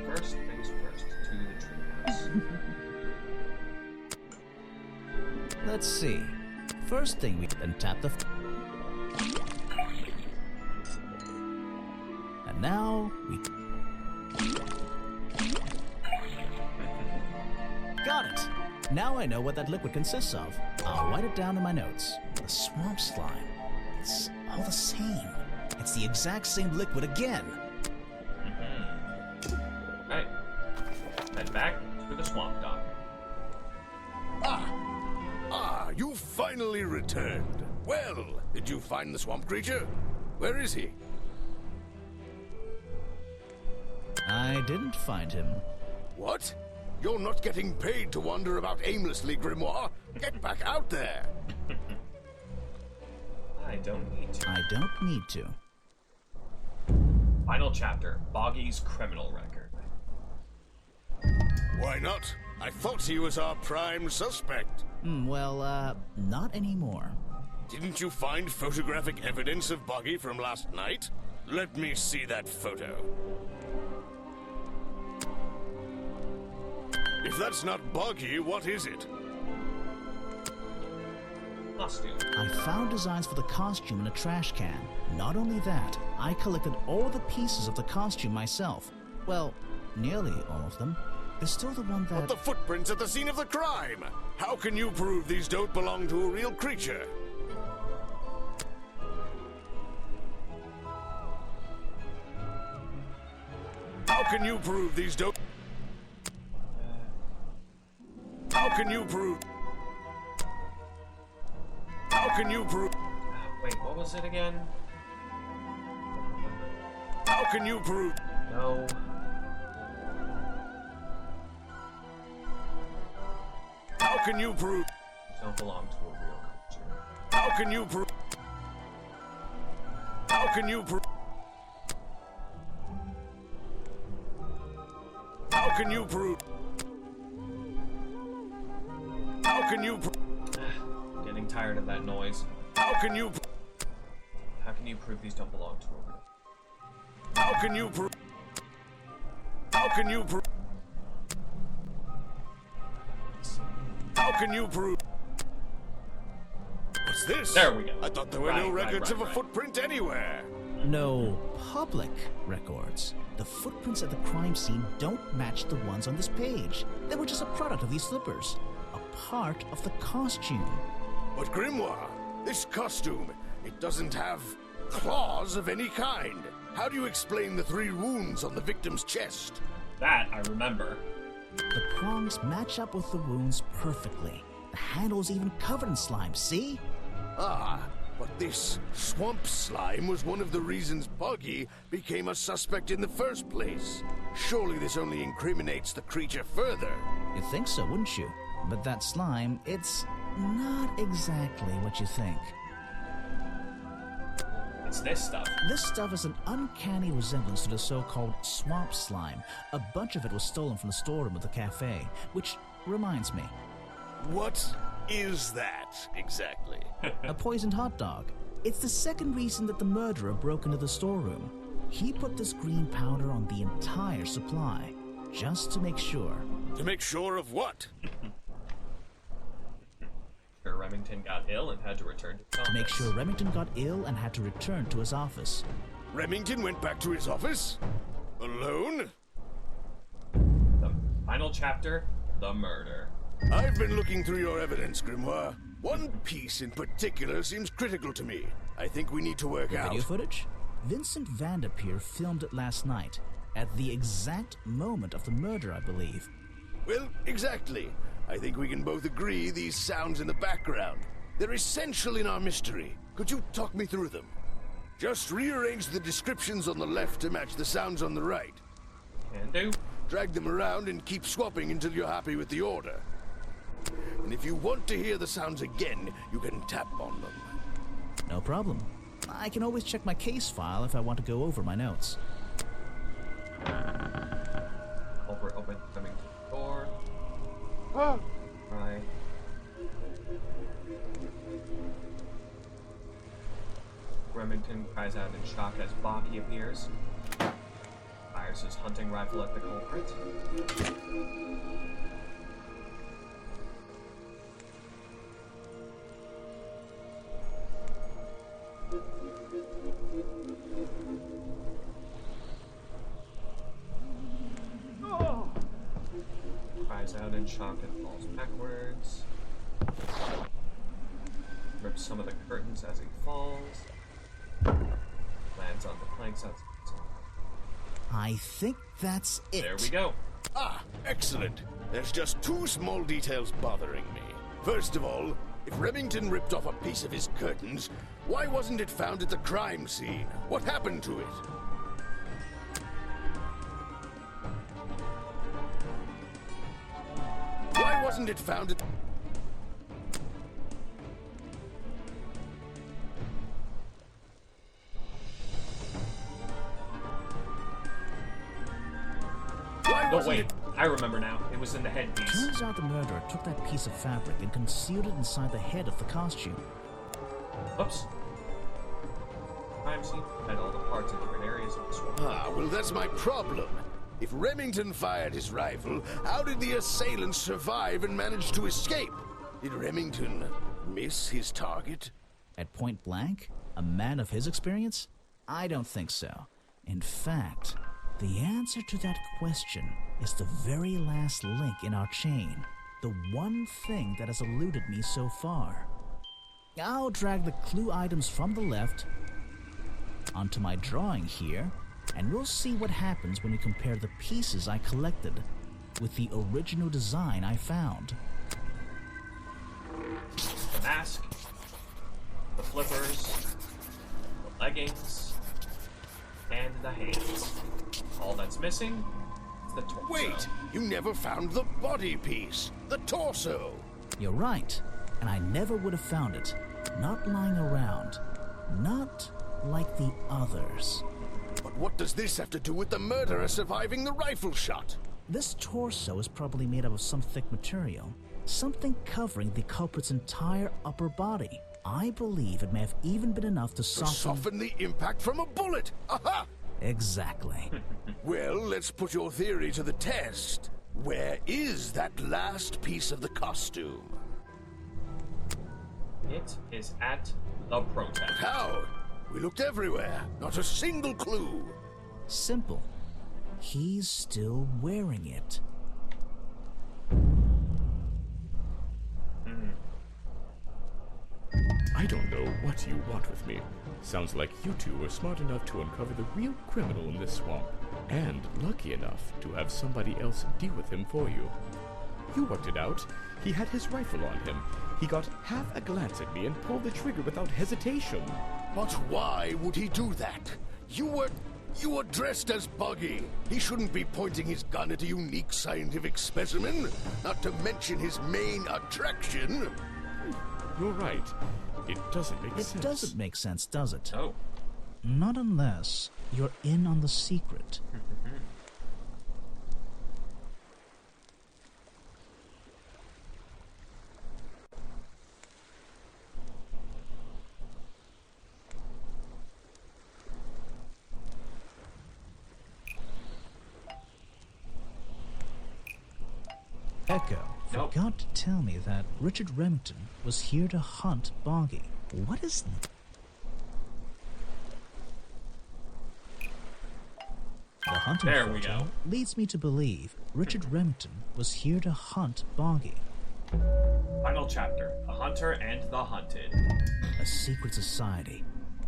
First things first, to the treehouse. Let's see. First thing we then tap the... And now we... Got it! Now I know what that liquid consists of. I'll write it down in my notes. The swamp slime. It's all the same. It's the exact same liquid again. Right. Head back to the swamp dock. You finally returned. Well, did you find the swamp creature? Where is he? I didn't find him. What? You're not getting paid to wander about aimlessly, Grimoire. Get back out there. I don't need to. I don't need to. Final chapter, Boggy's criminal record. Why not? I thought he was our prime suspect. Not anymore. Didn't you find photographic evidence of Boggy from last night? Let me see that photo. If that's not Boggy, what is it? Costume. I found designs for the costume in a trash can. Not only that, I collected all the pieces of the costume myself. Well, nearly all of them. is still the one that... But the footprints at the scene of the crime! How can you prove these don't belong to a real creature? How can you prove these don't... How can you prove... How can you prove... Wait, what was it again? How can you prove... No. How can you prove... Don't belong to a real creature. How can you prove... How can you prove... How can you prove... How can you prove... Getting tired of that noise. How can you... How can you prove these don't belong to a real? How can you prove... How can you prove... How can you prove... What's this? There we go. I thought there were no records of a footprint anywhere. No public records. The footprints at the crime scene don't match the ones on this page. They were just a product of these slippers. A part of the costume. But Grimoire, this costume, it doesn't have claws of any kind. How do you explain the 3 wounds on the victim's chest? That I remember. The prongs match up with the wounds perfectly. The handle's even covered in slime, see? Ah, but this swamp slime was one of the reasons Buggy became a suspect in the first place. Surely this only incriminates the creature further. You'd think so, wouldn't you? But that slime, it's not exactly what you think. It's this stuff. This stuff is an uncanny resemblance to the so-called swamp slime. A bunch of it was stolen from the storeroom of the cafe, which reminds me. What is that, exactly? A poisoned hot dog. It's the second reason that the murderer broke into the storeroom. He put this green powder on the entire supply, just to make sure. To make sure of what? Remington got ill and had to return to his office. To make sure Remington got ill and had to return to his office. Remington went back to his office? Alone? The final chapter, the murder. I've been looking through your evidence, Grimoire. One piece in particular seems critical to me. I think we need to work out. Video footage? Vincent Vanderpeer filmed it last night, at the exact moment of the murder, I believe. Well, exactly. I think we can both agree these sounds in the background. They're essential in our mystery. Could you talk me through them? Just rearrange the descriptions on the left to match the sounds on the right. Can do. Drag them around and keep swapping until you're happy with the order. And if you want to hear the sounds again, you can tap on them. No problem. I can always check my case file if I want to go over my notes. Culprit open coming to the door. Oh! Right. Remington cries out in shock as Baki appears. Fires his hunting rifle at the culprit. Cries out in shock and falls backwards. Rips some of the curtains as he falls. Lands on the planks outside. I think that's it. There we go. Ah, excellent. There's just 2 small details bothering me. First of all, if Remington ripped off a piece of his curtains, why wasn't it found at the crime scene? What happened to it? Why wasn't it found at... Oh wait, I remember now. It was in the headpiece. Turns out the murderer took that piece of fabric and concealed it inside the head of the costume. Oops. Crime scene had all the parts in different areas of the swamp. Ah, well that's my problem. If Remington fired his rifle, how did the assailant survive and manage to escape? Did Remington miss his target? At point blank? A man of his experience? I don't think so. In fact, the answer to that question is the very last link in our chain. The one thing that has eluded me so far. I'll drag the clue items from the left onto my drawing here, and we'll see what happens when we compare the pieces I collected with the original design I found. The mask, the flippers, the leggings, and the hands. All that's missing is the torso. Wait! You never found the body piece, the torso! You're right, and I never would have found it. Not lying around. Not like the others. But what does this have to do with the murderer surviving the rifle shot? This torso is probably made up of some thick material. Something covering the culprit's entire upper body. I believe it may have even been enough to soften the impact from a bullet! Aha! Exactly. Well, let's put your theory to the test. Where is that last piece of the costume? It is at the protest. How? We looked everywhere. Not a single clue. Simple. He's still wearing it. I don't know what you want with me. Sounds like you two were smart enough to uncover the real criminal in this swamp, and lucky enough to have somebody else deal with him for you. You worked it out. He had his rifle on him. He got half a glance at me and pulled the trigger without hesitation. But why would he do that? You were dressed as Buggy. He shouldn't be pointing his gun at a unique scientific specimen, not to mention his main attraction. You're right. It doesn't make sense. It doesn't make sense, does it? Oh. Not unless you're in on the secret. Echo forgot to tell me that Richard Remington was here to hunt Boggy. What is... The hunting photo leads me to believe Richard Remington was here to hunt Boggy. Final chapter, The Hunter and the Hunted. A secret society,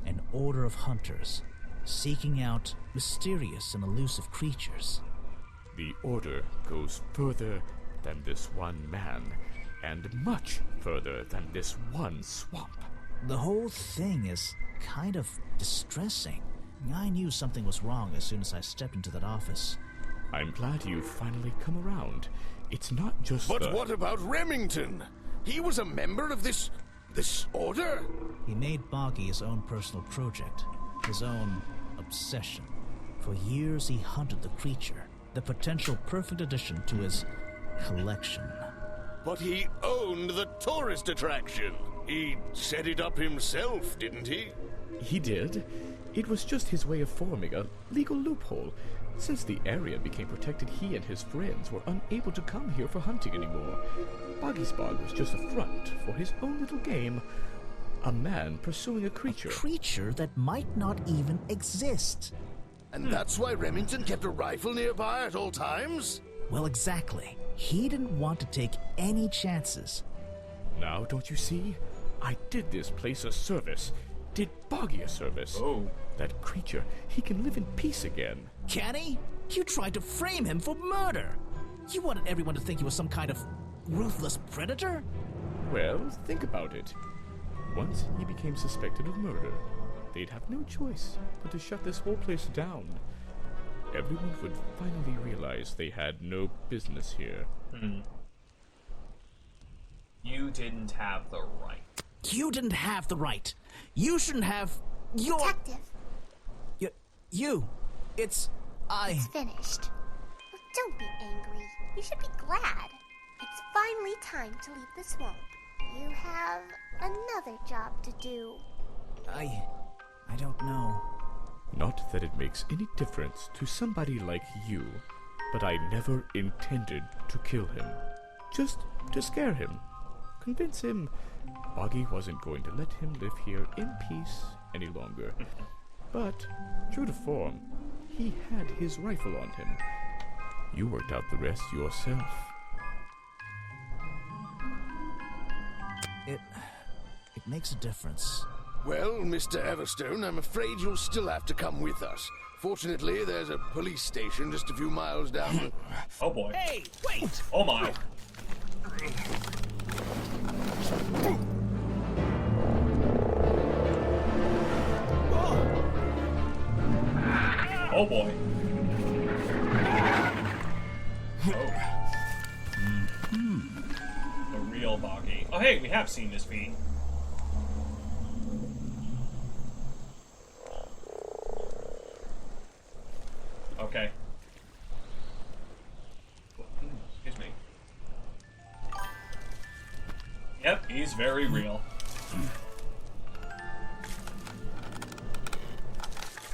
an order of hunters, seeking out mysterious and elusive creatures. The order goes further than this one man, and much further than this one swamp. The whole thing is kind of distressing. I knew something was wrong as soon as I stepped into that office. I'm glad you've finally come around. It's not just But what about Remington? He was a member of this order? He made Boggy his own personal project, his own obsession. For years he hunted the creature, the potential perfect addition to his collection. But he owned the tourist attraction. He set it up himself, didn't he? He did. It was just his way of forming a legal loophole. Since the area became protected, he and his friends were unable to come here for hunting anymore. Boggy's Bog was just a front for his own little game. A man pursuing a creature. A creature that might not even exist. And that's why Remington kept a rifle nearby at all times? Well, exactly. He didn't want to take any chances. Now, don't you see? I did this place a service. Did Boggy a service. Oh. That creature, he can live in peace again. Can he? You tried to frame him for murder. You wanted everyone to think he was some kind of ruthless predator? Well, think about it. Once he became suspected of murder, they'd have no choice but to shut this whole place down. Everyone would finally realize they had no business here. You didn't have the right. You didn't have the right. You shouldn't have... Your... Detective. It's finished. Oh, don't be angry. You should be glad. It's finally time to leave the swamp. You have another job to do. I don't know. Not that it makes any difference to somebody like you, but I never intended to kill him. Just to scare him. Convince him Boggy wasn't going to let him live here in peace any longer. But, true to form, he had his rifle on him. You worked out the rest yourself. It makes a difference. Well, Mr. Everstone, I'm afraid you'll still have to come with us. Fortunately, there's a police station just a few miles down. Oh boy. Hey, wait! Oh my. Oh boy. Oh. The real Boggy. Oh hey, we have seen this feat. Okay. Excuse me. Yep, he's very real.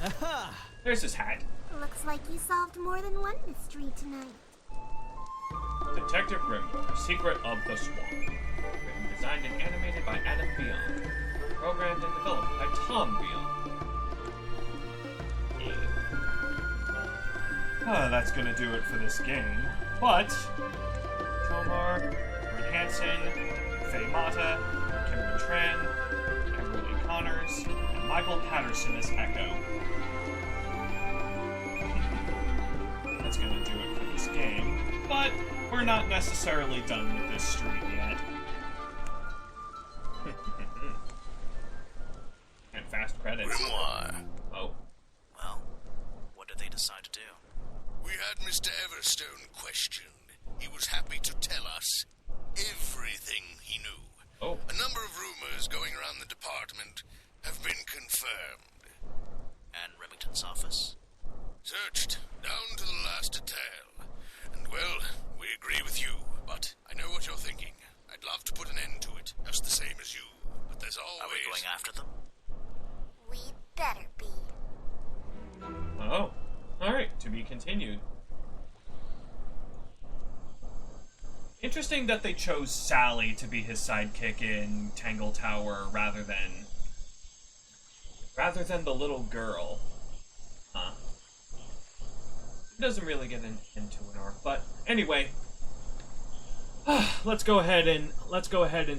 Aha! There's his hat. Looks like you solved more than one mystery tonight. Detective Grimoire, Secret of the Swamp. Written, designed, and animated by Adam Beyond. Programmed and developed by Tom Beyond. That's gonna do it for this game. But Tomar, Bryn Hansen, Faye Mata, Kimberly Tran, Kimberly Connors, and Michael Patterson as Echo. That's gonna do it for this game. But we're not necessarily done with this stream yet. And fast credits. Grimoire. Oh. Well, what did they decide to do? We had Mr. Everstone questioned. He was happy to tell us everything he knew. Oh. A number of rumors going around the department have been confirmed. And Remington's office? Searched down to the last detail. And well, we agree with you, but I know what you're thinking. I'd love to put an end to it, just the same as you. But there's always... Are we going after them? We'd better be. Oh. Alright, to be continued. Interesting that they chose Sally to be his sidekick in Tangle Tower rather than the little girl. Huh. It doesn't really get into an arc, but anyway, let's go ahead and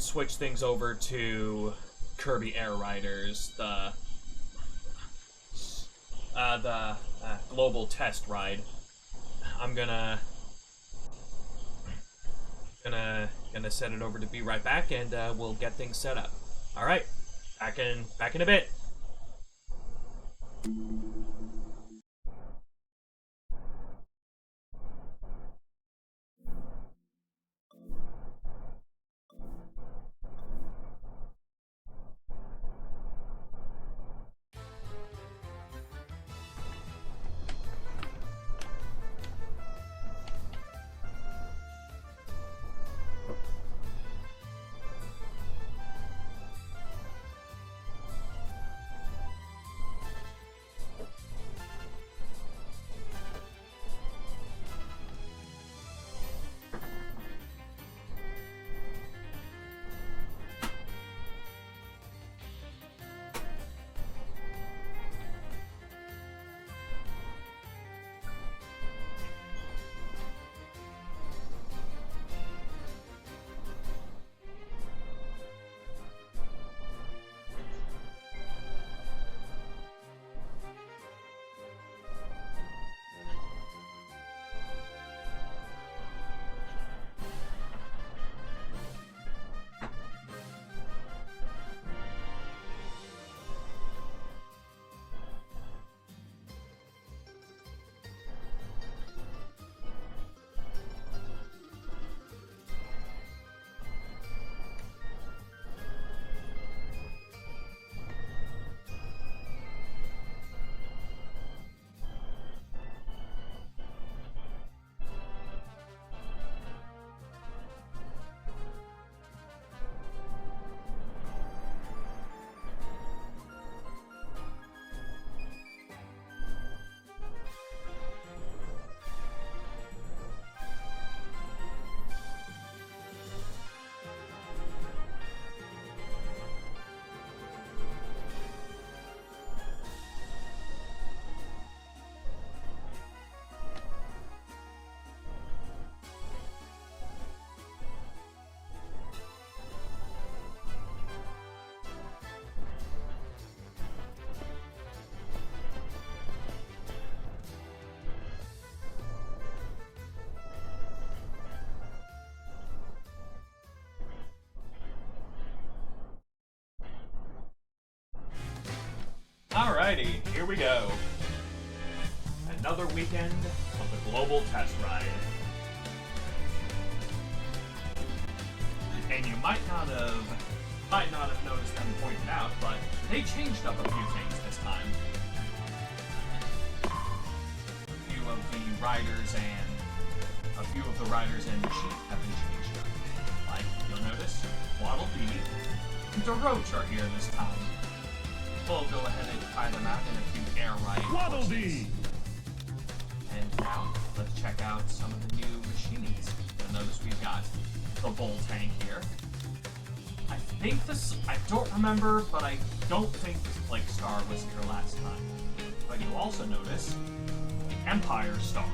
switch things over to Kirby Air Riders, the global test ride. I'm gonna set it over to be right back, and we'll get things set up. All right, back in a bit. here we go. Another weekend of the global test ride. And you might not have noticed them pointed out, but they changed up a few things this time. A few of the riders and machines have been changed up. Like, you'll notice, Waddle Dee and DeRoach are here this time. We'll go ahead and try them out in a few air ride Waddle Dee! And now, let's check out some of the new machines. You'll notice we've got the Bull Tank here. I don't remember, but I don't think Flake Star was here last time. But you'll also notice Empire Star.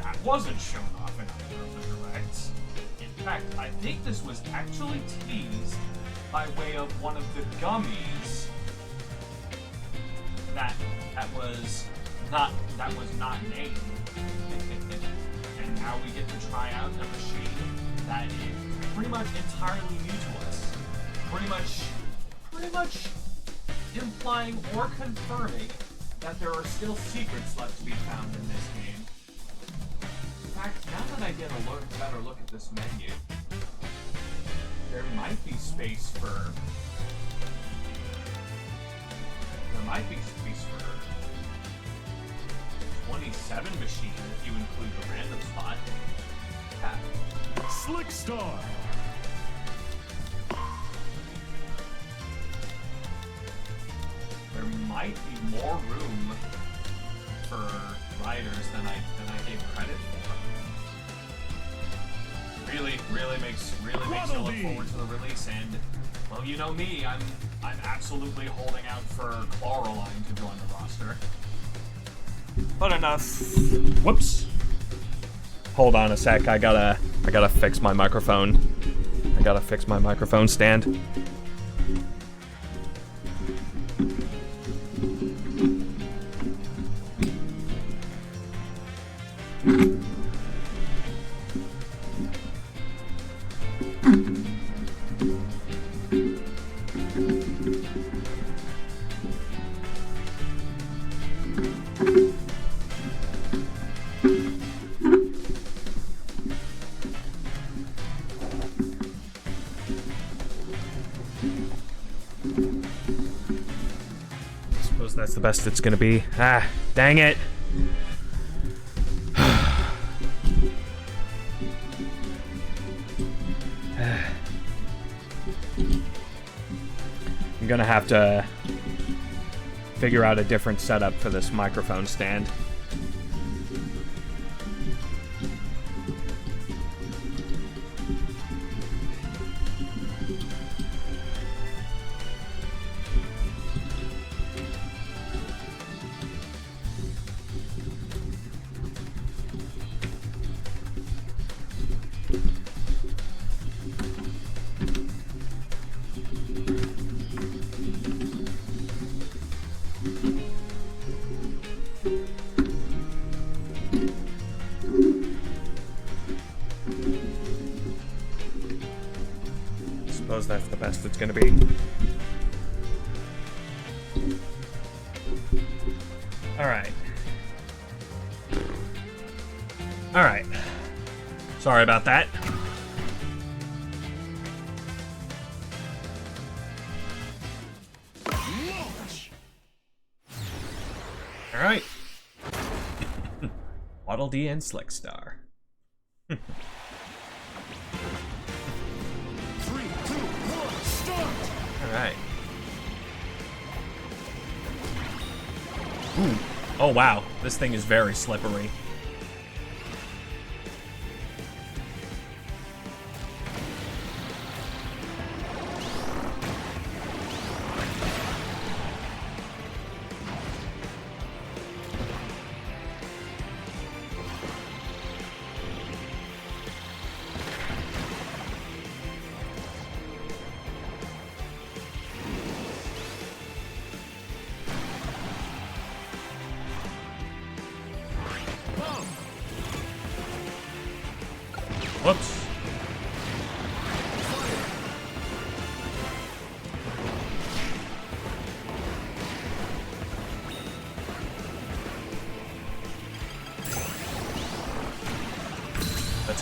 That wasn't shown off in either of the directs. In fact, I think this was actually teased by way of one of the gummies that was not named. And now we get to try out a machine that is pretty much entirely new to us. Pretty much implying or confirming that there are still secrets left to be found in this game. In fact, now that I get a better look at this menu, there might be space for 27 machines if you include the random spot. Yeah. Slick Star! There might be more room for riders than I gave credit for. Really makes you look forward to the release, and well, you know me, I'm absolutely holding out for Coraline to join the roster. But enough. Whoops. Hold on a sec. I gotta fix my microphone. I gotta fix my microphone stand. That's the best it's gonna be. Ah, dang it. I'm gonna have to figure out a different setup for this microphone stand. Suppose that's the best it's gonna be. Alright. Sorry about that. Alright. Waddle Dee and Slick Star. 3, 2, 1, start! Alright. Ooh. Oh wow, this thing is very slippery. Whoops.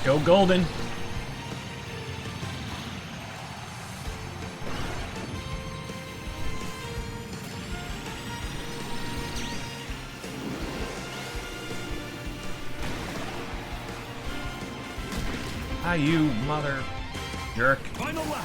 go golden. Ah, you mother jerk. Final lap.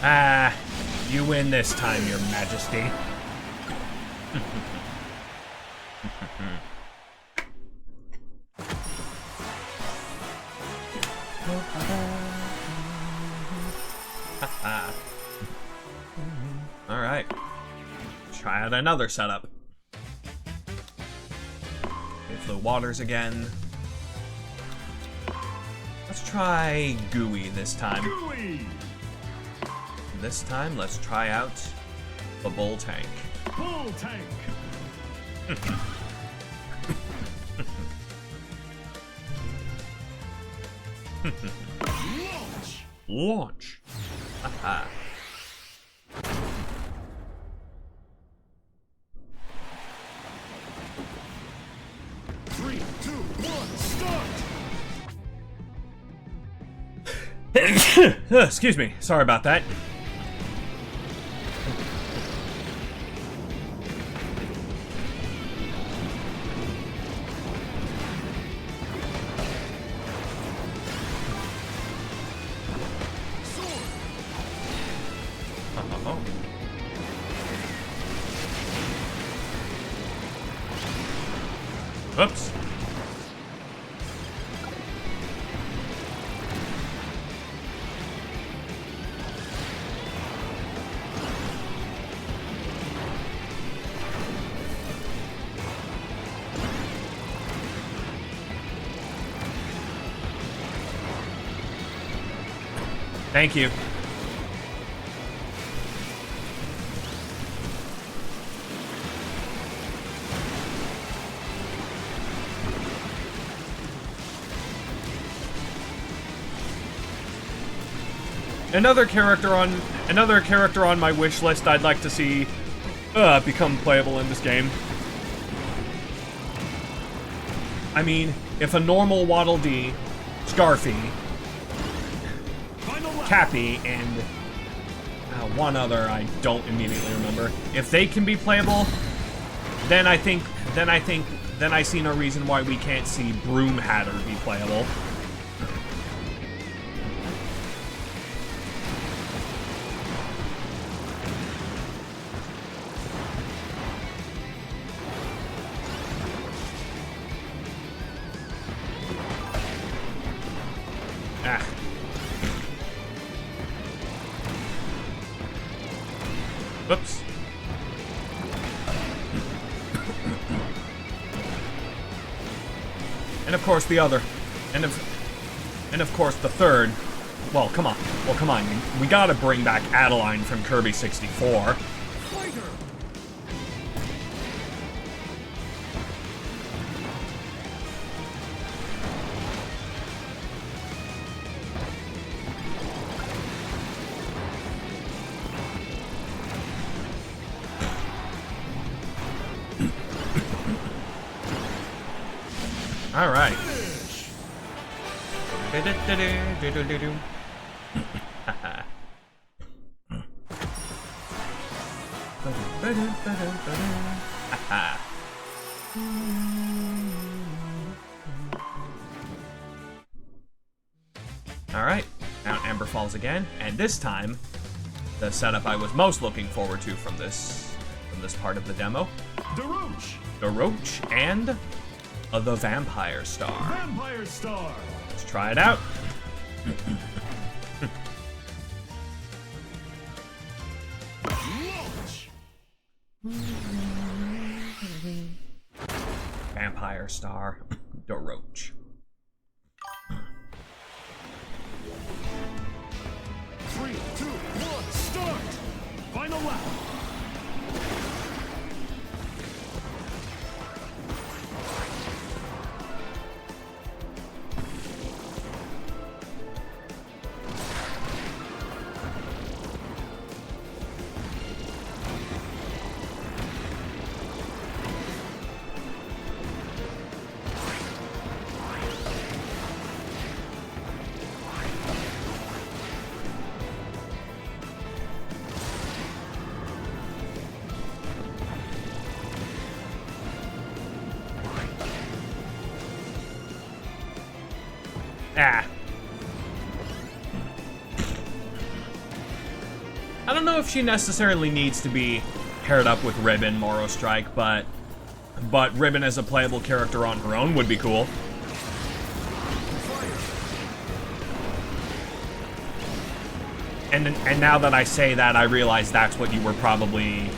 Ah, you win this time, Your Majesty. Alright. Try out another setup. With the waters again. Let's try Gooey this time. Gooey! This time, let's try out the Bull Tank. Bull Tank! Launch! Launch! Haha. 3, 2, 1, start! Excuse me, sorry about that. Oops. Thank you. Another character on my wish list I'd like to see become playable in this game. I mean, if a normal Waddle Dee, Scarfy, Cappy, and one other I don't immediately remember, if they can be playable, then I see no reason why we can't see Broom Hatter be playable. Oops. And of course the other. And of course the third. Well, come on. We gotta bring back Adeline from Kirby 64. Fighter! All right. All right. Mount Amber Falls again, and this time, the setup I was most looking forward to from this part of the demo. The Roach and the Vampire Star. Vampire Star! Let's try it out. Launch! Bam, Vampire Star. Doroch. 3, 2, 1, start! Final lap! Ah. I don't know if she necessarily needs to be paired up with Ribbon, Moro Strike, but Ribbon as a playable character on her own would be cool. And now that I say that, I realize that's what you were probably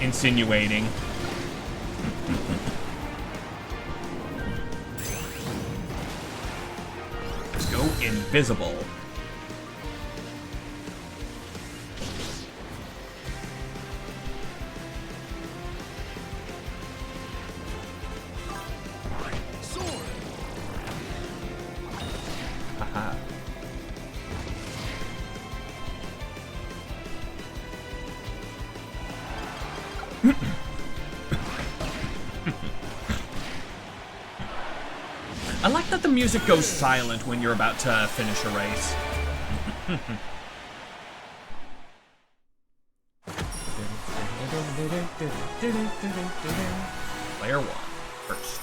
insinuating. Go invisible. Haha. I like that the music goes silent when you're about to finish a race. Player 1 first.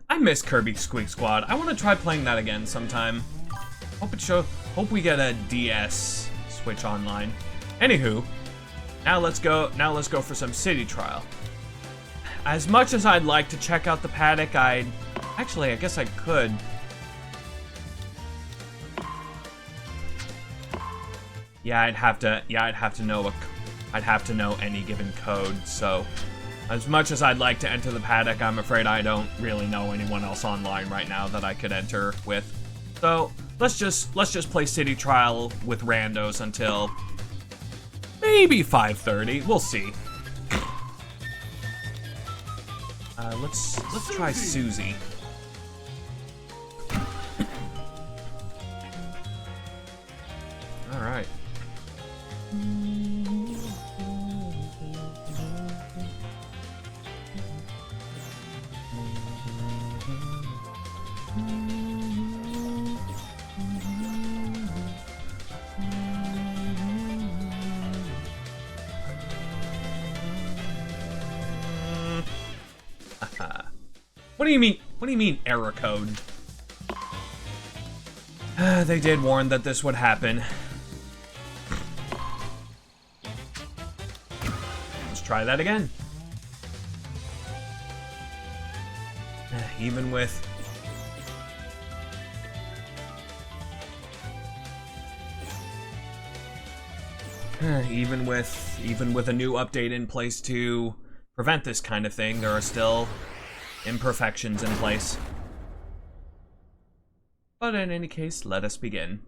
I miss Kirby Squeak Squad. I want to try playing that again sometime. Hope we get a DS Switch Online. Anywho, now let's go for some city trial. As much as I'd like to check out the paddock, I guess I could. Yeah, I'd have to know any given code. So, as much as I'd like to enter the paddock, I'm afraid I don't really know anyone else online right now that I could enter with. So, let's just play city trial with randos until maybe 5:30. We'll see. Let's try Susie. All right. What do you mean? What do you mean error code? They did warn that this would happen. Let's try that again. Even with even with a new update in place to prevent this kind of thing, there are still imperfections in place. But in any case, let us begin.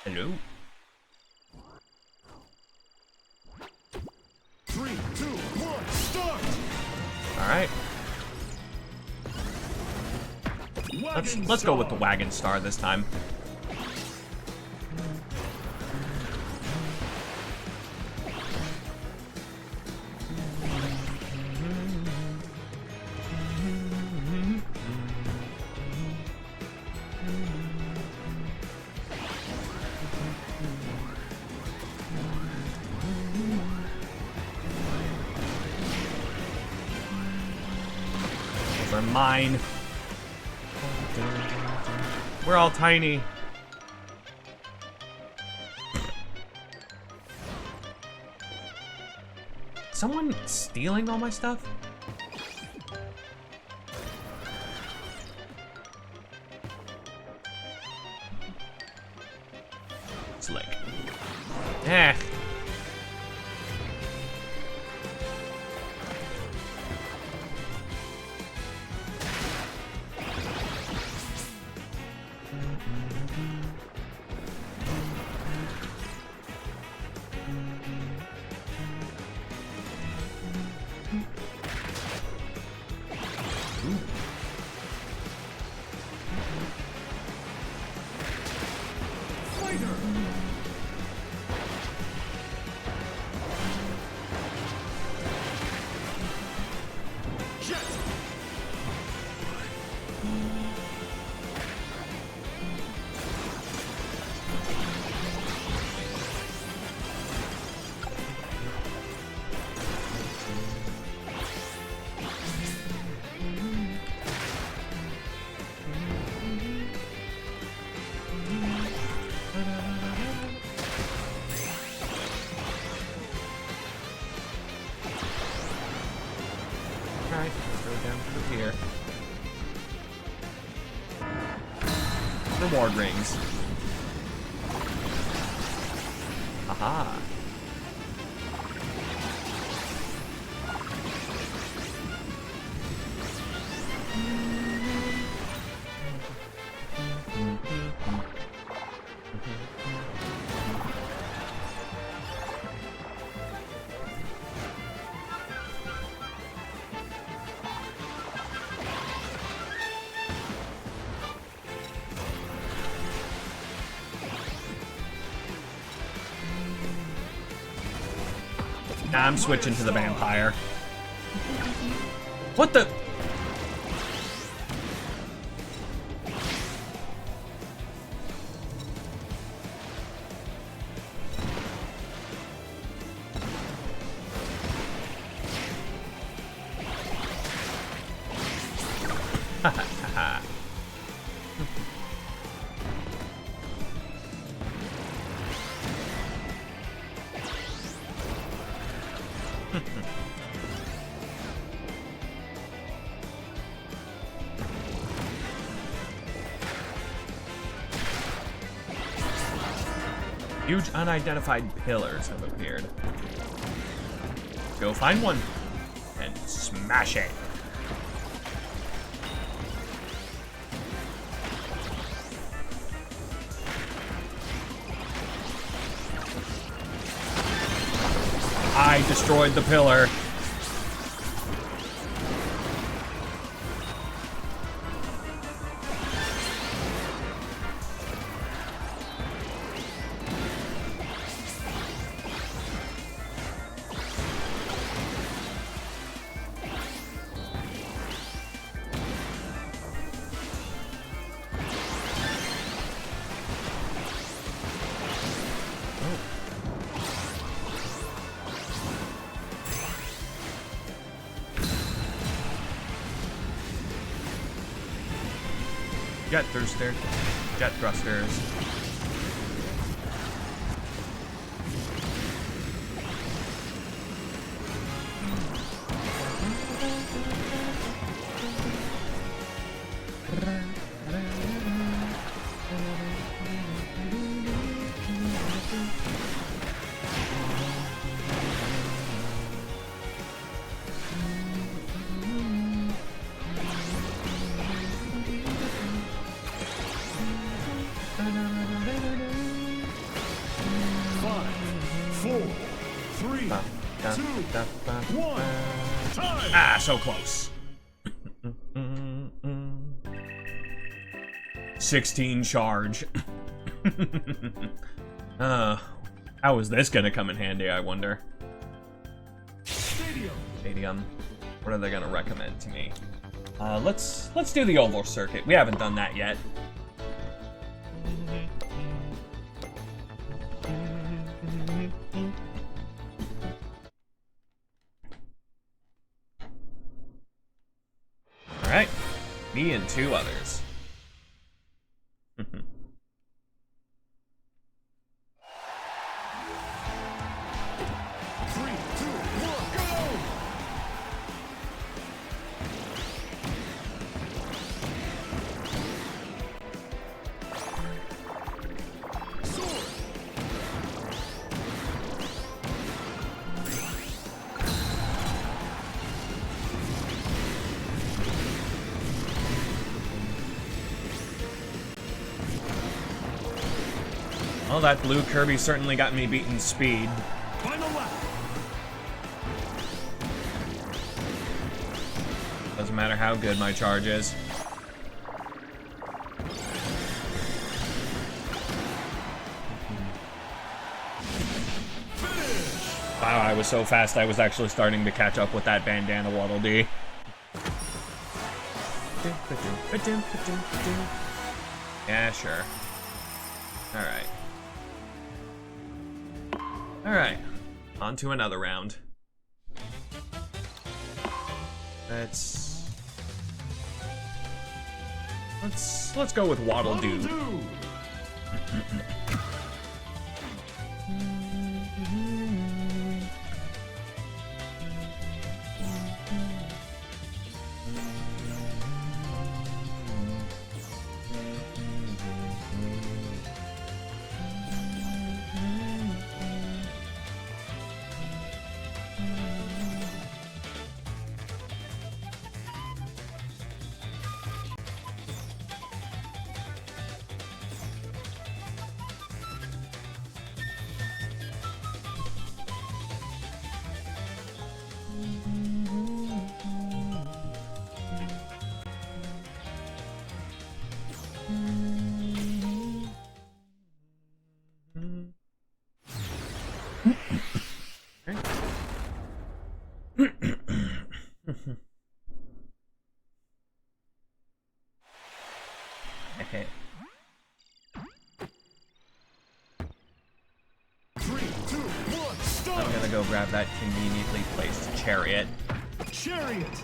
Hello? 3, 2, 1, start! Alright. Let's go with the Wagon Star this time. Those are mine. We're all tiny. Someone stealing all my stuff? lick. Eh. Alright, let's go down through here. Reward rings. Aha. I'm switching to the vampire. What the? Huge unidentified pillars have appeared. Go find one and smash it. I destroyed the pillar. Jet thrusters. Ah, so close. 16 charge. How is this gonna come in handy, I wonder? Stadium. What are they gonna recommend to me? Let's do the oval circuit. We haven't done that yet. Alright, me and two others. Well, that blue Kirby certainly got me beaten speed. Final lap. Doesn't matter how good my charge is. Wow, I was so fast I was actually starting to catch up with that bandana Waddle Dee. Yeah, sure. Alright. Alright. On to another round. Let's go with Waddle Doo. I'm gonna go grab that conveniently placed chariot. Chariot.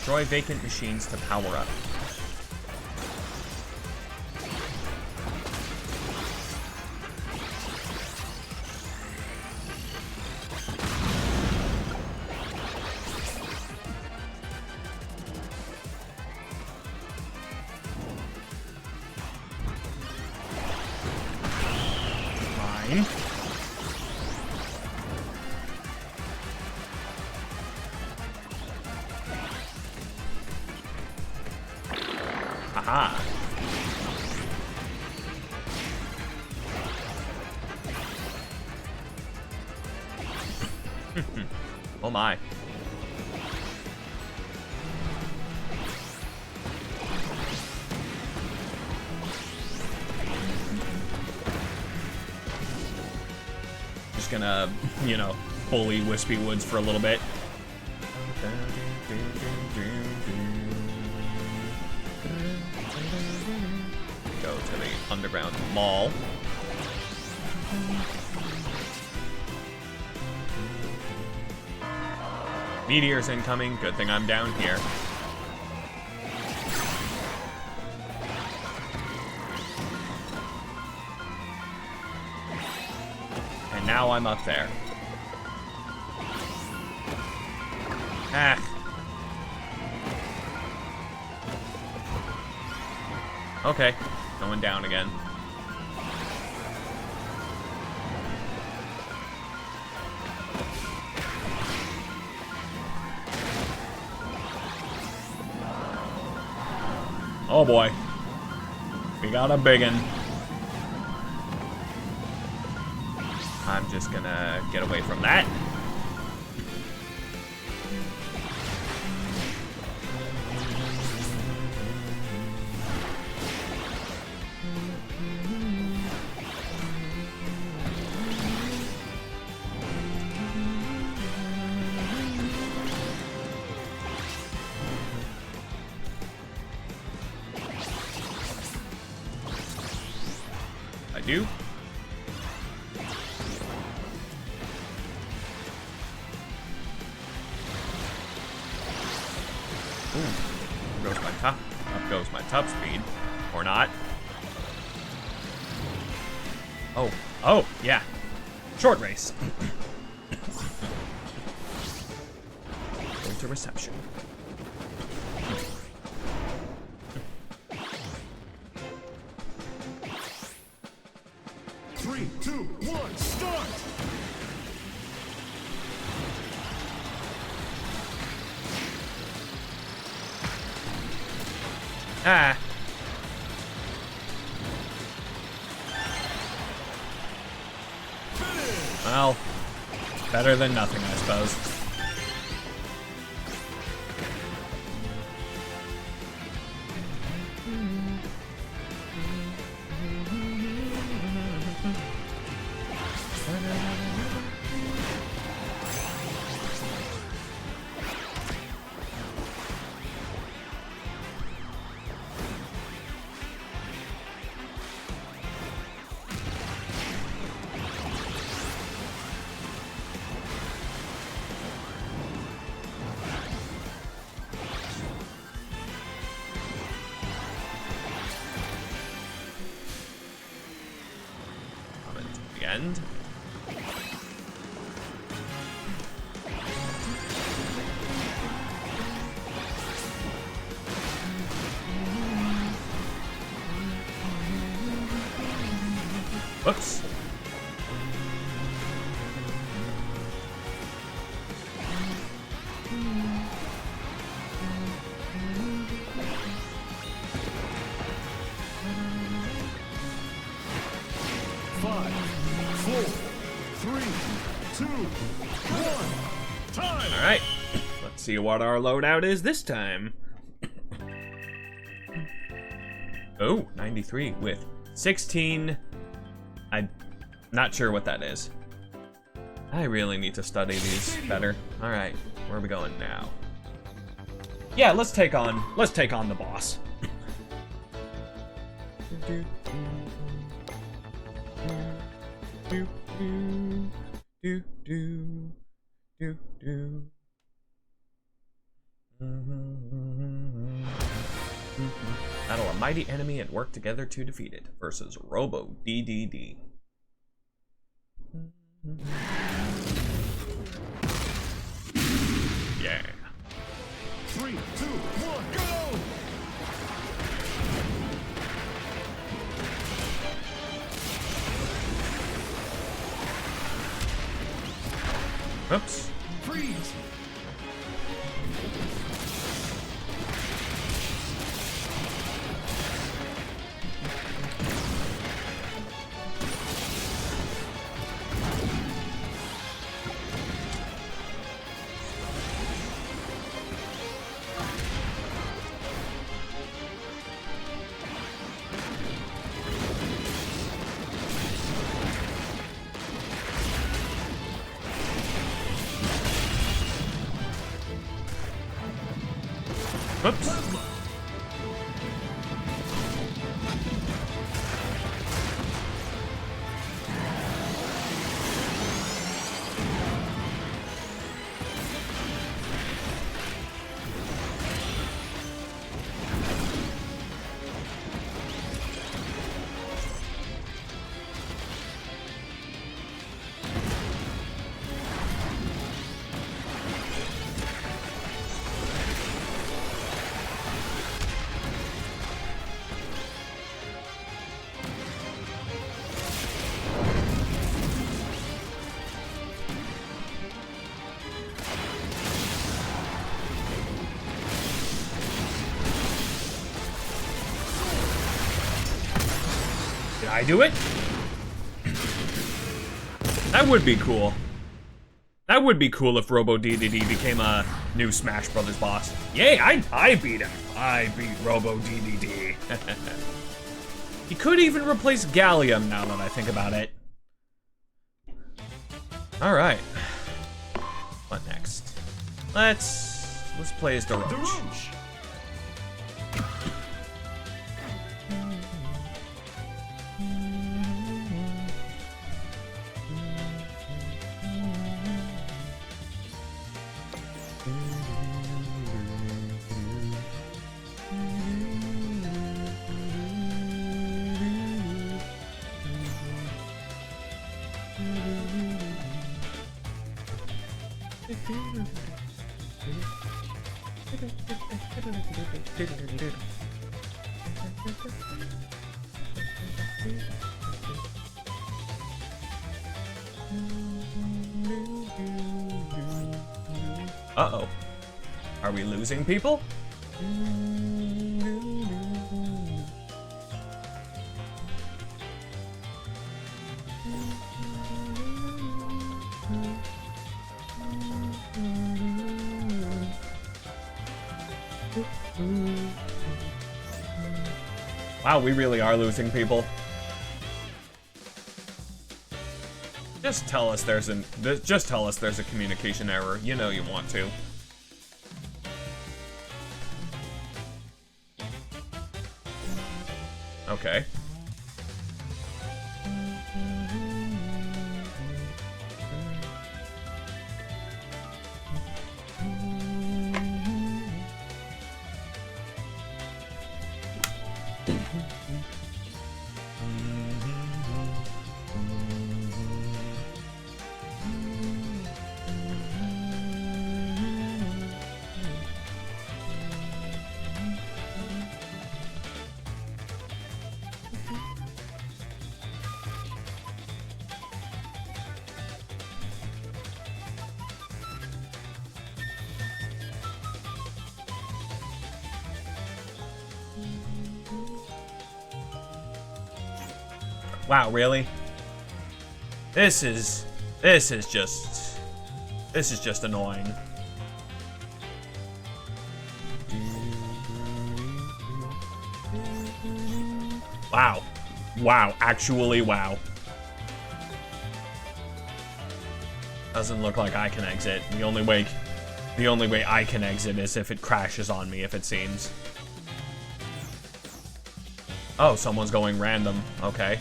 Destroy vacant machines to power up. Fine. Aha. Oh my. Just gonna, you know, bully Wispy Woods for a little bit. Go to the underground mall. Meteors incoming. Good thing I'm down here. And now I'm up there. Ah. Okay, going down again. Oh boy. We got a biggin'. I'm just gonna get away from that. Do. Goes my top. Up goes my top speed, or not. Oh, oh, yeah. Short race. Going to reception. Three, two, one, start! Ah. Well, better than nothing, I suppose. End. Whoops. Five, four, three, two, one, time! All right. Let's see what our loadout is this time. Oh, 93 with 16. I'm not sure what that is. I really need to study these better. All right, where are we going now? Yeah, let's take on the boss. Battle a mighty enemy and work together to defeat it versus Robo DDD. Yeah. 3, 2, 1, go! Oops. Freeze! Whoops. Did I do it? That would be cool. That would be cool if Robo DDD became a new Smash Brothers boss. Yay, I beat him. I beat Robo DDD. He could even replace Gallium now that I think about it. All right. What next? Let's play as Daroche. Uh-oh. Are we losing people? Wow, we really are losing people. Just tell us there's a communication error. You know you want to. Okay. Wow, really? This is just annoying. Wow. Wow, actually wow. Doesn't look like I can exit. The only way I can exit is if it crashes on me, if it seems. Oh, someone's going random. Okay.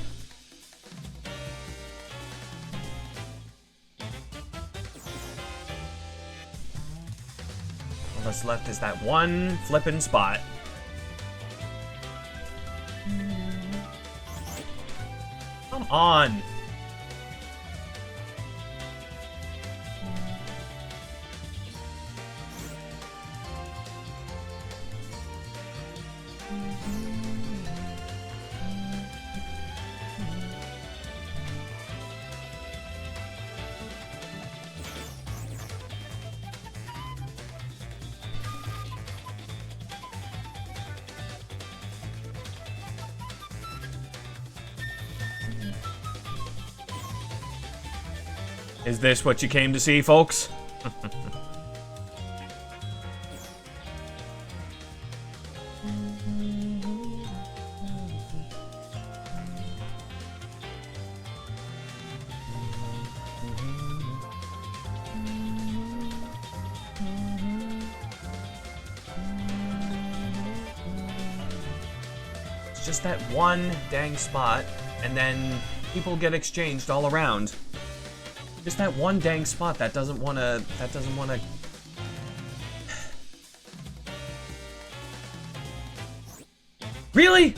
All that's left is that one flippin' spot. Come on. Is this what you came to see, folks? It's just that one dang spot, and then people get exchanged all around. Just that one dang spot that doesn't wanna. Really?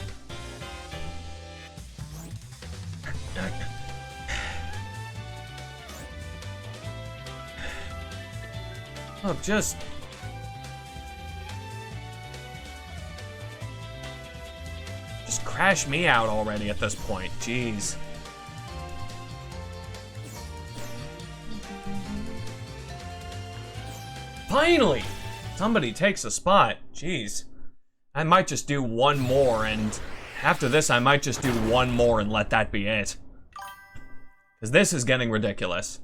Oh, just crash me out already at this point. Jeez. Finally! Somebody takes a spot. Jeez. I might just do one more, and after this, I might just do one more and let that be it. Because this is getting ridiculous.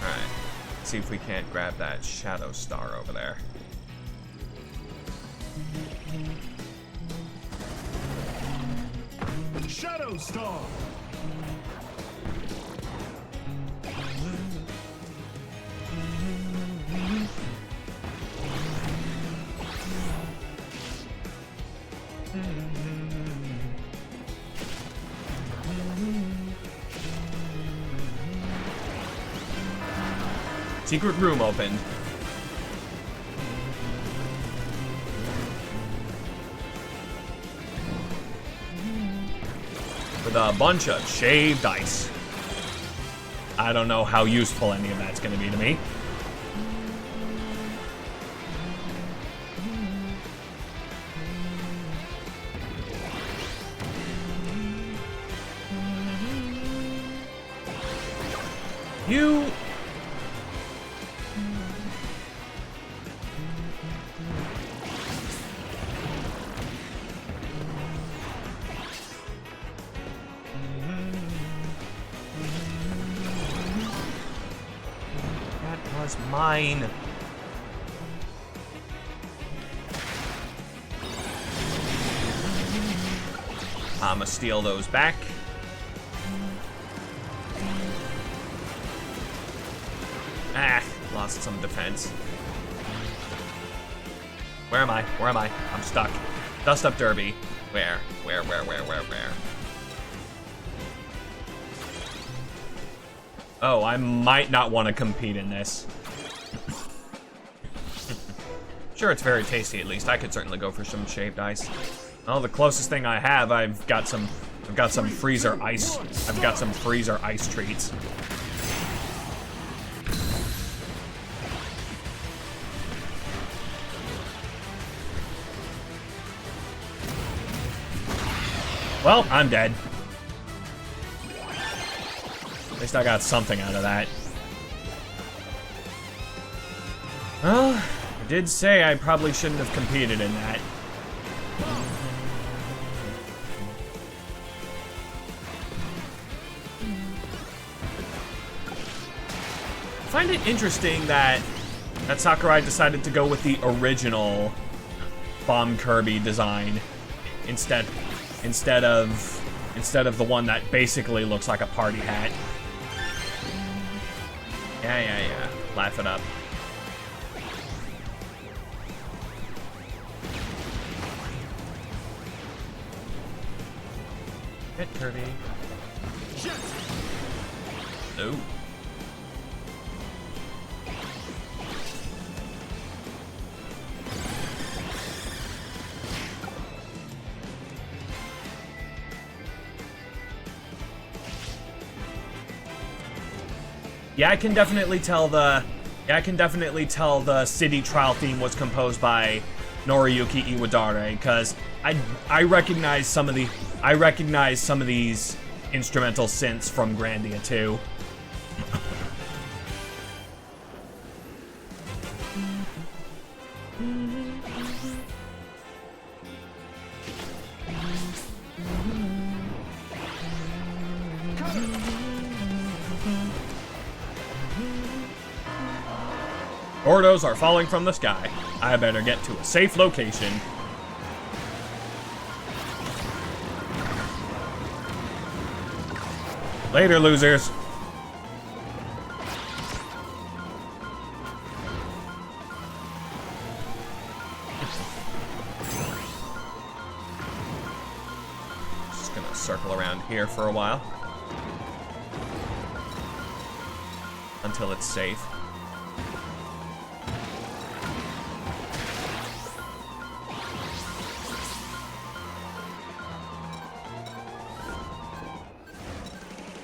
Alright. See if we can't grab that shadow star over there. Shadow Star! Secret room opened. with a bunch of shaved ice. I don't know how useful any of that's gonna be to me. You... That was mine. I'ma steal those back. Ah, lost some defense. Where am I? Where am I? I'm stuck. Dust up Derby. Where? Where? Oh, I might not want to compete in this. Sure, it's very tasty at least. I could certainly go for some shaved ice. Well, the closest thing I have, I've got some freezer ice. I've got some freezer ice treats. Well, I'm dead. At least I got something out of that. Well, I did say I probably shouldn't have competed in that. I find it interesting that Sakurai decided to go with the original Bomb Kirby design instead of the one that basically looks like a party hat. Yeah. Laugh it up. Hit Kirby. No. Yeah, I can definitely tell the city trial theme was composed by Noriyuki Iwadare, because I recognize some of these instrumental synths from Grandia too. Gordos are falling from the sky. I better get to a safe location. Later, losers. Just gonna circle around here for a while. Until it's safe.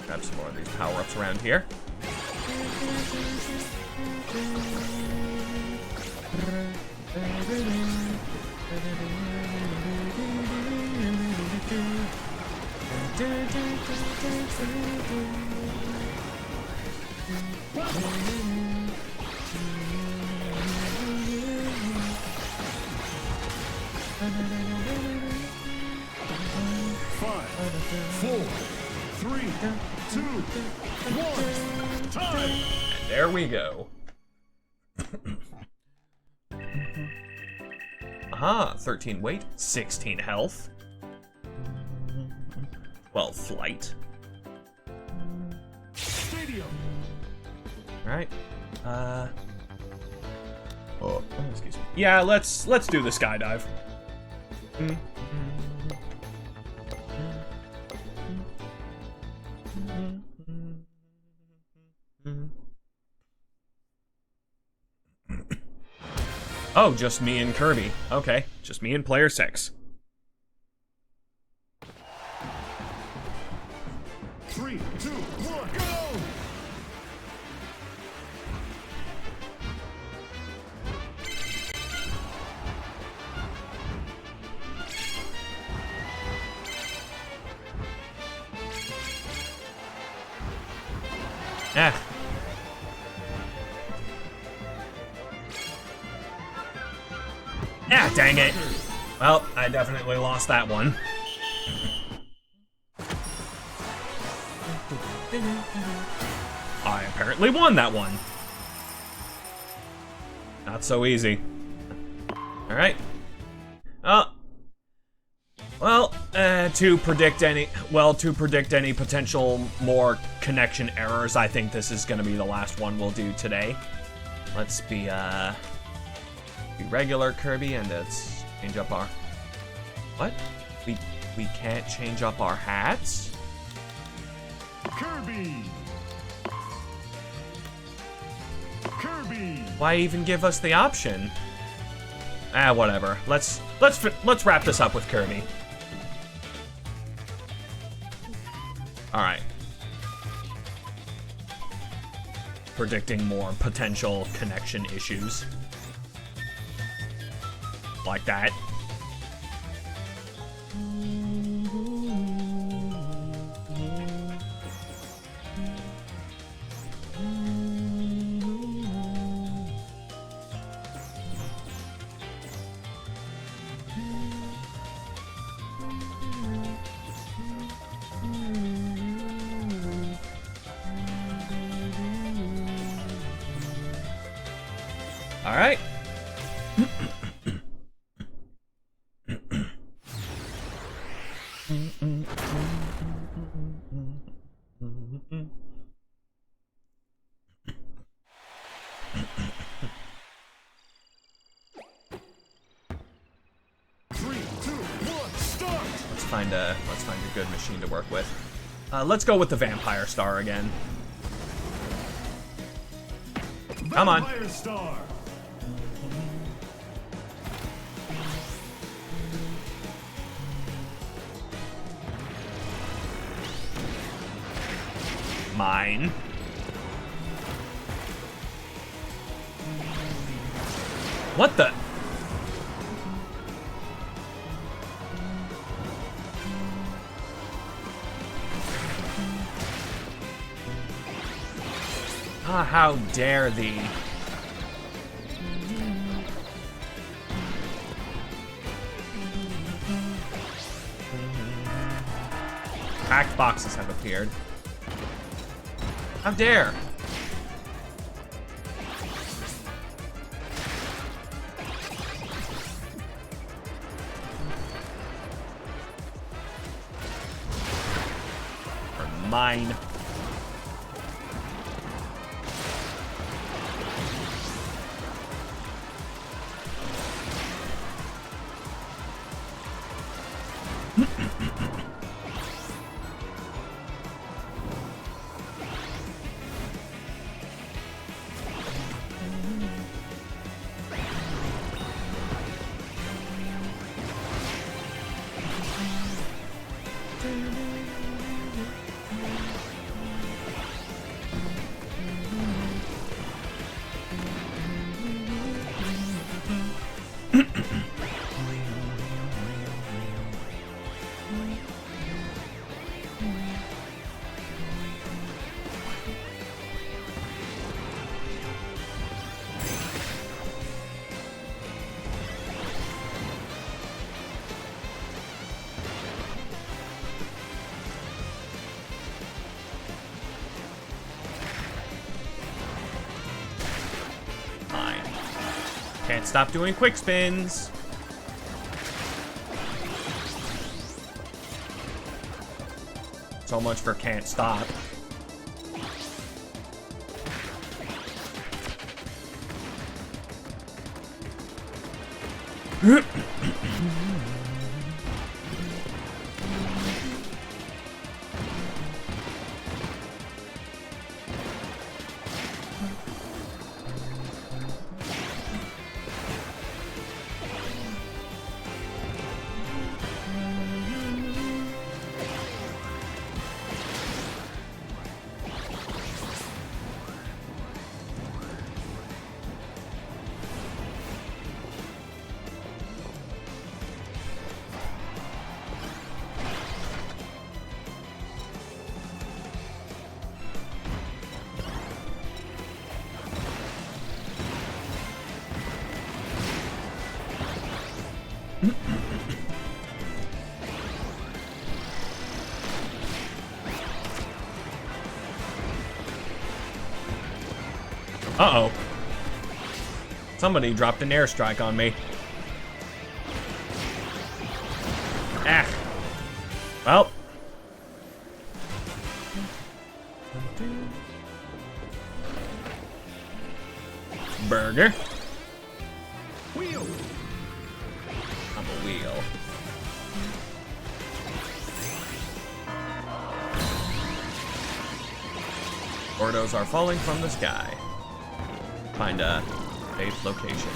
Grab some more of these power-ups around here. Five, 4, 3, 2, 1, time! And there we go. Aha, 13 weight, 16 health. 12 flight. Stadium. Right. Oh, excuse me. Yeah, let's do the skydive. Oh, just me and Kirby. Okay, just me and player 6. Eh. Ah, dang it. Well, I definitely lost that one. I apparently won that one. Not so easy. Alright. Well, to predict any potential more connection errors, I think this is gonna be the last one we'll do today. Let's be regular Kirby, and let's change up our... What? We can't change up our hats? Kirby! Kirby! Why even give us the option? Ah, whatever. Let's wrap this up with Kirby. All right. Predicting more potential connection issues. Like that. All right. Let's find a good machine to work with. Let's go with the Vampire Star again. Come on. Vampire Star. Mine. What the? Ah, how dare thee. Packed boxes have appeared. How dare! Or mine. Can't stop doing quick spins. So much for can't stop. Uh-oh. Somebody dropped an airstrike on me. Ah. Well. Burger. Wheel. I'm a wheel. Gordos are falling from the sky. Find a safe location.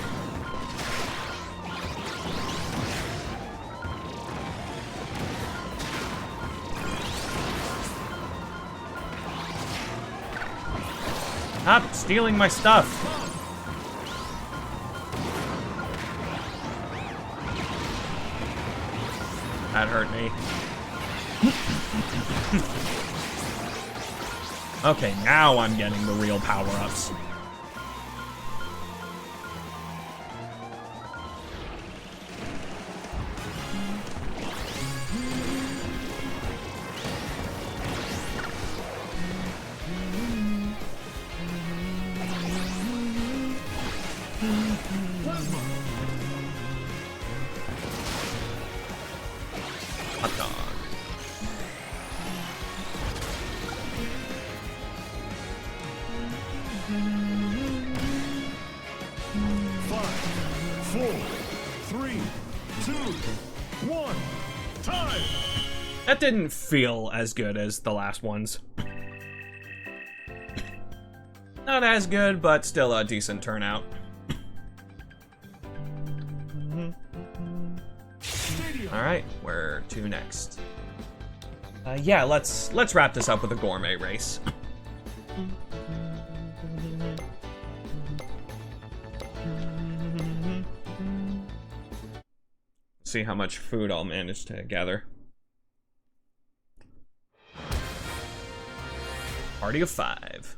Stop stealing my stuff. That hurt me. Okay, now I'm getting the real power-ups. Hot dog. Five, four, three, two, one. Time. That didn't feel as good as the last ones. Not as good, but still a decent turnout. All right, where to next? Yeah, let's wrap this up with a gourmet race. See how much food I'll manage to gather. Party of 5.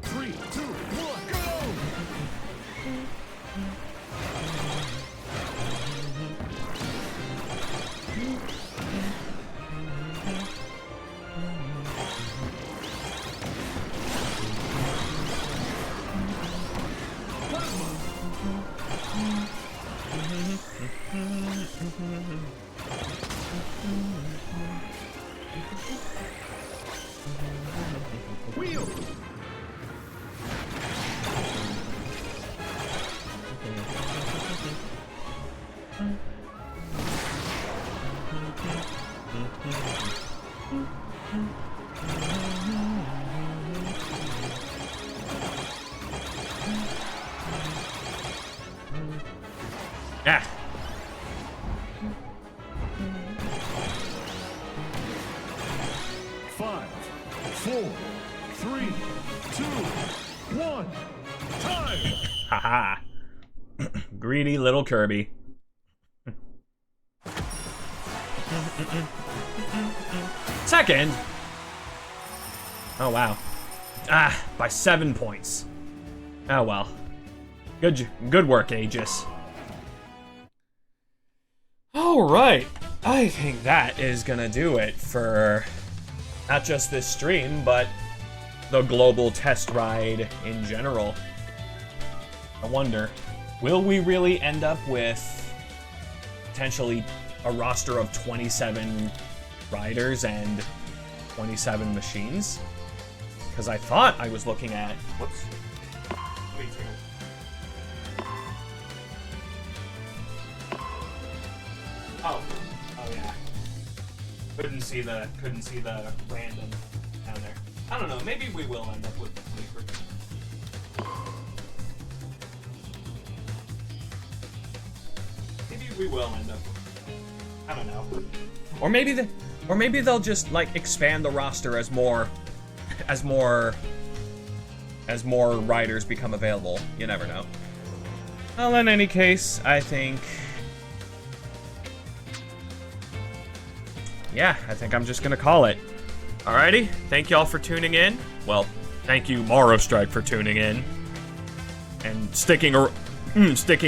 Three, two, one, go! Wheel! Ah. Five, four, three, two, one. Time. Haha. Greedy little Kirby. Second. Oh wow. Ah, by 7 points. Oh well. Good work, Aegis. Alright. I think that is gonna do it for not just this stream, but the global test ride in general. I wonder, will we really end up with potentially a roster of 27 riders and 27 machines? Because I thought I was looking at... Whoops. Me too. Oh yeah. Couldn't see the random down there. I don't know, maybe we will end up with 20%. Maybe we will end up with, I don't know. Or maybe they'll just like expand the roster as more riders become available. You never know. Well, in any case, I think I'm just gonna call it. Alrighty, thank y'all for tuning in. Well, thank you, Morrow Strike, for tuning in and sticking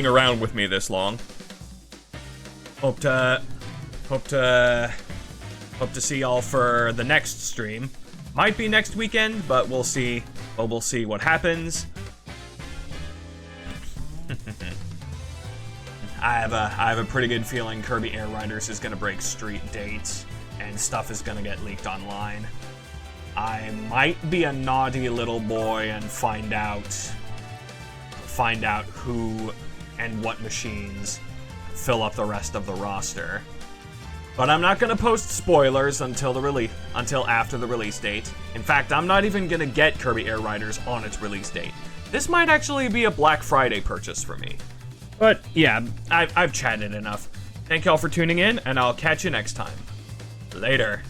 around with me this long. Hope to Hope to see y'all for the next stream. Might be next weekend, but we'll see. Well, we'll see what happens. I have a pretty good feeling Kirby Air Riders is gonna break street dates and stuff is gonna get leaked online. I might be a naughty little boy and find out who and what machines fill up the rest of the roster. But I'm not gonna post spoilers until after the release date. In fact, I'm not even gonna get Kirby Air Riders on its release date. This might actually be a Black Friday purchase for me. But yeah, I've chatted enough. Thank y'all for tuning in, and I'll catch you next time. Later.